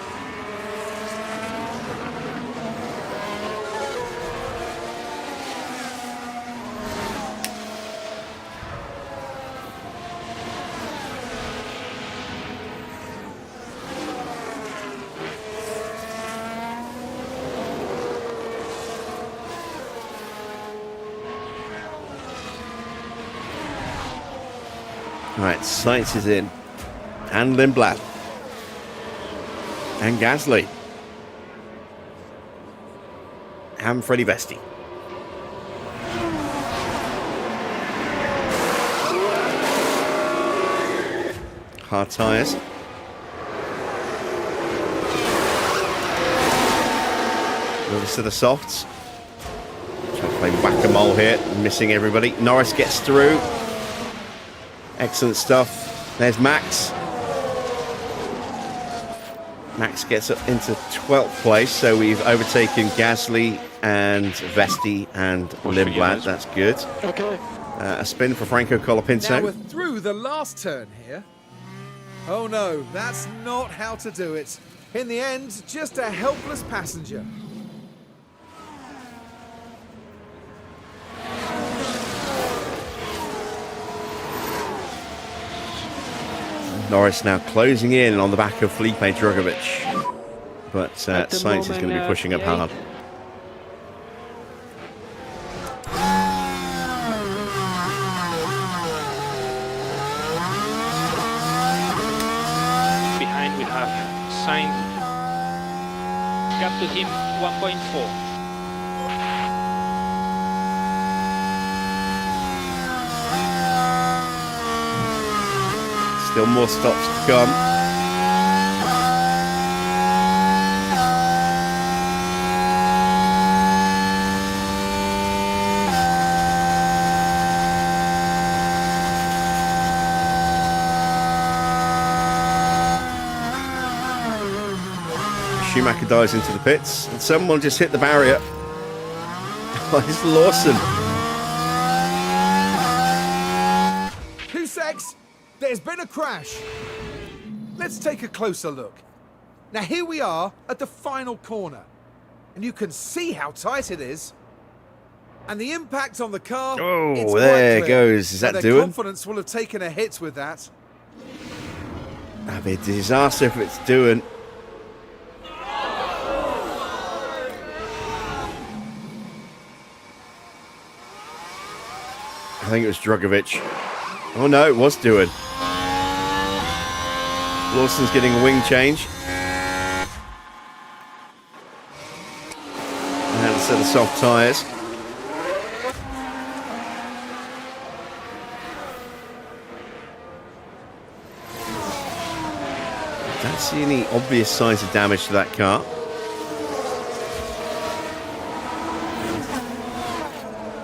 Right, Seitz is in. And Lindblad. And Gasly. And Freddie Vesti. Hard tyres. Another set of softs. Trying to play whack-a-mole here, missing everybody. Norris gets through. Excellent stuff. There's Max. Max gets up into 12th place, so we've overtaken Gasly and Vesti and Lindblad. That's good. Okay. A spin for Franco Now Colapinto. we're through the last turn here. Oh no, that's not how to do it. In the end, just a helpless passenger. Norris now closing in on the back of Felipe Drugovich. But Sainz is going to be pushing up hard. Behind we have Sainz. Gap to him 1.4. Still more stops to come. Schumacher dives into the pits, and someone just hit the barrier. Oh, it's Lawson. 2 secs. There's been a crash. Let's take a closer look. Now here we are at the final corner, and you can see how tight it is. And the impact on the car. Oh, it's there quite it clear. goes. Is that Their doing? confidence will have taken a hit with that. That'd be a disaster if it's doing. I think it was Drugovich. Oh no, it was doing. Lawson's getting a wing change. And a set of soft tyres. Don't see any obvious signs of damage to that car.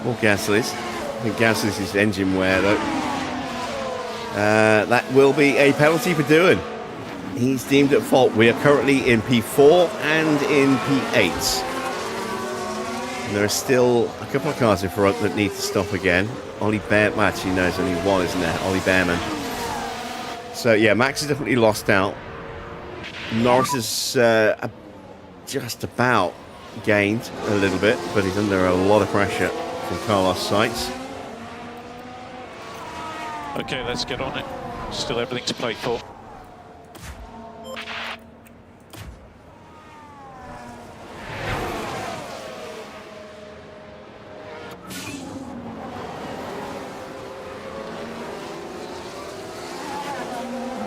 More Gasly's. I think Gasly's his engine wear though. That will be a penalty for doing. He's deemed at fault. We are currently in P4 and in P8. And there are still a couple of cars in front that need to stop again. Ollie Bearman, actually no, there's only one, isn't there? Ollie Bearman. So yeah, Max has definitely lost out. Norris is just about gained a little bit, but he's under a lot of pressure from Carlos Sainz. Okay, let's get on it. Still everything to play for.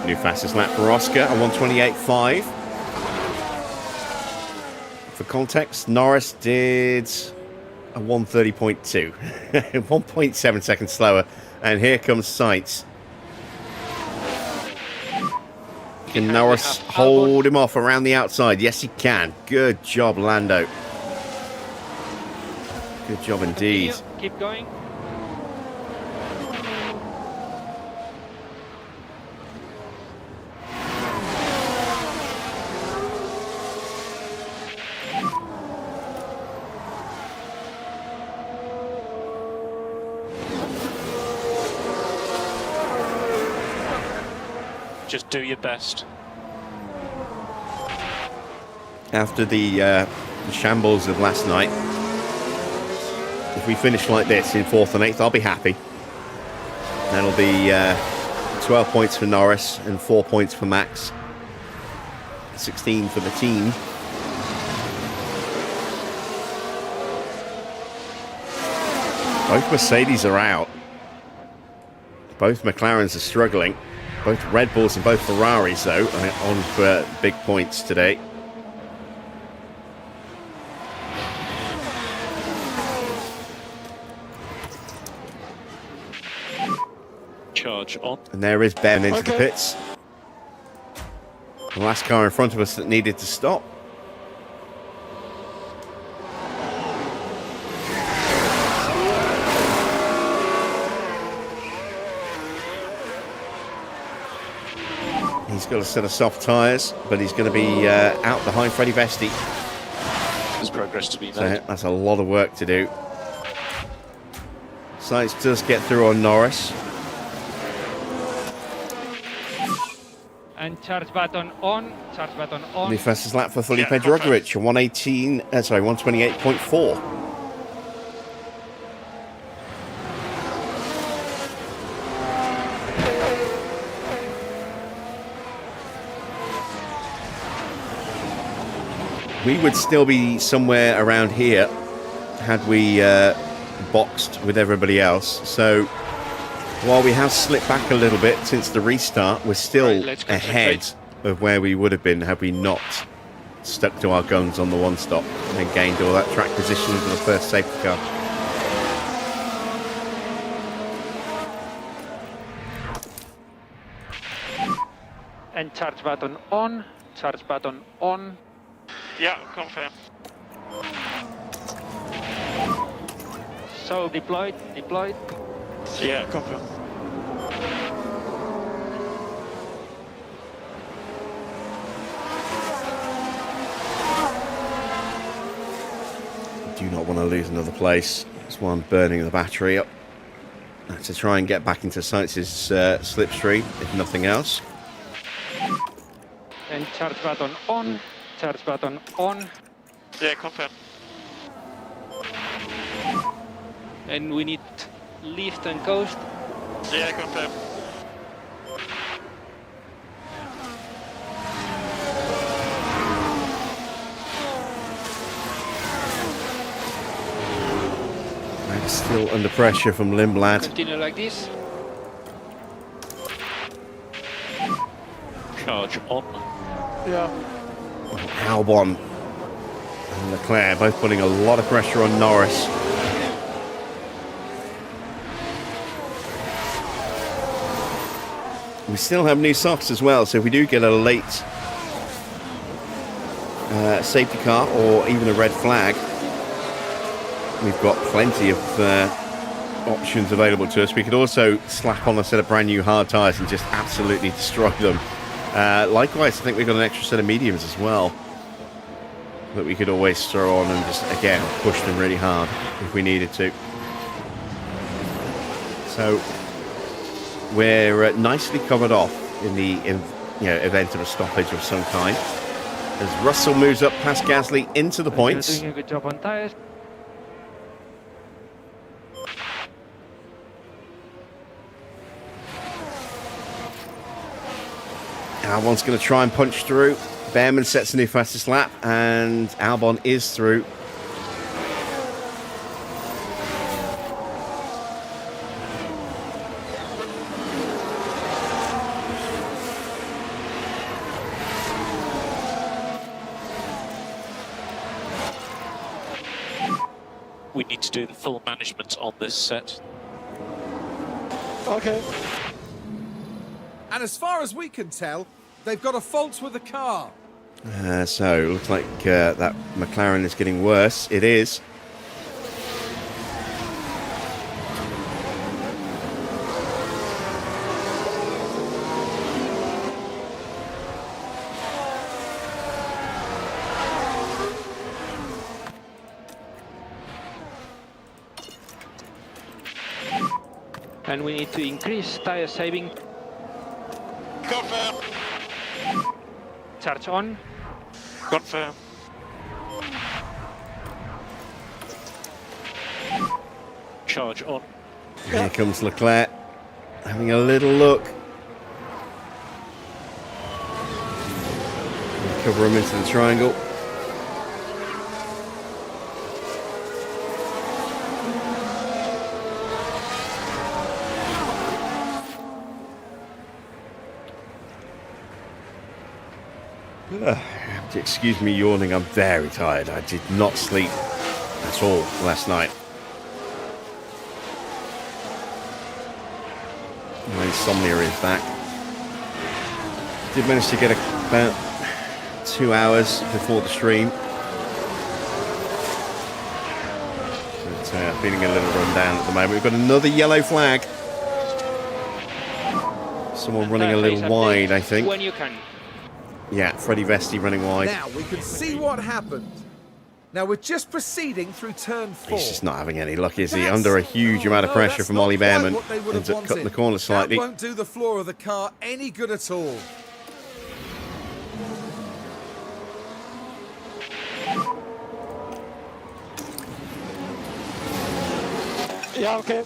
New fastest lap for Oscar, a 1:28.5. For context, Norris did a 1:30.2. 1.7 seconds slower. And here comes Sainz. Can Norris hold him off around the outside? Yes, he can. Good job, Lando. Good job indeed. Keep going. Just do your best. After the shambles of last night, if we finish like this in 4th and 8th, I'll be happy. That'll be 12 points for Norris and 4 points for Max. 16 for the team. Both Mercedes are out. Both McLarens are struggling. Both Red Bulls and both Ferraris, though, are on for big points today. Charge on. And there is Bearman into the pits. The last car in front of us that needed to stop. He's got a set of soft tyres, but he's going to be out behind Freddie Vesti. There's progress to be made. So that's a lot of work to do. Sainz does get through on Norris. And charge button on. Charge button on. The fastest lap for Felipe Yeah, confirm. Drugovich, 128.4. We would still be somewhere around here had we boxed with everybody else. So while we have slipped back a little bit since the restart, we're still Right, let's ahead concentrate. of where we would have been had we not stuck to our guns on the one stop and gained all that track position into the first safety car. And charge button on. Charge button on. Yeah, confirm. So deployed. Yeah, confirm. Do not want to lose another place. That's why I'm burning the battery up. To try and get back into Sainz's slipstream, if nothing else. And charge button on. Charge button on. Yeah, confirm. And we need lift and coast. Yeah, confirm. I'm still under pressure from Limblad. Continue like this. Charge on. Yeah. Albon and Leclerc both putting a lot of pressure on Norris. We still have new softs as well, so if we do get a late safety car or even a red flag, we've got plenty of options available to us. We could also slap on a set of brand new hard tyres and just absolutely destroy them. Likewise, I think we've got an extra set of mediums as well that we could always throw on and just, again, push them really hard if we needed to. So we're nicely covered off in the event of a stoppage of some kind. As Russell moves up past Gasly into the points. You're doing a good job on tires. Albon's going to try and punch through. Bearman sets a new fastest lap, and Albon is through. We need to do the full management on this set. Okay. And as far as we can tell, they've got a fault with the car. So it looks like that McLaren is getting worse. It is. And we need to increase tire saving. Confirm. Charge on. Confirm. Charge on. Here comes Leclerc, having a little look. Cover him into the triangle. Excuse me yawning, I'm very tired. I did not sleep at all last night. My insomnia is back. Did manage to get about 2 hours before the stream. But feeling a little run down at the moment. We've got another yellow flag. Someone running a little wide, I think. When you can. Yeah, Freddie Vesti running wide. Now we can see what happened. Now we're just proceeding through turn 4. He's just not having any luck, is he? Under a huge amount of pressure from Ollie Bearman. Ends up cutting the corner slightly. That won't do the floor of the car any good at all. Yeah, okay.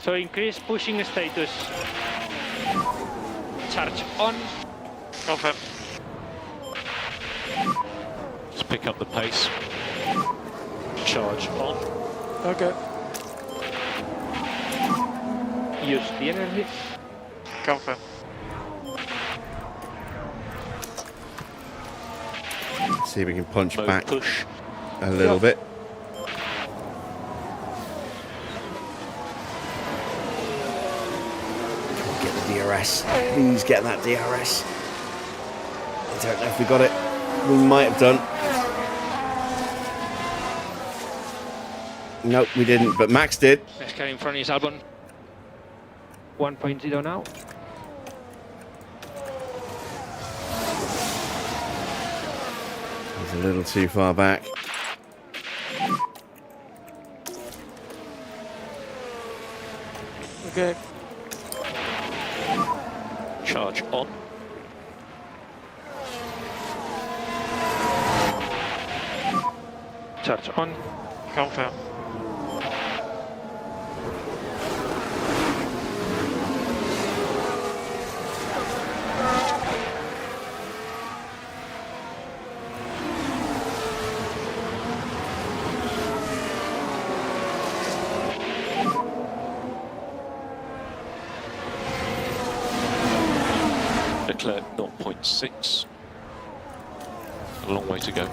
So increase pushing status. Charge on. Confirm. Let's pick up the pace. Charge on. Okay. Use the energy. Confirm. See if we can punch Mode back push. a little bit. Get the DRS. Please get that DRS. I don't know if we got it. We might have done. Nope, we didn't, but Max did. Next car in front is Albon. 1.0 now. He's a little too far back. Okay. Charge on. Charge on. Confirm. Leclerc 0.6. A long way to go.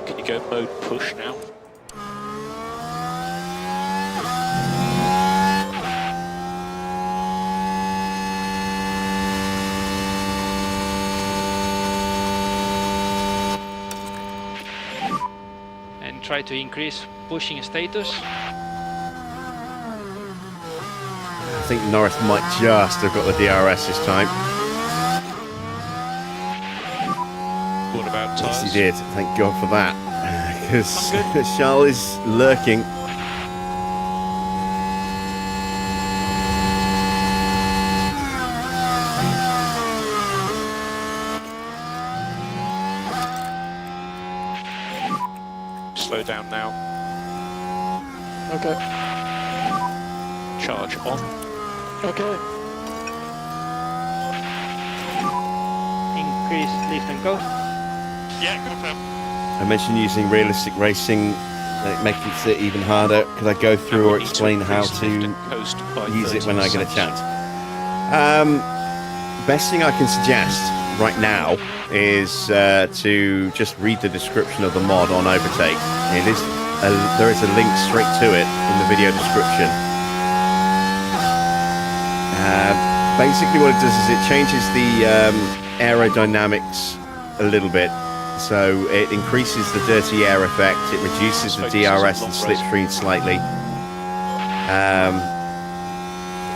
Can you go mode push now? And try to increase pushing status. I think Norris might just have got the DRS this time. What about Yes, tyres? he did. Thank God for that. Because Charles is lurking. Slow down now. Okay. Charge on. Okay. Increase lift and coast. Yeah, confirm. I mentioned using realistic racing, that makes it even harder. Could I go through or We need to explain how increase lift and to coast by use it when I get a 30%. chance? Best thing I can suggest right now is to just read the description of the mod on Overtake. There is a link straight to it in the video description. Basically what it does is it changes the aerodynamics a little bit. So it increases the dirty air effect, it reduces the DRS and slipstream slightly.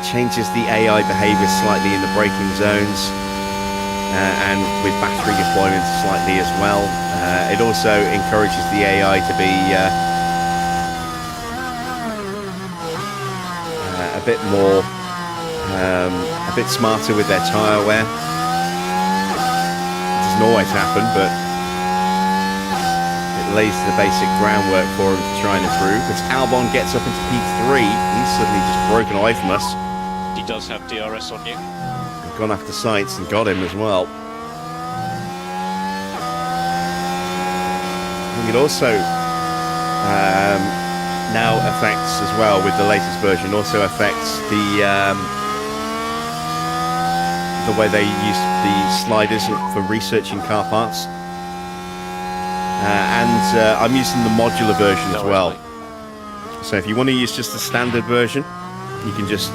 Changes the AI behavior slightly in the braking zones. And with battery deployment slightly as well. It also encourages the AI to be a bit more, a bit smarter with their tyre wear. It doesn't always happen, but it lays the basic groundwork for him to try and improve. As Albon gets up into P3, he's suddenly just broken away from us. He does have DRS on you. Gone after Sainz and got him as well. I think it also now affects as well, with the latest version, also affects the way they use the sliders for researching car parts. And I'm using the modular version as well. So if you want to use just the standard version, you can just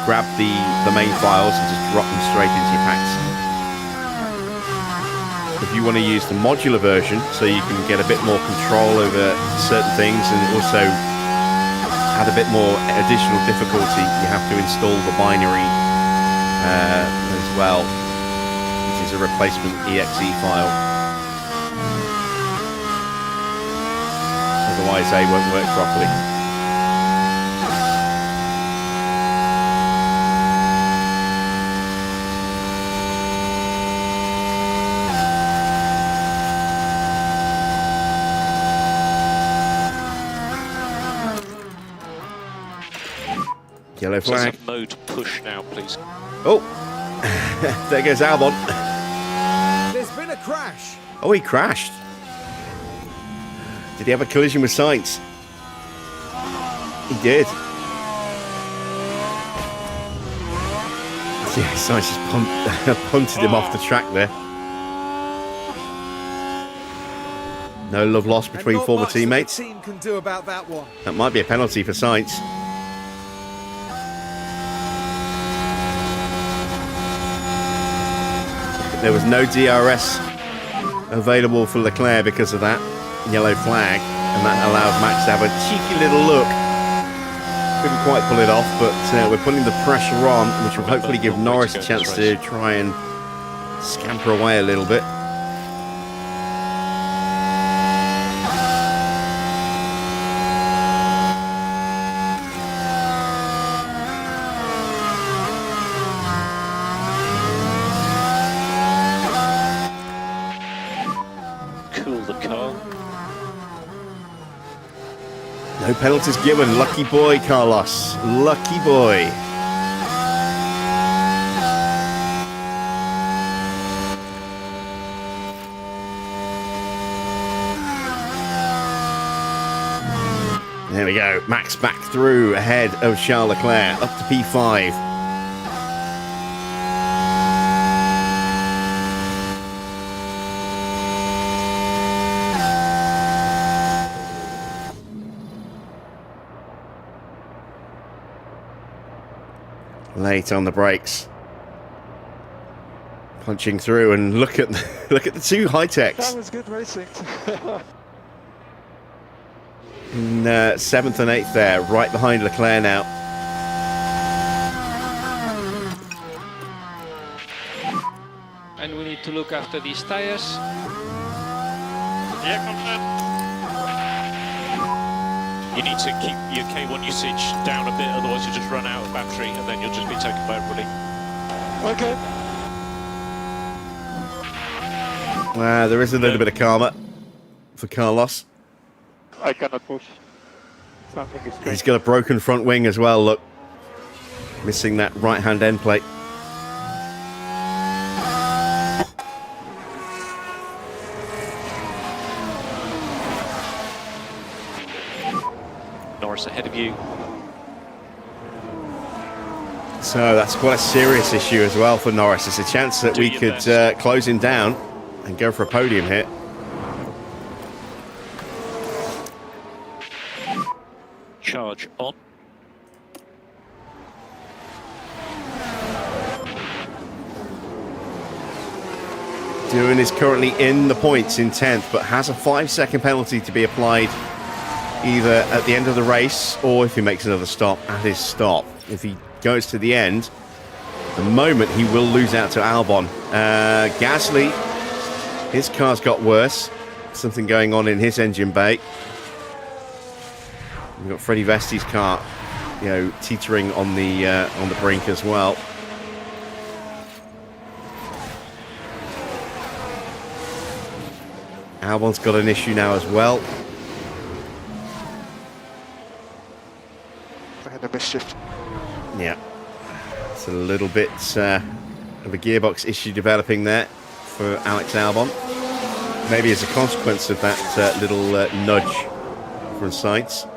grab the main files and just drop them straight into your packs. If you want to use the modular version, so you can get a bit more control over certain things, and also add a bit more additional difficulty, you have to install the binary as well, which is a replacement exe file. Otherwise they won't work properly. Yellow flag. Let's have mode push now, please. Oh, there goes Albon. There's been a crash. Oh, he crashed. Did he have a collision with Sainz? He did. Yeah, Sainz just punted him off the track there. No love lost And between not former much that the teammates. team can do about that one. That might be a penalty for Sainz. There was no DRS available for Leclerc because of that yellow flag, and that allowed Max to have a cheeky little look. Couldn't quite pull it off, but we're putting the pressure on, which will hopefully give Norris a chance to try and scamper away a little bit. No penalties given. Lucky boy, Carlos. Lucky boy. There we go. Max back through ahead of Charles Leclerc up to P5. Late on the brakes, punching through, and look at the two HiTechs. That was good racing. In 7th and 8th there, right behind Leclerc now. And we need to look after these tires. Yeah, confirmed. You need to keep your K1 usage down a bit, otherwise you just run out of battery and then you'll just be taken by everybody. Okay. There is a little bit of karma for Carlos. I cannot push. Something is He's strange. got a broken front wing as well, look. Missing that right-hand end plate. Norris ahead of you. So that's quite a serious issue as well for Norris. It's a chance that we could close him down and go for a podium hit. Charge on. Doohan is currently in the points in 10th, but has a 5-second penalty to be applied either at the end of the race or if he makes another stop at his stop. If he goes to the end, the moment he will lose out to Albon. Gasly, his car's got worse. Something going on in his engine bay. We've got Freddie Vesti's car, teetering on the brink as well. Albon's got an issue now as well. I had a mischief. Yeah, it's a little bit of a gearbox issue developing there for Alex Albon. Maybe as a consequence of that little nudge from Sainz.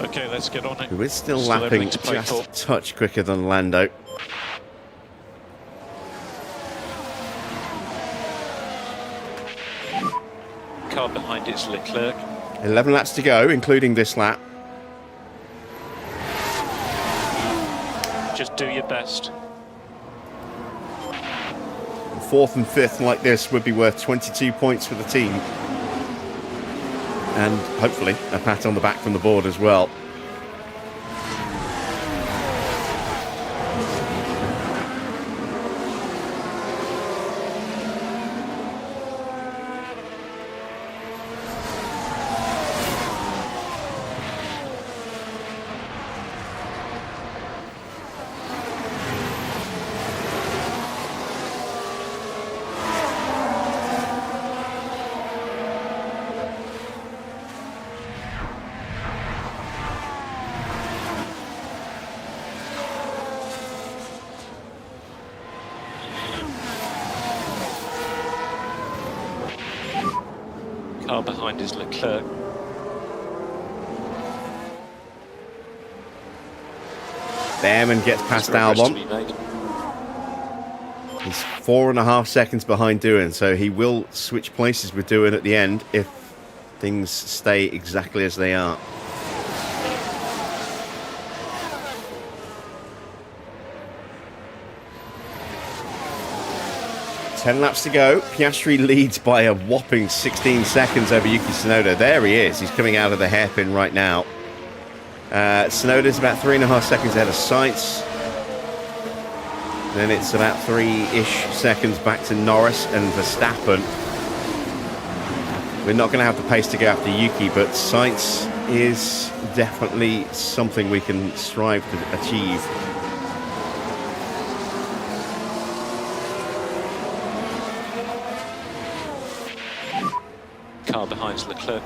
Okay, let's get on it. Who is still Still lapping everything to play just for. a touch quicker than Lando. Car behind it's Leclerc. 11 laps to go, including this lap. Just do your best. fourth and fifth like this would be worth 22 points for the team. And hopefully a pat on the back from the board as well. Car behind is Leclerc. Bearman gets past Albon. He's 4.5 seconds behind Doohan, so he will switch places with Doohan at the end if things stay exactly as they are. Ten laps to go. Piastri leads by a whopping 16 seconds over Yuki Tsunoda. There he is. He's coming out of the hairpin right now. Tsunoda's about 3.5 seconds ahead of Sainz. Then it's about 3-ish seconds back to Norris and Verstappen. We're not going to have the pace to go after Yuki, but Sainz is definitely something we can strive to achieve. Car behind is Leclerc.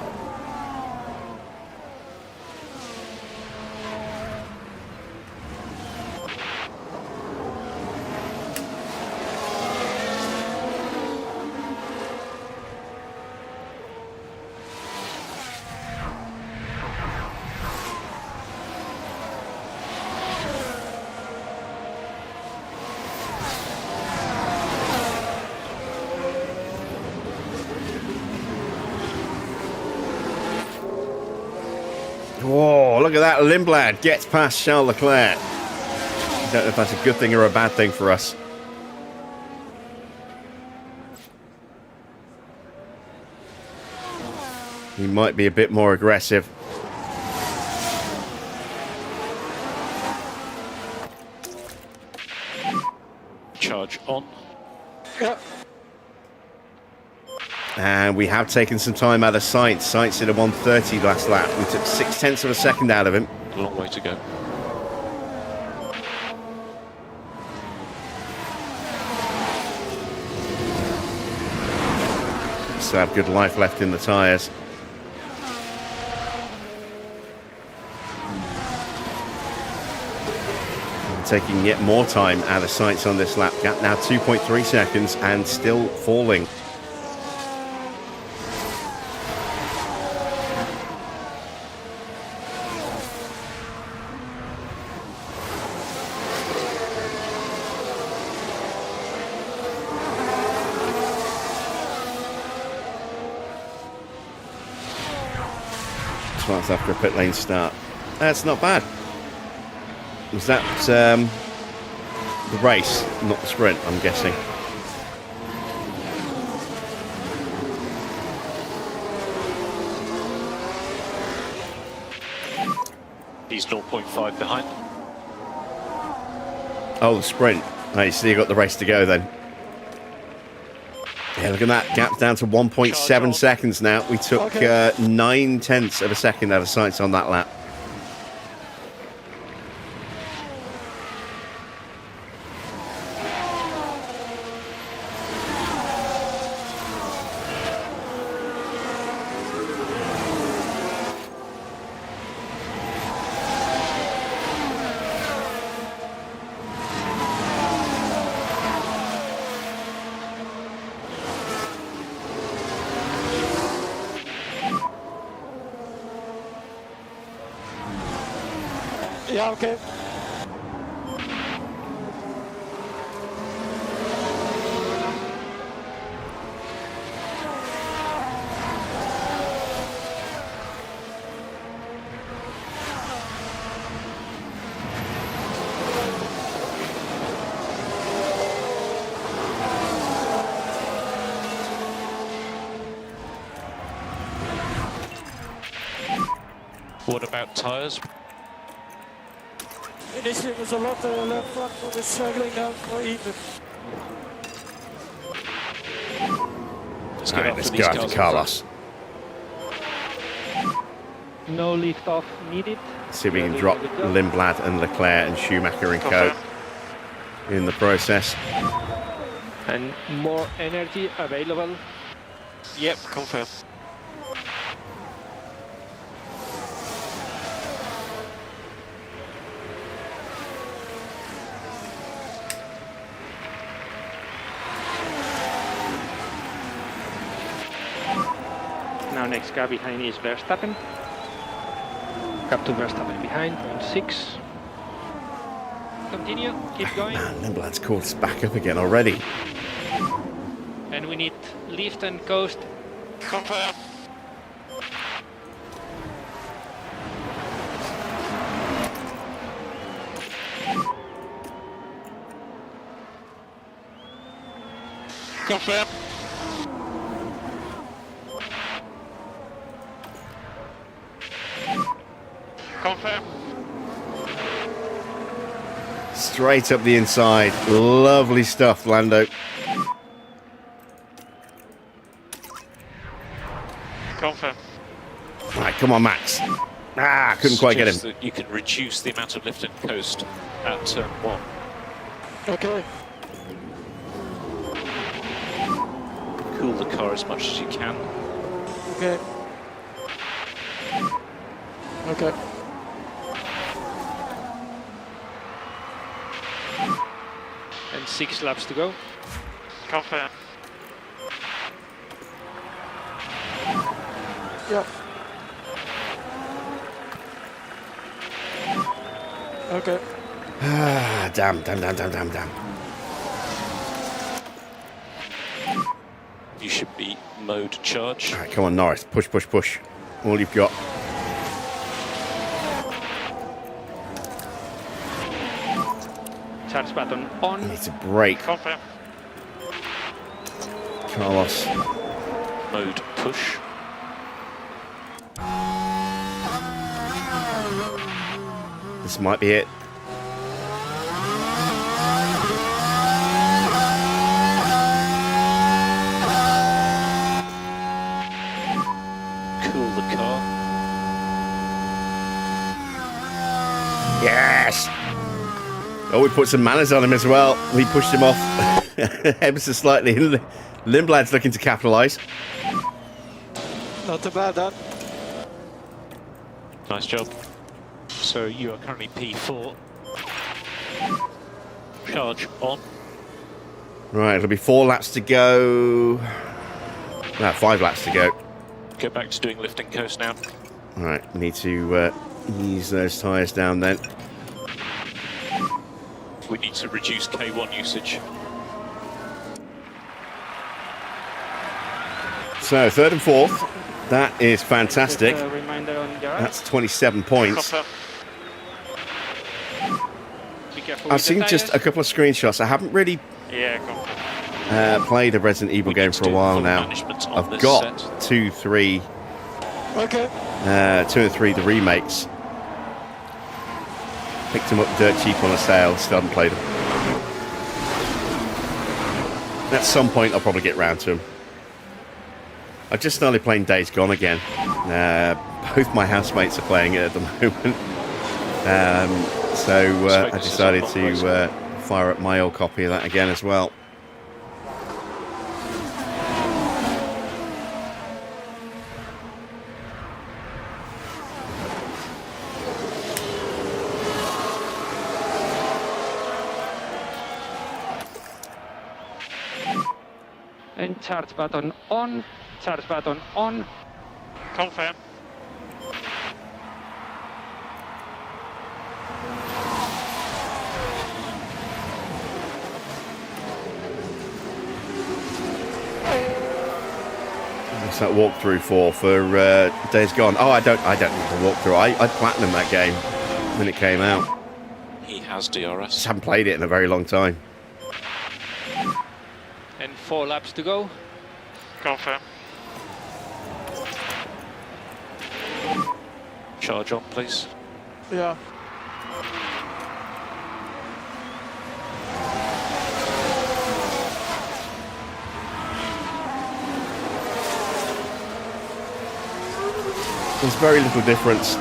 Whoa, look at that. Lindblad gets past Charles Leclerc. I don't know if that's a good thing or a bad thing for us. He might be a bit more aggressive. Charge on. Yeah. And we have taken some time out of Sainz. Sainz did a 1:30 last lap. We took 0.6 of a second out of him. A long way to go. Still have good life left in the tyres. Taking yet more time out of Sainz on this lap. Gap now 2.3 seconds and still falling. That's after a pit lane start. That's not bad. Was that the race, not the sprint, I'm guessing? He's 0.5 behind. Oh, the sprint. Oh, so you got the race to go then. Yeah, look at that. Gap's down to 1.7 seconds now. We took 0.9 of a second out of Sainz on that lap. Yeah, okay. What about tyres? Initially it was a lot left front, but we're struggling now for even. Let's All get right, after let's these go cars after in Carlos. No lift off needed. See if we can drop Lindblad and Leclerc and Schumacher and Co. in the process. And more energy available. Yep, confirm. Now next car behind is Verstappen. Car to Verstappen behind, 0.6. Continue, keep going. Man, Lindblad's caught us back up again already. And we need lift and coast. Confirm. Confirm. Confirm. Straight up the inside. Lovely stuff, Lando. Confirm. Right, come on, Max. Ah, couldn't quite get him. That you can reduce the amount of lift and coast at turn 1. Okay. Cool the car as much as you can. Okay. Okay. And 6 laps to go. Confirm. Yeah. Okay. Ah, damn. You should be mode charge. All right, come on, Norris. Push. All you've got. Charge button on. Needs a break. Confirm. Carlos. Mode push. This might be it. Cool the car. Yes! Oh, we put some manners on him as well. We pushed him off ever so slightly. Lindblad's looking to capitalise. Not too bad, that. Nice job. So you are currently P4. Charge on. Right, it'll be 4 laps to go. No, 5 laps to go. Go back to doing lift and coast now. All right, need to ease those tyres down then. We need to reduce K1 usage. So, 3rd and 4th. That is fantastic. Just a reminder on garage. That's 27 points. Confirm. Be careful I've with the seen just a tires. couple of screenshots. I haven't really Yeah, confirm. played a Resident Evil We game need to for a do while full now. management on I've this got set. 2, 3, Okay. 2 and 3, the remakes. Picked them up dirt cheap on a sale. Still haven't played them. At some point, I'll probably get round to them. I've just started playing Days Gone again. Both my housemates are playing it at the moment. So I decided to fire up my old copy of that again as well. And charge button on. Charge button on. Confirm. What's that walkthrough for Days Gone? Oh, I don't need the walkthrough. I platinumed that game when it came out. He has Just DRS. haven't played it in a very long time. And 4 laps to go. Confirm. Charge on, please. Yeah. There's very little difference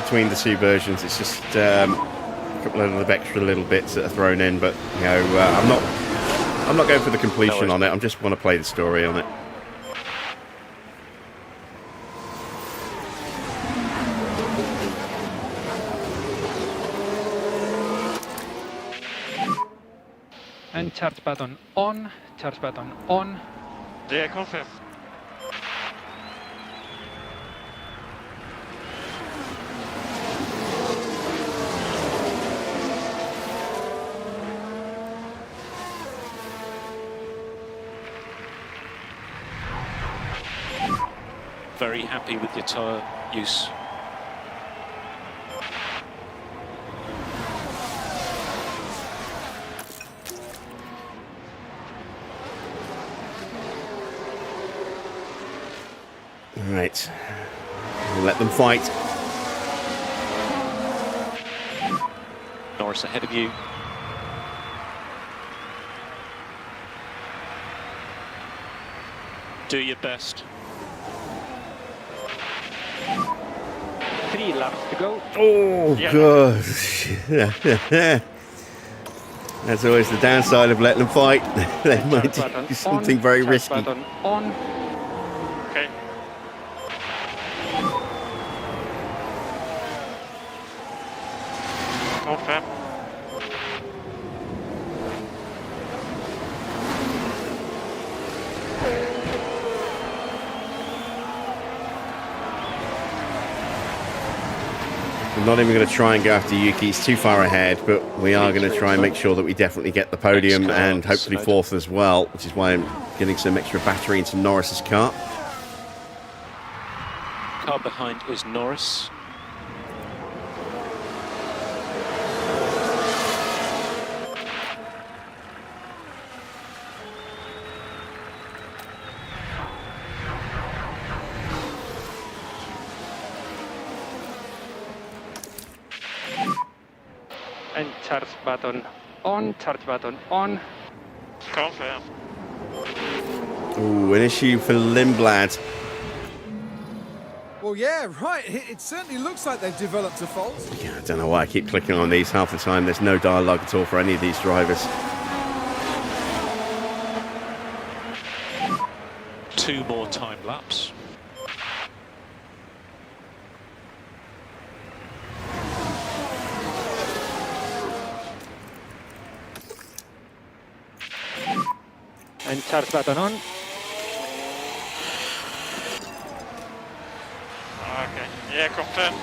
between the two versions. It's just a couple of extra little bits that are thrown in, but you know, I'm not going for the completion on it. I just want to play the story on it. And charge button on, charge button on. Yeah, confirm. Very happy with your tyre use. Right, let them fight. Norris ahead of you. Do your best. 3 laps to go. Oh, Yeah. God. That's always the downside of letting them fight. They might Charge button do something on, very charge risky. button on. Okay. Confirm. I'm not even going to try and go after Yuki. He's too far ahead, but we are going to try and make sure that we definitely get the podium and hopefully fourth as well, which is why I'm getting some extra battery into Norris's car. Car behind is Norris. And charge button on, charge button on. Confirm. Ooh, an issue for Lindblad. Well, yeah, right. It certainly looks like they've developed a fault. Yeah, I don't know why I keep clicking on these half the time. There's no dialogue at all for any of these drivers. 2 more time laps. And charge button on. Okay. Yeah, confirm.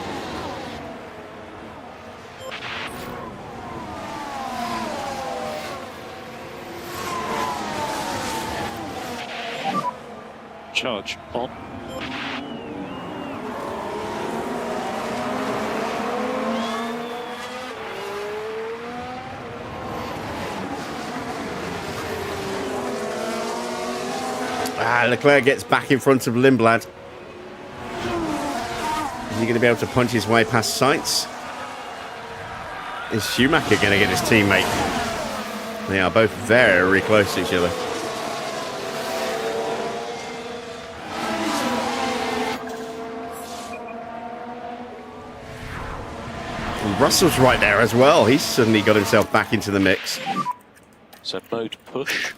Charge on. Leclerc gets back in front of Lindblad. Is he going to be able to punch his way past Sainz? Is Schumacher going to get his teammate? They are both very close to each other. And Russell's right there as well. He's suddenly got himself back into the mix. So mode push.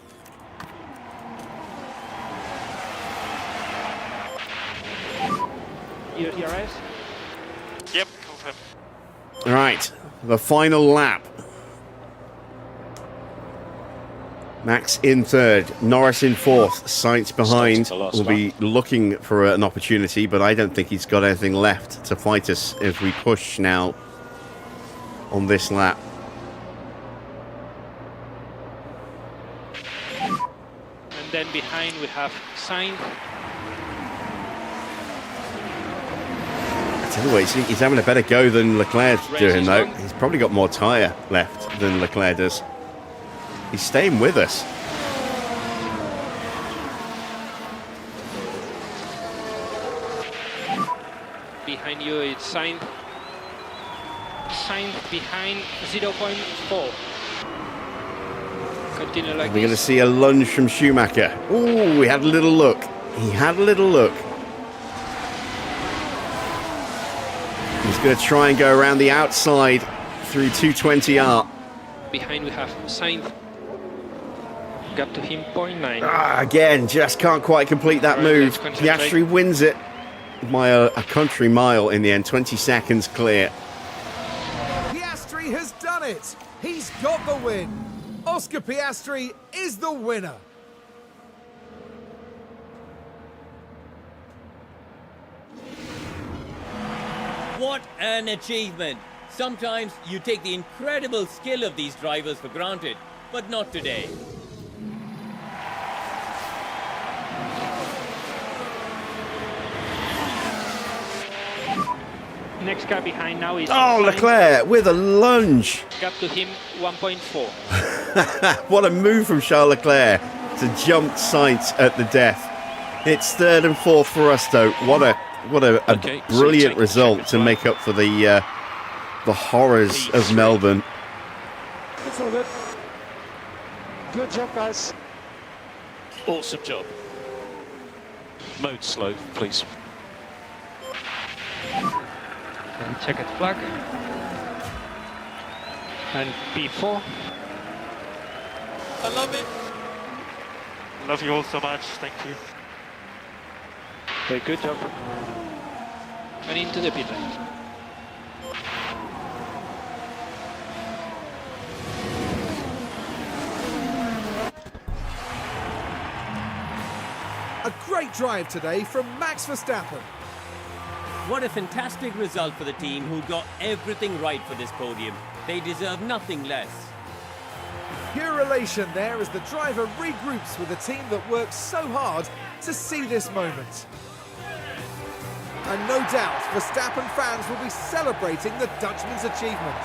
ERS. Yep, confirm. All right, the final lap. Max in third, Norris in fourth, Sainz behind. To last Will be looking for an opportunity, but I don't think he's got anything left to fight us if we push now on this lap. And then behind we have Sainz. I tell you what, he's having a better go than Leclerc's doing, though. on. He's probably got more tyre left than Leclerc does. He's staying with us. behind you is Sainz. Sainz behind 0.4. Continue like We're going to this. see a lunge from Schumacher. Oh, he had a little look. He had a little look. He's going to try and go around the outside through 220R. Behind we have Sainz. Gap to him 0.9. Again, just can't quite complete that Right, move. let's concentrate. Piastri wins it by a country mile in the end. 20 seconds clear. Piastri has done it. He's got the win. Oscar Piastri is the winner. What an achievement! Sometimes you take the incredible skill of these drivers for granted, but not today. Next car behind now is Oh, Sainz. Leclerc with a lunge. Gap to him 1.4. What a move from Charles Leclerc to jump Sainz at the death. It's third and fourth for us, though. What a Okay, so brilliant take the result second to flag. make up for the horrors of Melbourne. It's all good. Good job, guys. Awesome job. Mode slow, please. And checkered flag. And P4. I love it. Love you all so much. Thank you. Very good job. And into the pit lane. A great drive today from Max Verstappen. What a fantastic result for the team who got everything right for this podium. They deserve nothing less. Pure elation there as the driver regroups with a team that worked so hard to see this moment. And no doubt, Verstappen fans will be celebrating the Dutchman's achievement.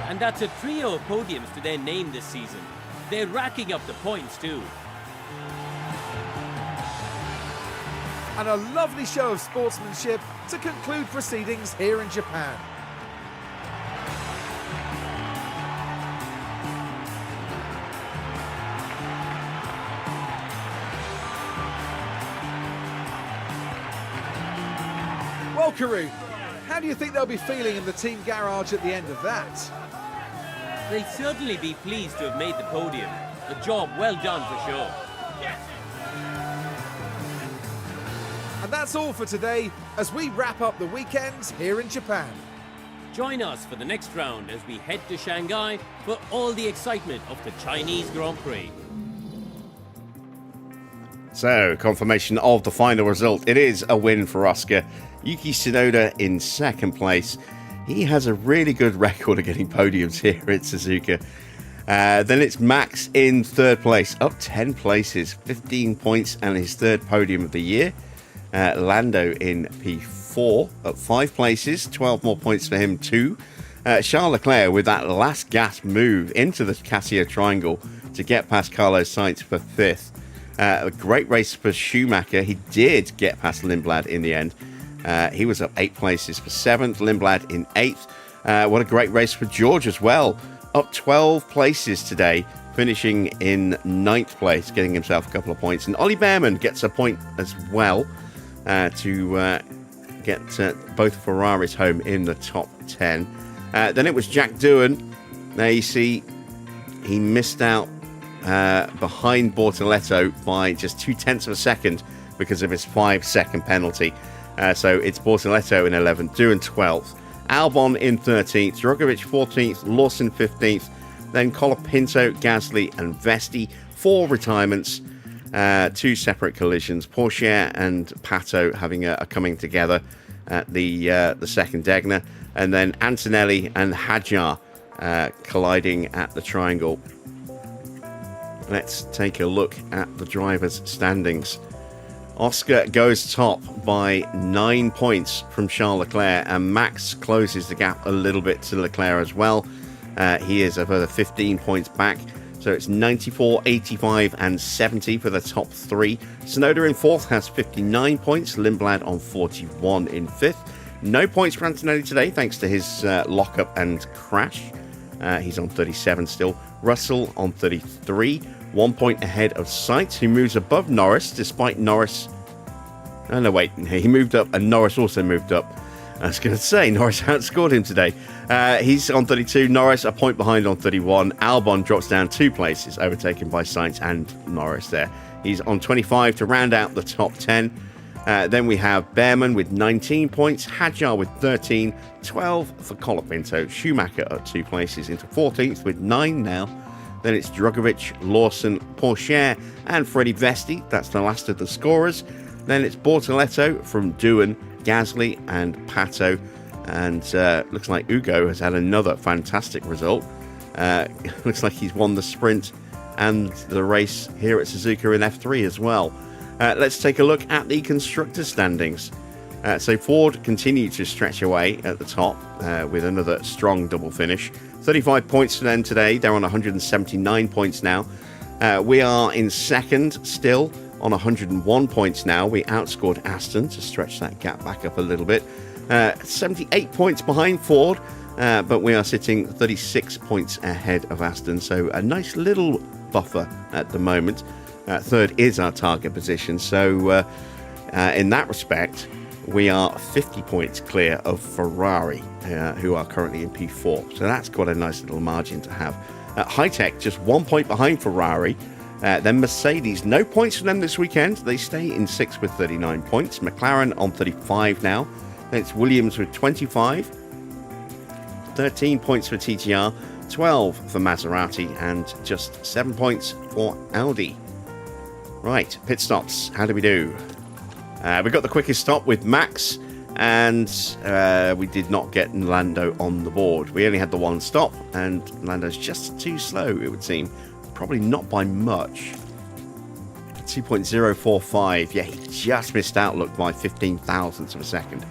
And that's a trio of podiums to their name this season. They're racking up the points too. And a lovely show of sportsmanship to conclude proceedings here in Japan. Well, Karun, how do you think they'll be feeling in the team garage at the end of that? They'll certainly be pleased to have made the podium. A job well done for sure. And that's all for today as we wrap up the weekend here in Japan. Join us for the next round as we head to Shanghai for all the excitement of the Chinese Grand Prix. So, confirmation of the final result. It is a win for Oscar. Yuki Tsunoda in second place. He has a really good record of getting podiums here at Suzuka. Then it's Max in third place, up 10 places, 15 points, and his third podium of the year. Lando in P4, up 5 places, 12 more points for him too. Charles Leclerc with that last gas move into the Casio Triangle to get past Carlos Sainz for 5th. A great race for Schumacher. He did get past Lindblad in the end. He was up 8 places for 7th, Lindblad in 8th. What a great race for George as well. Up 12 places today, finishing in 9th place, getting himself a couple of points. And Ollie Bearman gets a point as well to get both Ferraris home in the top 10. Then it was Jack Doohan. Now you see he missed out behind Bortoletto by just 0.2 of a second because of his 5-second penalty. So it's Bortoletto in 11th, Doohan 12th, Albon in 13th, Drogovic 14th, Lawson 15th, then Colapinto, Gasly and Vesti. 4 retirements, 2 separate collisions, Pourchaire and Pato having a coming together at the second Degner, and then Antonelli and Hadjar colliding at the triangle. Let's take a look at the drivers' standings. Oscar goes top by 9 points from Charles Leclerc, and Max closes the gap a little bit to Leclerc as well. He is a further 15 points back. So it's 94, 85 and 70 for the top 3. Tsunoda in 4th has 59 points. Lindblad on 41 in 5th. No points for Antonelli today thanks to his lockup and crash. He's on 37 still. Russell on 33. 1 point ahead of Sainz, who moves above Norris despite Norris... Oh no, wait. He moved up and Norris also moved up. I was going to say, Norris outscored him today. He's on 32. Norris a point behind on 31. Albon drops down 2 places, overtaken by Sainz and Norris there. He's on 25 to round out the top 10. Then we have Bearman with 19 points. Hadjar with 13. 12 for Colapinto. Schumacher at 2 places into 14th with 9 now. Then it's Drugovic, Lawson, Pourchaire and Freddie Vesti. That's the last of the scorers. Then it's Bortoletto from Doohan, Gasly and Pato. And looks like Ugo has had another fantastic result. Looks like he's won the sprint and the race here at Suzuka in F3 as well. Let's take a look at the constructor standings. So Ford continue to stretch away at the top with another strong double finish. 35 points for them today. They're on 179 points now. We are in second still on 101 points now. We outscored Aston to stretch that gap back up a little bit. 78 points behind Ford, but we are sitting 36 points ahead of Aston. So a nice little buffer at the moment. Third is our target position. So in that respect, we are 50 points clear of Ferrari, who are currently in P4. So that's quite a nice little margin to have. HiTech just 1 point behind Ferrari. Then Mercedes, no points for them this weekend. They stay in 6th with 39 points. McLaren on 35 now. Then it's Williams with 25. 13 points for TGR. 12 for Maserati. And just 7 points for Audi. Right, pit stops. How do we do? We got the quickest stop with Max, and we did not get Lando on the board. We only had the 1 stop, and Lando's just too slow, it would seem. Probably not by much. 2.045. Yeah, he just missed out, look, by 15 thousandths of a second.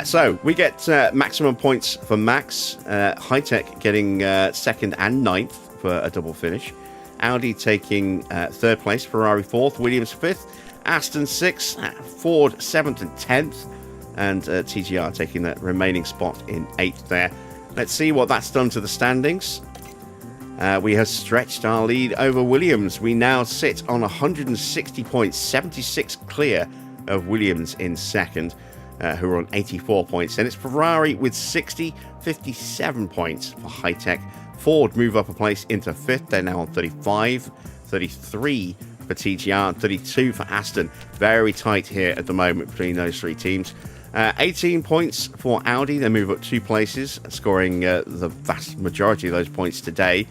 So we get maximum points for Max. HiTech getting 2nd and 9th for a double finish. Audi taking 3rd place, Ferrari 4th, Williams 5th, Aston 6th, Ford 7th and 10th, and TGR taking that remaining spot in 8th there. Let's see what that's done to the standings. We have stretched our lead over Williams. We now sit on 160 points, 76 clear of Williams in 2nd, who are on 84 points. And it's Ferrari with 60, 57 points for HiTech. Ford move up a place into 5th. They're now on 35, 33 for TGR, and 32 for Aston. Very tight here at the moment between those 3 teams. 18 points for Audi. They move up 2 places, scoring the vast majority of those points today.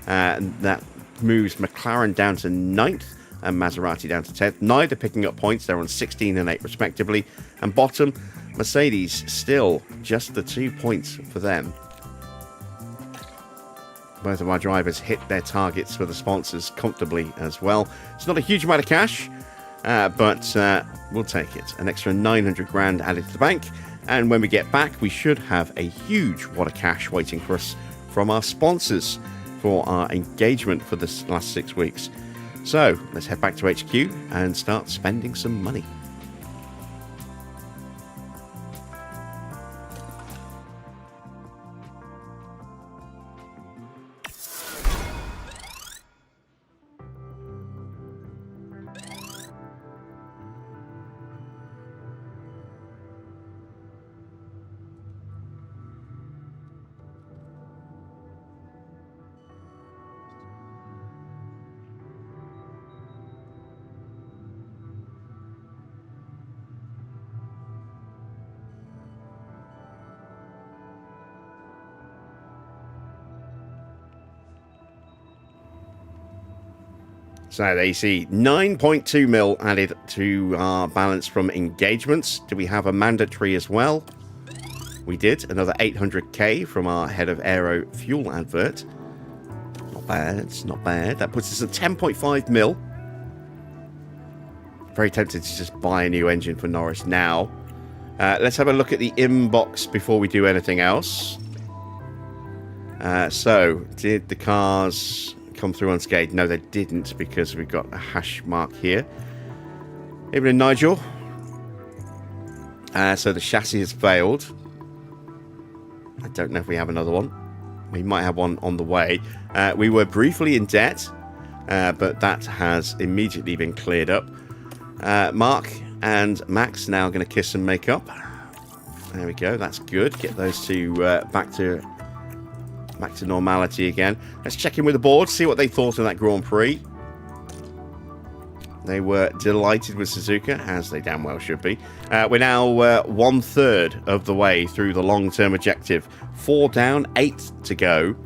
That moves McLaren down to 9th and Maserati down to 10th. Neither picking up points. They're on 16 and 8 respectively. And bottom, Mercedes still just the 2 points for them. Both of our drivers hit their targets for the sponsors comfortably as well. It's not a huge amount of cash, but we'll take it. An extra 900 grand added to the bank. And when we get back, we should have a huge wad of cash waiting for us from our sponsors for our engagement for this last 6 weeks. So let's head back to HQ and start spending some money. So there you see 9.2 mil added to our balance from engagements. Do we have a mandatory as well? We did. Another 800k from our head of aero fuel advert. Not bad. It's not bad. That puts us at 10.5 mil. Very tempted to just buy a new engine for Norris now. Let's have a look at the inbox before we do anything else. So, did the cars come through unscathed? No, they didn't, because we've got a hash mark here. Evening, Nigel. So the chassis has failed. I don't know if we have another one. We might have one on the way. We were briefly in debt, but that has immediately been cleared up. Mark and Max now going to kiss and make up. There we go. That's good. Get those two back to normality again. Let's check in with the board, see what they thought of that Grand Prix. They were delighted with Suzuka, as they damn well should be. We're now 1/3 of the way through the long-term objective. 4 down, 8 to go.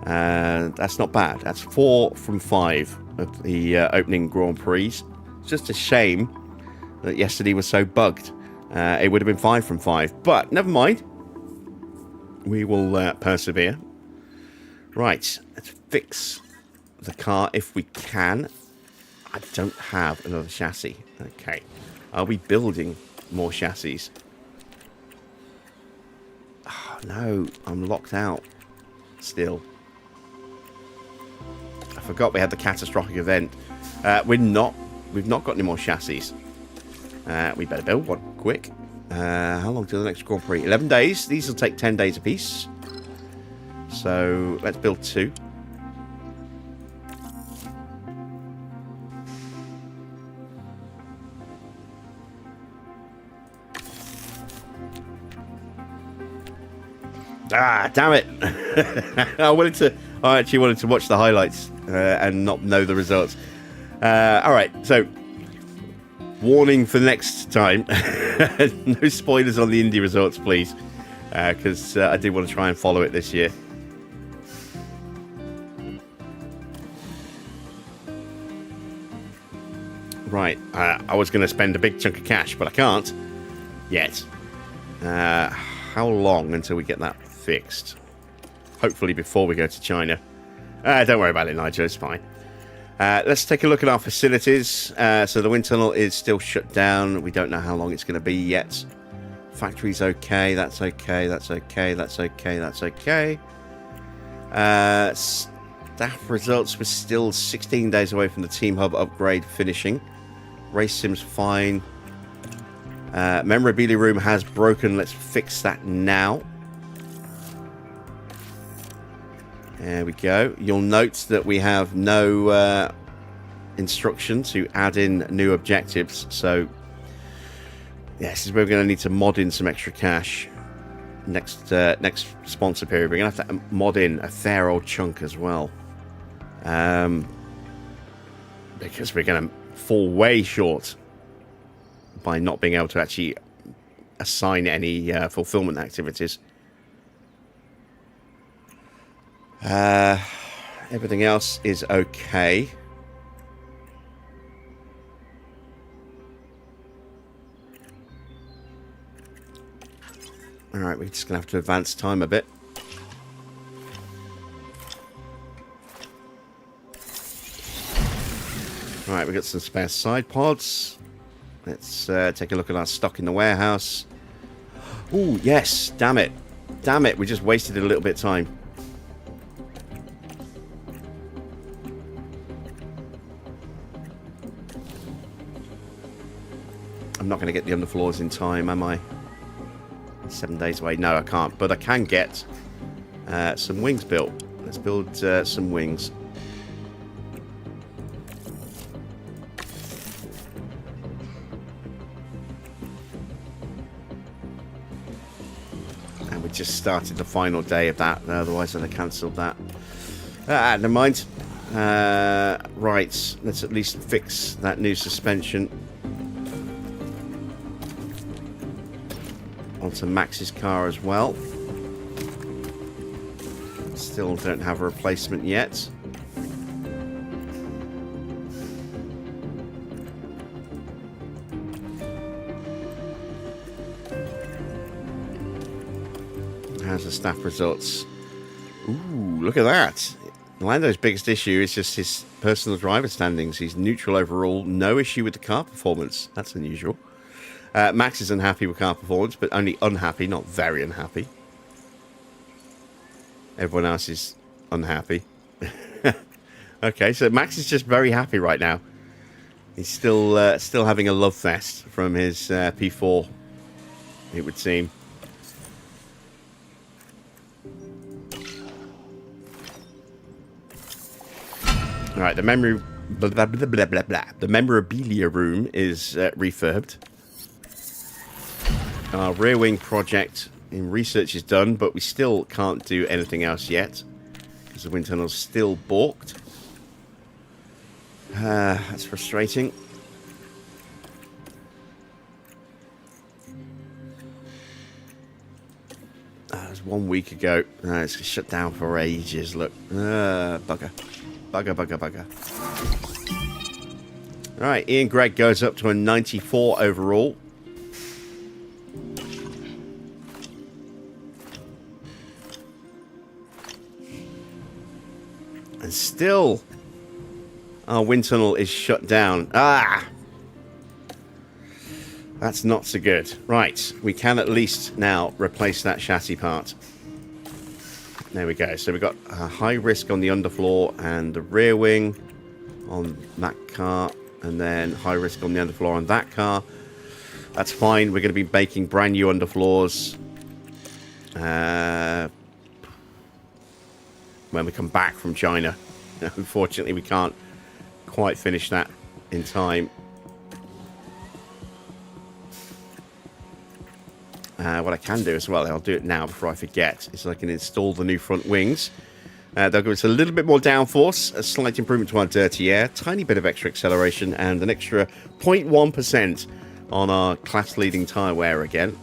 That's not bad. That's 4 from 5 of the opening Grand Prix. It's just a shame that yesterday was so bugged. It would have been 5 from 5. But never mind. We will persevere. Right, let's fix the car if we can. I don't have another chassis. Okay. Are we building more chassis? Oh, no, I'm locked out still. I forgot we had the catastrophic event. We've not got any more chassis. We better build one quick. How long till the next Grand Prix? 11 days. These will take 10 days apiece. So let's build 2. Ah, damn it. I actually wanted to watch the highlights and not know the results. Alright, so warning for next time. No spoilers on the Indy results, please. Because I did want to try and follow it this year. Right, I was going to spend a big chunk of cash, but I can't yet. How long until we get that fixed? Hopefully before we go to China. Don't worry about it, Nigel, it's fine. Let's take a look at our facilities. So the wind tunnel is still shut down. We don't know how long it's going to be yet. Factory's okay, that's okay, that's okay, that's okay, that's okay. Staff results, we're still 16 days away from the Team Hub upgrade finishing. Race sim's fine. Memorabilia room has broken. Let's fix that now. There we go. You'll note that we have no instruction to add in new objectives. So, yeah, this is where we're going to need to mod in some extra cash. Next sponsor period, we're going to have to mod in a fair old chunk as well. Because we're going to fall way short by not being able to actually assign any fulfillment activities. Everything else is okay. Alright, we're just going to have to advance time a bit. Alright, we've got some spare side pods. Let's take a look at our stock in the warehouse. Ooh, yes, damn it. Damn it, we just wasted a little bit of time. I'm not going to get the underfloors in time, am I? 7 days away. No, I can't. But I can get some wings built. Let's build some wings. And we just started the final day of that. Otherwise, I'd have cancelled that. Never mind. Right. Let's at least fix that new suspension. Onto Max's car as well. Still don't have a replacement yet. How's the staff results? Ooh, look at that. Lando's biggest issue is just his personal driver standings. He's neutral overall. No issue with the car performance. That's unusual. Max is unhappy with car performance, but only unhappy, not very unhappy. Everyone else is unhappy. Okay, so Max is just very happy right now. He's still having a love fest from his P4, it would seem. All right, the memory, blah, blah, blah, blah, blah, blah. The memorabilia room is refurbed. Our rear wing project in research is done, but we still can't do anything else yet because the wind tunnel's still balked. That's frustrating. That was 1 week ago. It's shut down for ages. Look. Bugger. Bugger, bugger, bugger. Alright, Ian Gregg goes up to a 94 overall. And still, our wind tunnel is shut down. Ah! That's not so good. Right, we can at least now replace that chassis part. There we go. So we've got a high risk on the underfloor and the rear wing on that car. And then high risk on the underfloor on that car. That's fine. We're going to be making brand new underfloors when we come back from China. Unfortunately, we can't quite finish that in time. What I can do as well, I'll do it now before I forget, is I can install the new front wings. They'll give us a little bit more downforce, a slight improvement to our dirty air, tiny bit of extra acceleration, and an extra 0.1% on our class-leading tyre wear again.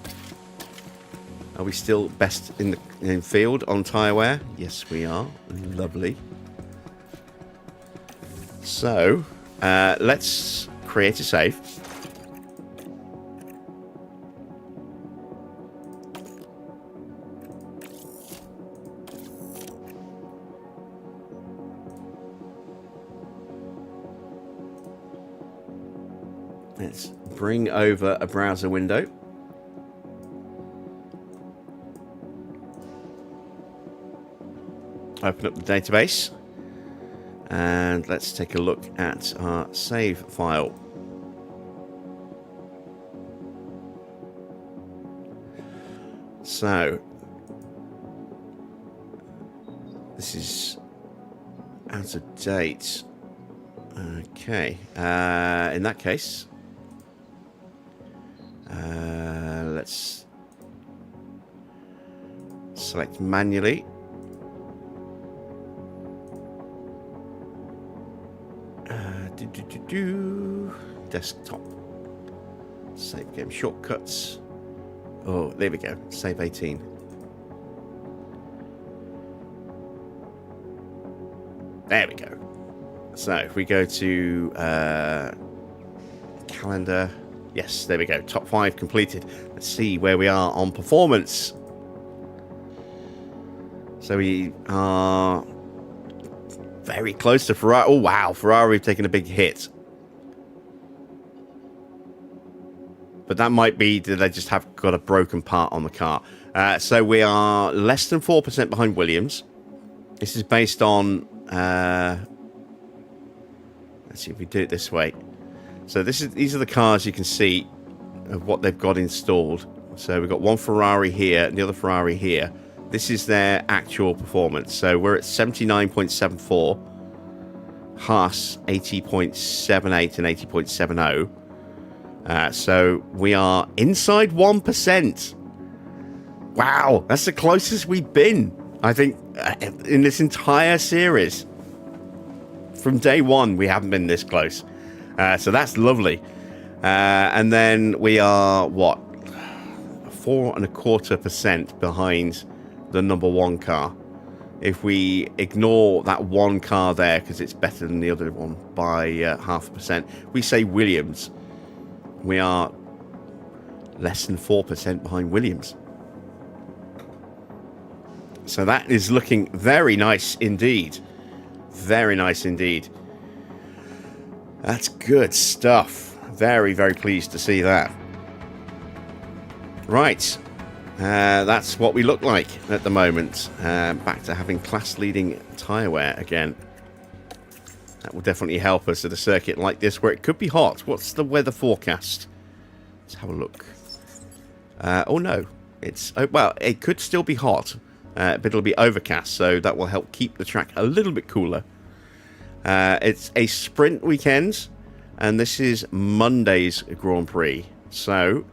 Are we still best in field on tyre wear? Yes, we are. Lovely. So, let's create a save. Let's bring over a browser window. Open up the database. And let's take a look at our save file. So, this is out of date. Okay. In that case, let's select manually. Desktop. Save game shortcuts. Oh, there we go. Save 18. There we go. So if we go to calendar. Yes, there we go. Top 5 completed. Let's see where we are on performance. So we are very close to Ferrari. Oh, wow. Ferrari have taken a big hit. But that might be that they just have got a broken part on the car. So we are less than 4% behind Williams. This is based on... let's see if we do it this way. So these are the cars you can see of what they've got installed. So we've got one Ferrari here and the other Ferrari here. This is their actual performance. So we're at 79.74. Haas 80.78 and 80.70. So we are inside 1%. Wow, that's the closest we've been, I think, in this entire series. From day one, we haven't been this close. So that's lovely. And then we are, what, 4.25% behind the number one car. If we ignore that one car there, because it's better than the other one by 0.5%, we say Williams. We are less than 4% behind Williams. So that is looking very nice indeed. Very nice indeed. That's good stuff. Very, very pleased to see that. Right. That's what we look like at the moment. Back to having class-leading tyre wear again. That will definitely help us at a circuit like this where it could be hot. What's the weather forecast? Let's have a look. Oh no, well, it could still be hot, but it'll be overcast, so that will help keep the track a little bit cooler. It's a sprint weekend, and this is Monday's Grand Prix. So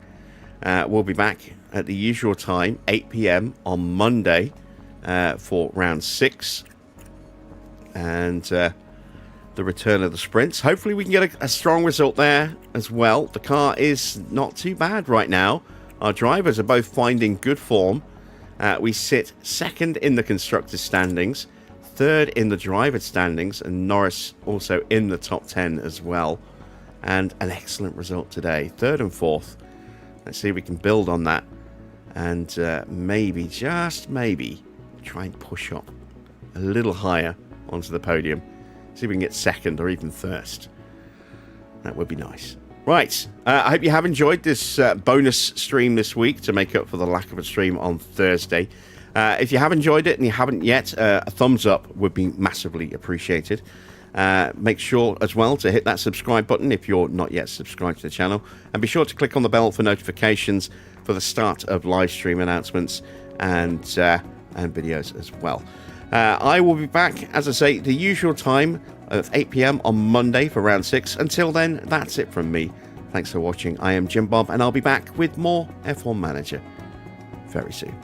we'll be back at the usual time, 8 p.m. on Monday for round 6 and the return of the sprints. Hopefully we can get a strong result there as well. The car is not too bad right now. Our drivers are both finding good form. We sit second in the constructors standings, third in the driver standings, and Norris also in the top 10 as well. And an excellent result today, third and fourth. Let's see if we can build on that and maybe, just maybe, try and push up a little higher onto the podium. See if we can get second or even first. That would be nice. Right, I hope you have enjoyed this bonus stream this week to make up for the lack of a stream on Thursday. If you have enjoyed it and you haven't yet, a thumbs up would be massively appreciated. Make sure as well to hit that subscribe button if you're not yet subscribed to the channel, and be sure to click on the bell for notifications for the start of live stream announcements and videos as well. I will be back, as I say, the usual time of 8 p.m. on Monday for round 6. Until then, that's it from me. Thanks for watching. I am Jim Bob, and I'll be back with more F1 Manager very soon.